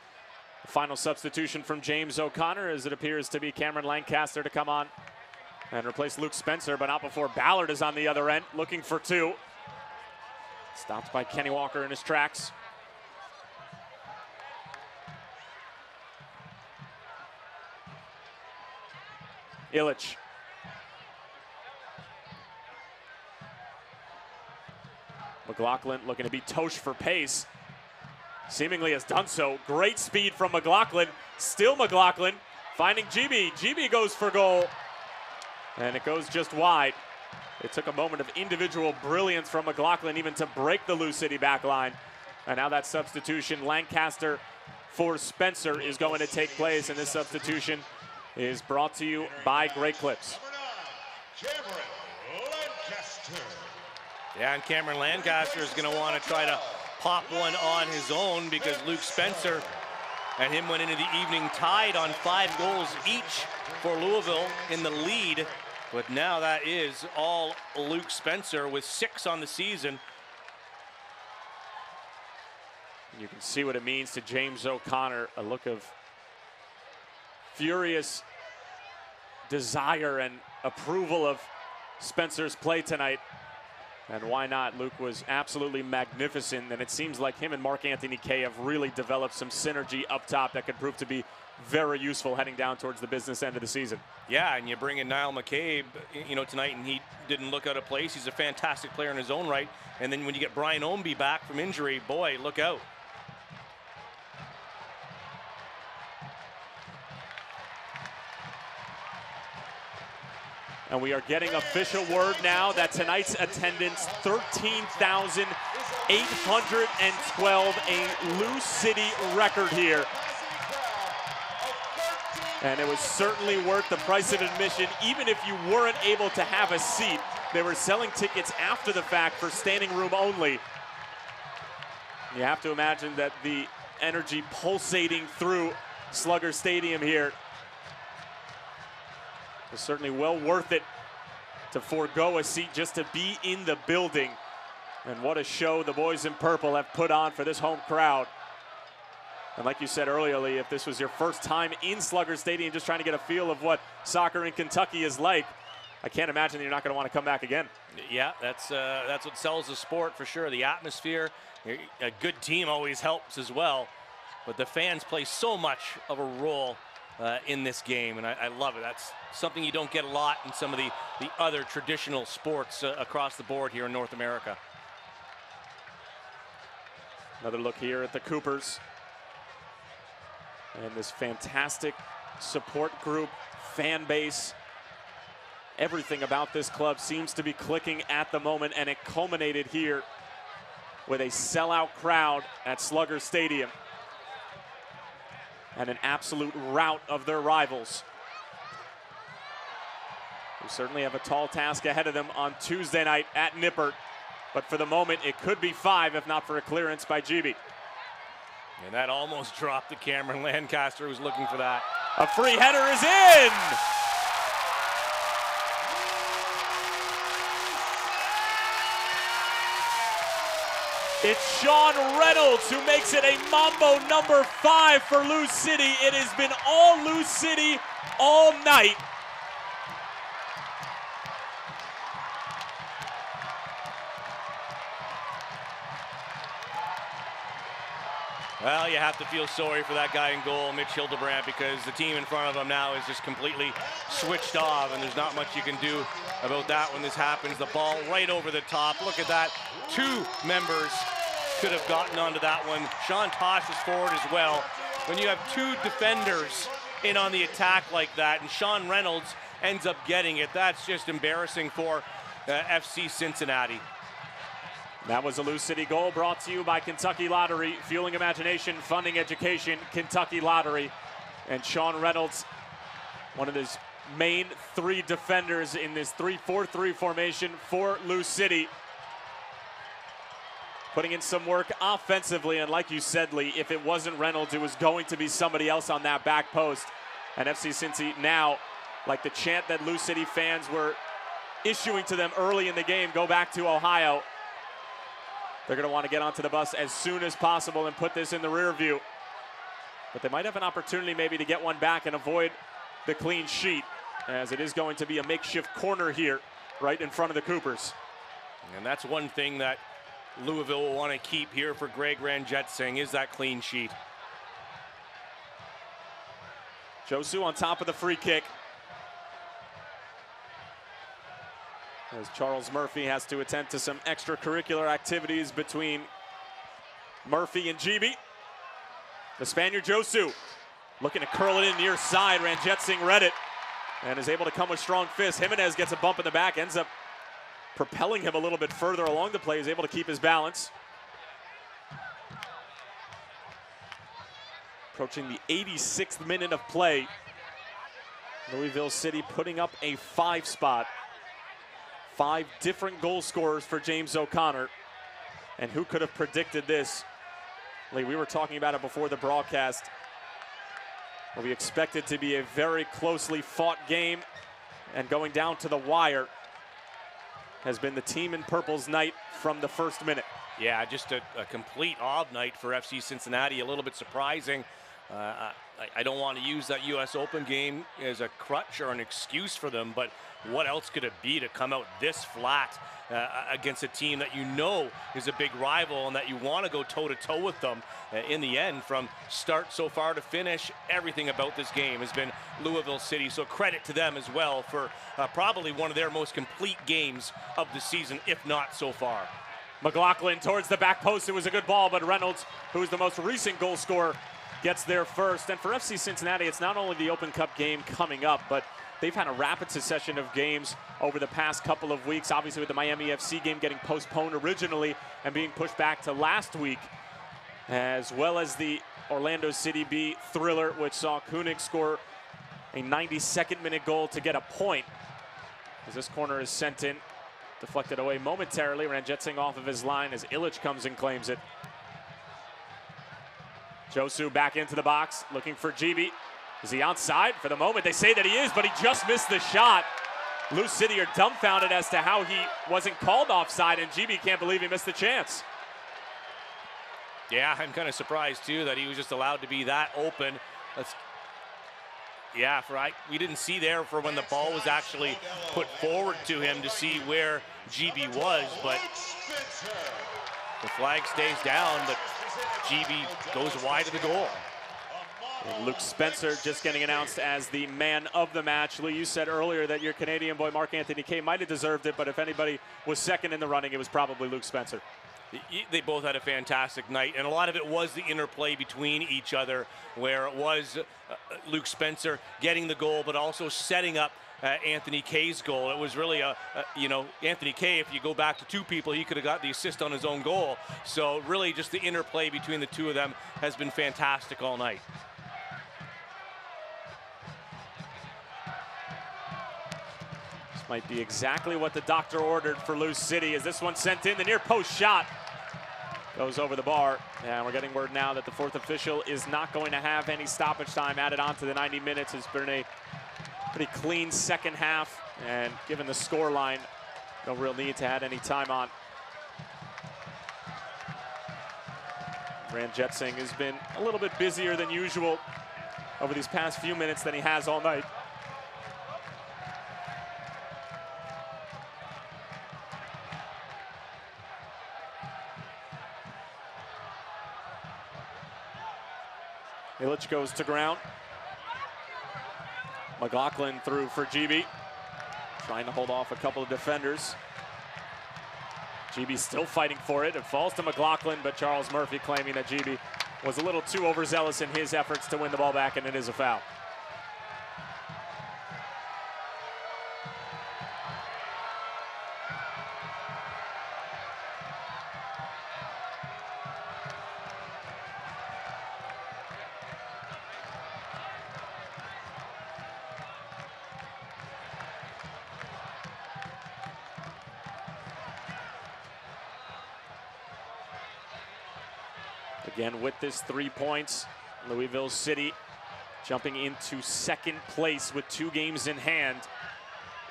a final substitution from James O'Connor, as it appears to be Cameron Lancaster to come on and replace Luke Spencer, but not before Ballard is on the other end looking for 2. Stopped by Kenny Walker in his tracks. Illich. McLaughlin looking to beat Tosh for pace. Seemingly has done so. Great speed from McLaughlin. Still McLaughlin finding GB. GB goes for goal. And it goes just wide. It took a moment of individual brilliance from McLaughlin even to break the Lou City back line. And now that substitution, Lancaster for Spencer, is going to take place. And this substitution is brought to you by Great Clips. Yeah, and Cameron Lancaster is going to want to try to pop one on his own, because Luke Spencer and him went into the evening tied on 5 goals each for Louisville in the lead. But now that is all Luke Spencer with 6 on the season. You can see what it means to James O'Connor, a look of furious desire and approval of Spencer's play tonight. And why not? Luke was absolutely magnificent, and it seems like him and Mark Anthony Kay have really developed some synergy up top that could prove to be very useful heading down towards the business end of the season. Yeah, and you bring in Niall McCabe, you know, tonight, and he didn't look out of place. He's a fantastic player in his own right. And then when you get Brian Omby back from injury, boy, look out. And we are getting official word now that tonight's attendance, 13,812, a Lou City record here. And it was certainly worth the price of admission, even if you weren't able to have a seat. They were selling tickets after the fact for standing room only. You have to imagine that the energy pulsating through Slugger Stadium here was certainly well worth it to forego a seat just to be in the building. And what a show the boys in purple have put on for this home crowd. And like you said earlier, Lee, if this was your first time in Slugger Stadium, just trying to get a feel of what soccer in Kentucky is like, I can't imagine that you're not going to want to come back again. Yeah, that's what sells the sport for sure. The atmosphere, a good team always helps as well. But the fans play so much of a role in this game, and I love it. That's something you don't get a lot in some of the other traditional sports across the board here in North America. Another look here at the Coopers. And this fantastic support group, fan base. Everything about this club seems to be clicking at the moment, and it culminated here with a sellout crowd at Slugger Stadium and an absolute rout of their rivals, who certainly have a tall task ahead of them on Tuesday night at Nippert. But for the moment, it could be 5 if not for a clearance by GB. And that almost dropped the Cameron Lancaster, who's looking for that. A free header is in! It's Sean Reynolds who makes it a Mambo number 5 for Lou City. It has been all Lou City all night. Well, you have to feel sorry for that guy in goal, Mitch Hildebrandt, because the team in front of him now is just completely switched off, and there's not much you can do about that when this happens. The ball right over the top. Look at that. 2 members could have gotten onto that one. Sean Tosh is forward as well. When you have 2 defenders in on the attack like that, and Sean Reynolds ends up getting it, that's just embarrassing for FC Cincinnati. That was a Lou City goal, brought to you by Kentucky Lottery, fueling imagination, funding education, Kentucky Lottery. And Sean Reynolds, one of his main 3 defenders in this 3-4-3 formation for Lou City, putting in some work offensively. And like you said, Lee, if it wasn't Reynolds, it was going to be somebody else on that back post. And FC Cincy now, like the chant that Lou City fans were issuing to them early in the game, go back to Ohio. They're going to want to get onto the bus as soon as possible and put this in the rear view. But they might have an opportunity maybe to get one back and avoid the clean sheet, as it is going to be a makeshift corner here right in front of the Coopers. And that's one thing that Louisville will want to keep here for Greg Ranjetsingh, is that clean sheet. Josu on top of the free kick, as Charles Murphy has to attend to some extracurricular activities between Murphy and GB. The Spaniard Josu looking to curl it in near side. Ranjetsingh read it and is able to come with strong fists. Jimenez gets a bump in the back, ends up propelling him a little bit further along the play. He's able to keep his balance. Approaching the 86th minute of play. Louisville City putting up a 5 spot. 5 different goal scorers for James O'Connor. And who could have predicted this? Lee, we were talking about it before the broadcast. We expected to be a very closely fought game, and going down to the wire has been the team in purple's night from the first minute. Yeah, just a complete off night for FC Cincinnati. A little bit surprising. I don't want to use that U.S. Open game as a crutch or an excuse for them, but what else could it be to come out this flat against a team that you know is a big rival and that you want to go toe-to-toe with them? In the end, from start so far to finish, everything about this game has been Louisville City, so credit to them as well for probably one of their most complete games of the season, if not so far. McLaughlin towards the back post. It was a good ball, but Reynolds, who is the most recent goal scorer, gets there first. And for FC Cincinnati, it's not only the Open Cup game coming up, but they've had a rapid succession of games over the past couple of weeks, obviously with the Miami FC game getting postponed originally and being pushed back to last week, as well as the Orlando City B thriller, which saw Koenig score a 92nd minute goal to get a point. As this corner is sent in, deflected away momentarily. Ranjitsingh off of his line as Illich comes and claims it. Josu back into the box, looking for GB. Is he outside? For the moment, they say that he is, but he just missed the shot. Lou City are dumbfounded as to how he wasn't called offside, and GB can't believe he missed the chance. Yeah, I'm kind of surprised, too, that he was just allowed to be that open. We didn't see there for when the ball was actually put forward to him to see where GB was, but the flag stays down, but GB goes wide of the goal. And Luke Spencer just getting announced as the man of the match. Lee, you said earlier that your Canadian boy Mark-Anthony Kaye might have deserved it, but if anybody was second in the running, it was probably Luke Spencer. They both had a fantastic night, and a lot of it was the interplay between each other, where it was Luke Spencer getting the goal, but also setting up Anthony Kaye's goal. It was really Anthony Kaye, if you go back to two people, he could have got the assist on his own goal. So really just the interplay between the two of them has been fantastic all night. This might be exactly what the doctor ordered for Lou City, as this one sent in. The near post shot goes over the bar. And we're getting word now that the fourth official is not going to have any stoppage time added on to the 90 minutes. It's been a pretty clean second half, and given the score line, no real need to add any time on. Ranjitsingh has been a little bit busier than usual over these past few minutes than he has all night. Illich goes to ground. McLaughlin through for GB. Trying to hold off a couple of defenders. GB still fighting for it. It falls to McLaughlin, but Charles Murphy claiming that GB was a little too overzealous in his efforts to win the ball back, and it is a foul. Again, with this 3 points, Louisville City jumping into second place with 2 games in hand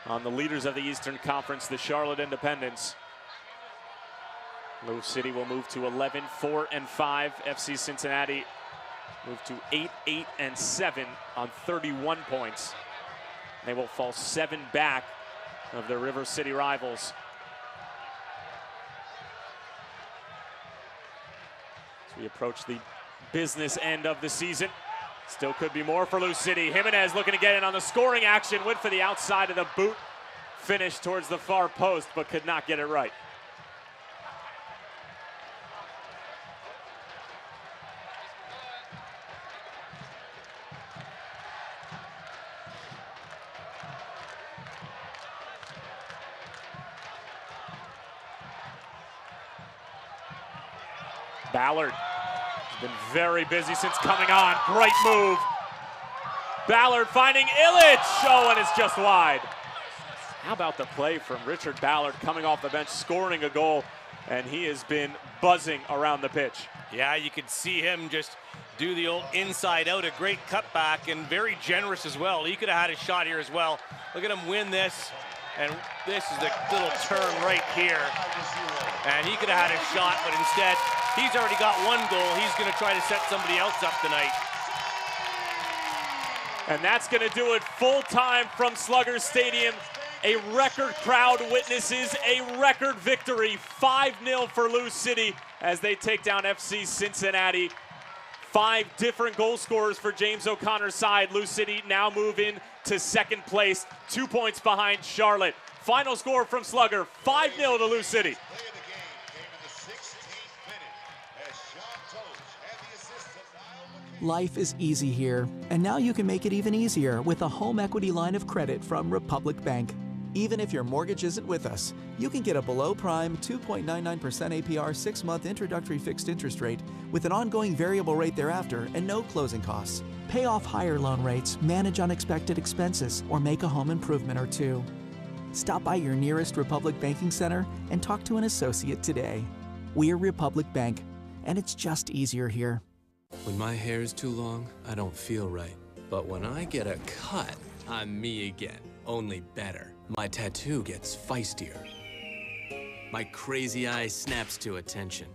on the leaders of the Eastern Conference, the Charlotte Independents. Louisville City will move to 11-4-5. FC Cincinnati move to 8-8-7 on 31 points. They will fall 7 back of their River City rivals. We approach the business end of the season. Still could be more for Lou City. Jimenez looking to get in on the scoring action. Went for the outside of the boot. Finished towards the far post, but could not get it right. Ballard has been very busy since coming on. Great move. Ballard finding Illich. Oh, and it's just wide. How about the play from Richard Ballard coming off the bench, scoring a goal, and he has been buzzing around the pitch. Yeah, you could see him just do the old inside out, a great cutback, and very generous as well. He could have had a shot here as well. Look at him win this, and this is the little turn right here. And he could have had a shot, but instead, he's already got 1 goal. He's going to try to set somebody else up tonight. And that's going to do it full time from Slugger Stadium. A record crowd witnesses a record victory, 5-0 for Lou City as they take down FC Cincinnati. 5 different goal scorers for James O'Connor's side. Lou City now move in to second place, 2 points behind Charlotte. Final score from Slugger, 5-0 to Lou City. Life is easy here, and now you can make it even easier with a home equity line of credit from Republic Bank. Even if your mortgage isn't with us, you can get a below-prime 2.99% APR 6-month introductory fixed interest rate with an ongoing variable rate thereafter and no closing costs. Pay off higher loan rates, manage unexpected expenses, or make a home improvement or two. Stop by your nearest Republic Banking Center and talk to an associate today. We're Republic Bank, and it's just easier here. When my hair is too long, I don't feel right. But when I get a cut, I'm me again, only better. My tattoo gets feistier. My crazy eye snaps to attention.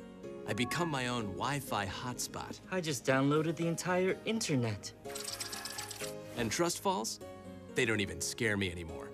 I become my own Wi-Fi hotspot. I just downloaded the entire internet. And trust falls? They don't even scare me anymore.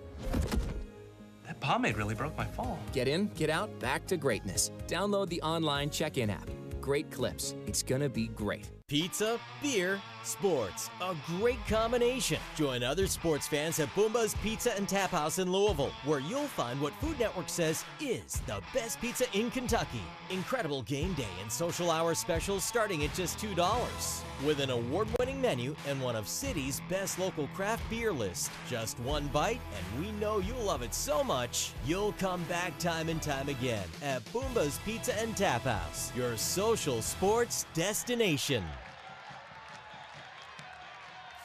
That pomade really broke my fall. Get in, get out, back to greatness. Download the online check-in app. Great clips. It's gonna be great. Pizza, beer, sports. A great combination. Join other sports fans at Boomba's Pizza and Tap House in Louisville, where you'll find what Food Network says is the best pizza in Kentucky. Incredible game day and social hour specials starting at just $2. With an award-winning menu and one of City's best local craft beer list. Just one bite, and we know you'll love it so much, you'll come back time and time again at Boomba's Pizza and Tap House, your social sports destination.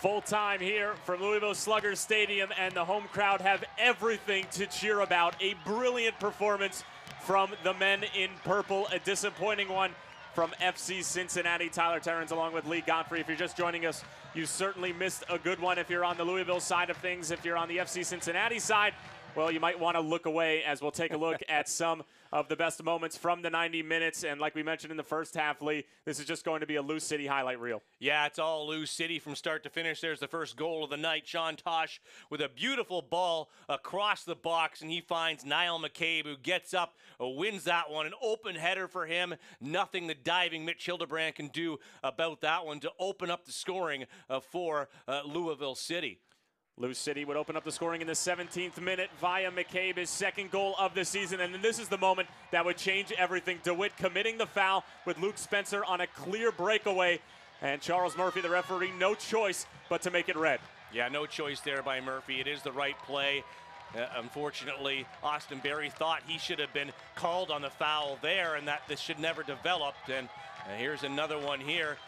Full time here from Louisville Slugger Stadium, and the home crowd have everything to cheer about. A brilliant performance from the men in purple, a disappointing one from FC Cincinnati. Tyler Terrence along with Lee Godfrey. If you're just joining us, you certainly missed a good one. If you're on the Louisville side of things, if you're on the FC Cincinnati side, well, you might want to look away as we'll take a look at some of the best moments from the 90 minutes. And like we mentioned in the first half, Lee, this is just going to be a Lou City highlight reel. Yeah, it's all Lou City from start to finish. There's the first goal of the night. Sean Tosh with a beautiful ball across the box, and he finds Niall McCabe, who gets up, wins that one. An open header for him. Nothing the diving Mitch Hildebrand can do about that one to open up the scoring for Louisville City. Lou City would open up the scoring in the 17th minute via McCabe, his second goal of the season. And then this is the moment that would change everything. DeWitt committing the foul with Luke Spencer on a clear breakaway. And Charles Murphy, the referee, no choice but to make it red. Yeah, no choice there by Murphy. It is the right play. Unfortunately, Austin Berry thought he should have been called on the foul there and that this should never developed. And here's another one here.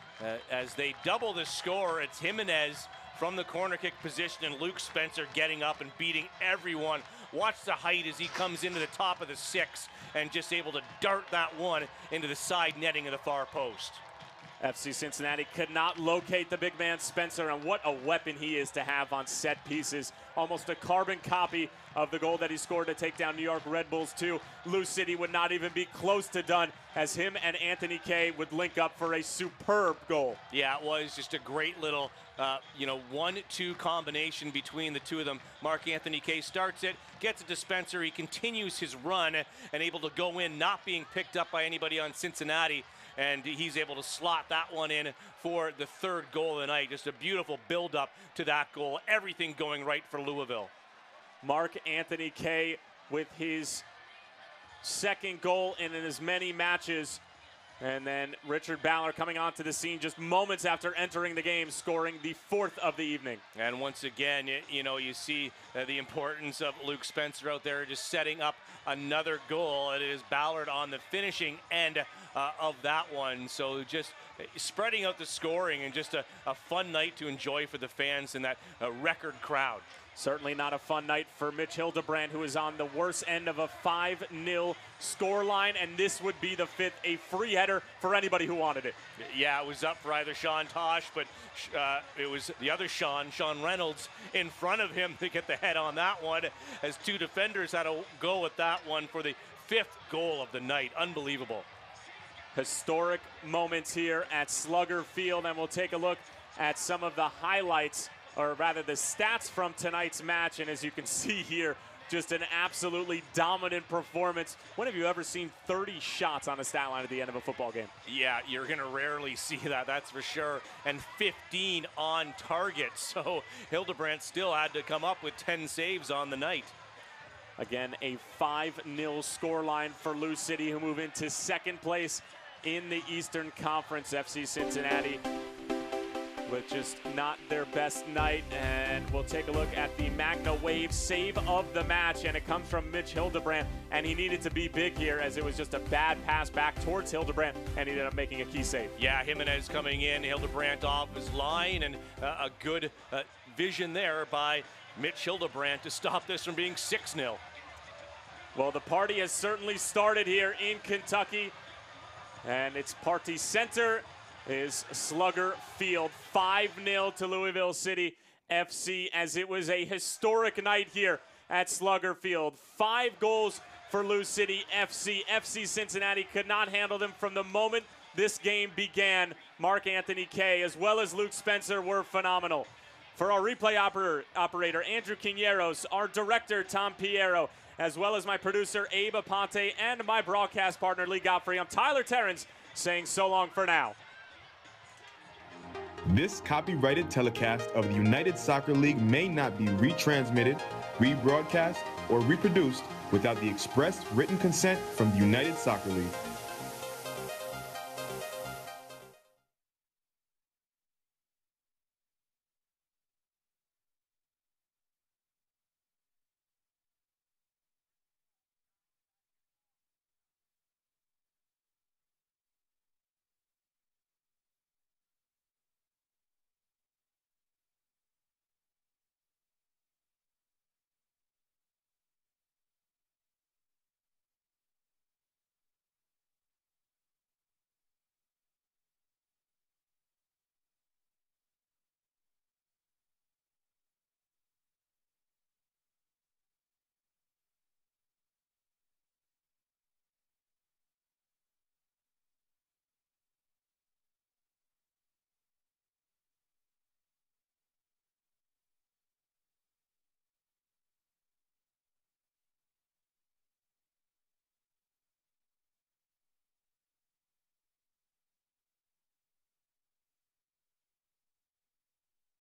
As they double the score, it's Jimenez from the corner kick position, and Luke Spencer getting up and beating everyone. Watch the height as he comes into the top of the six and just able to dart that one into the side netting of the far post. FC Cincinnati could not locate the big man Spencer, and what a weapon he is to have on set pieces. Almost a carbon copy of the goal that he scored to take down New York Red Bulls 2. Lou City would not even be close to done as him and Anthony Kay would link up for a superb goal. Yeah, it was just a great little 1-2 combination between the two of them. Mark Anthony Kay starts it, gets it to Spencer. He continues his run and able to go in, not being picked up by anybody on Cincinnati. And he's able to slot that one in for the third goal of the night. Just a beautiful build-up to that goal. Everything going right for Louisville. Mark Anthony Kay with his second goal in as many matches. And then Richard Ballard coming onto the scene just moments after entering the game, scoring the fourth of the evening. And once again, you see the importance of Luke Spencer out there just setting up another goal. It is Ballard on the finishing end of that one. So just spreading out the scoring and just a fun night to enjoy for the fans and that record crowd. Certainly not a fun night for Mitch Hildebrand, who is on the worst end of a 5-0 scoreline, and this would be the fifth, a free header for anybody who wanted it. Yeah, it was up for either Sean Tosh, but it was the other Sean Reynolds, in front of him to get the head on that one, as two defenders had a go at that one for the fifth goal of the night. Unbelievable. Historic moments here at Slugger Field, and we'll take a look at some of the highlights, or rather the stats from tonight's match. And as you can see here, just an absolutely dominant performance. When have you ever seen 30 shots on a stat line at the end of a football game? Yeah, you're going to rarely see that, that's for sure. And 15 on target. So Hildebrand still had to come up with 10 saves on the night. Again, a 5-0 scoreline for Lou City, who move into second place in the Eastern Conference. FC Cincinnati with just not their best night. And we'll take a look at the Magna Wave save of the match, and it comes from Mitch Hildebrandt, and he needed to be big here as it was just a bad pass back towards Hildebrandt, and he ended up making a key save. Yeah, Jimenez coming in, Hildebrandt off his line, and a good vision there by Mitch Hildebrandt to stop this from being 6-0. Well, the party has certainly started here in Kentucky, and its party center is Slugger Field. 5-0 to Louisville City FC, as it was a historic night here at Slugger Field. 5 goals for Lou City FC. FC Cincinnati could not handle them from the moment this game began. Mark Anthony Kay as well as Luke Spencer were phenomenal. For our replay operator, Andrew Quineros, our director, Tom Piero, as well as my producer, Abe Aponte, and my broadcast partner, Lee Godfrey, I'm Tyler Terrence, saying so long for now. This copyrighted telecast of the United Soccer League may not be retransmitted, rebroadcast, or reproduced without the express written consent from the United Soccer League.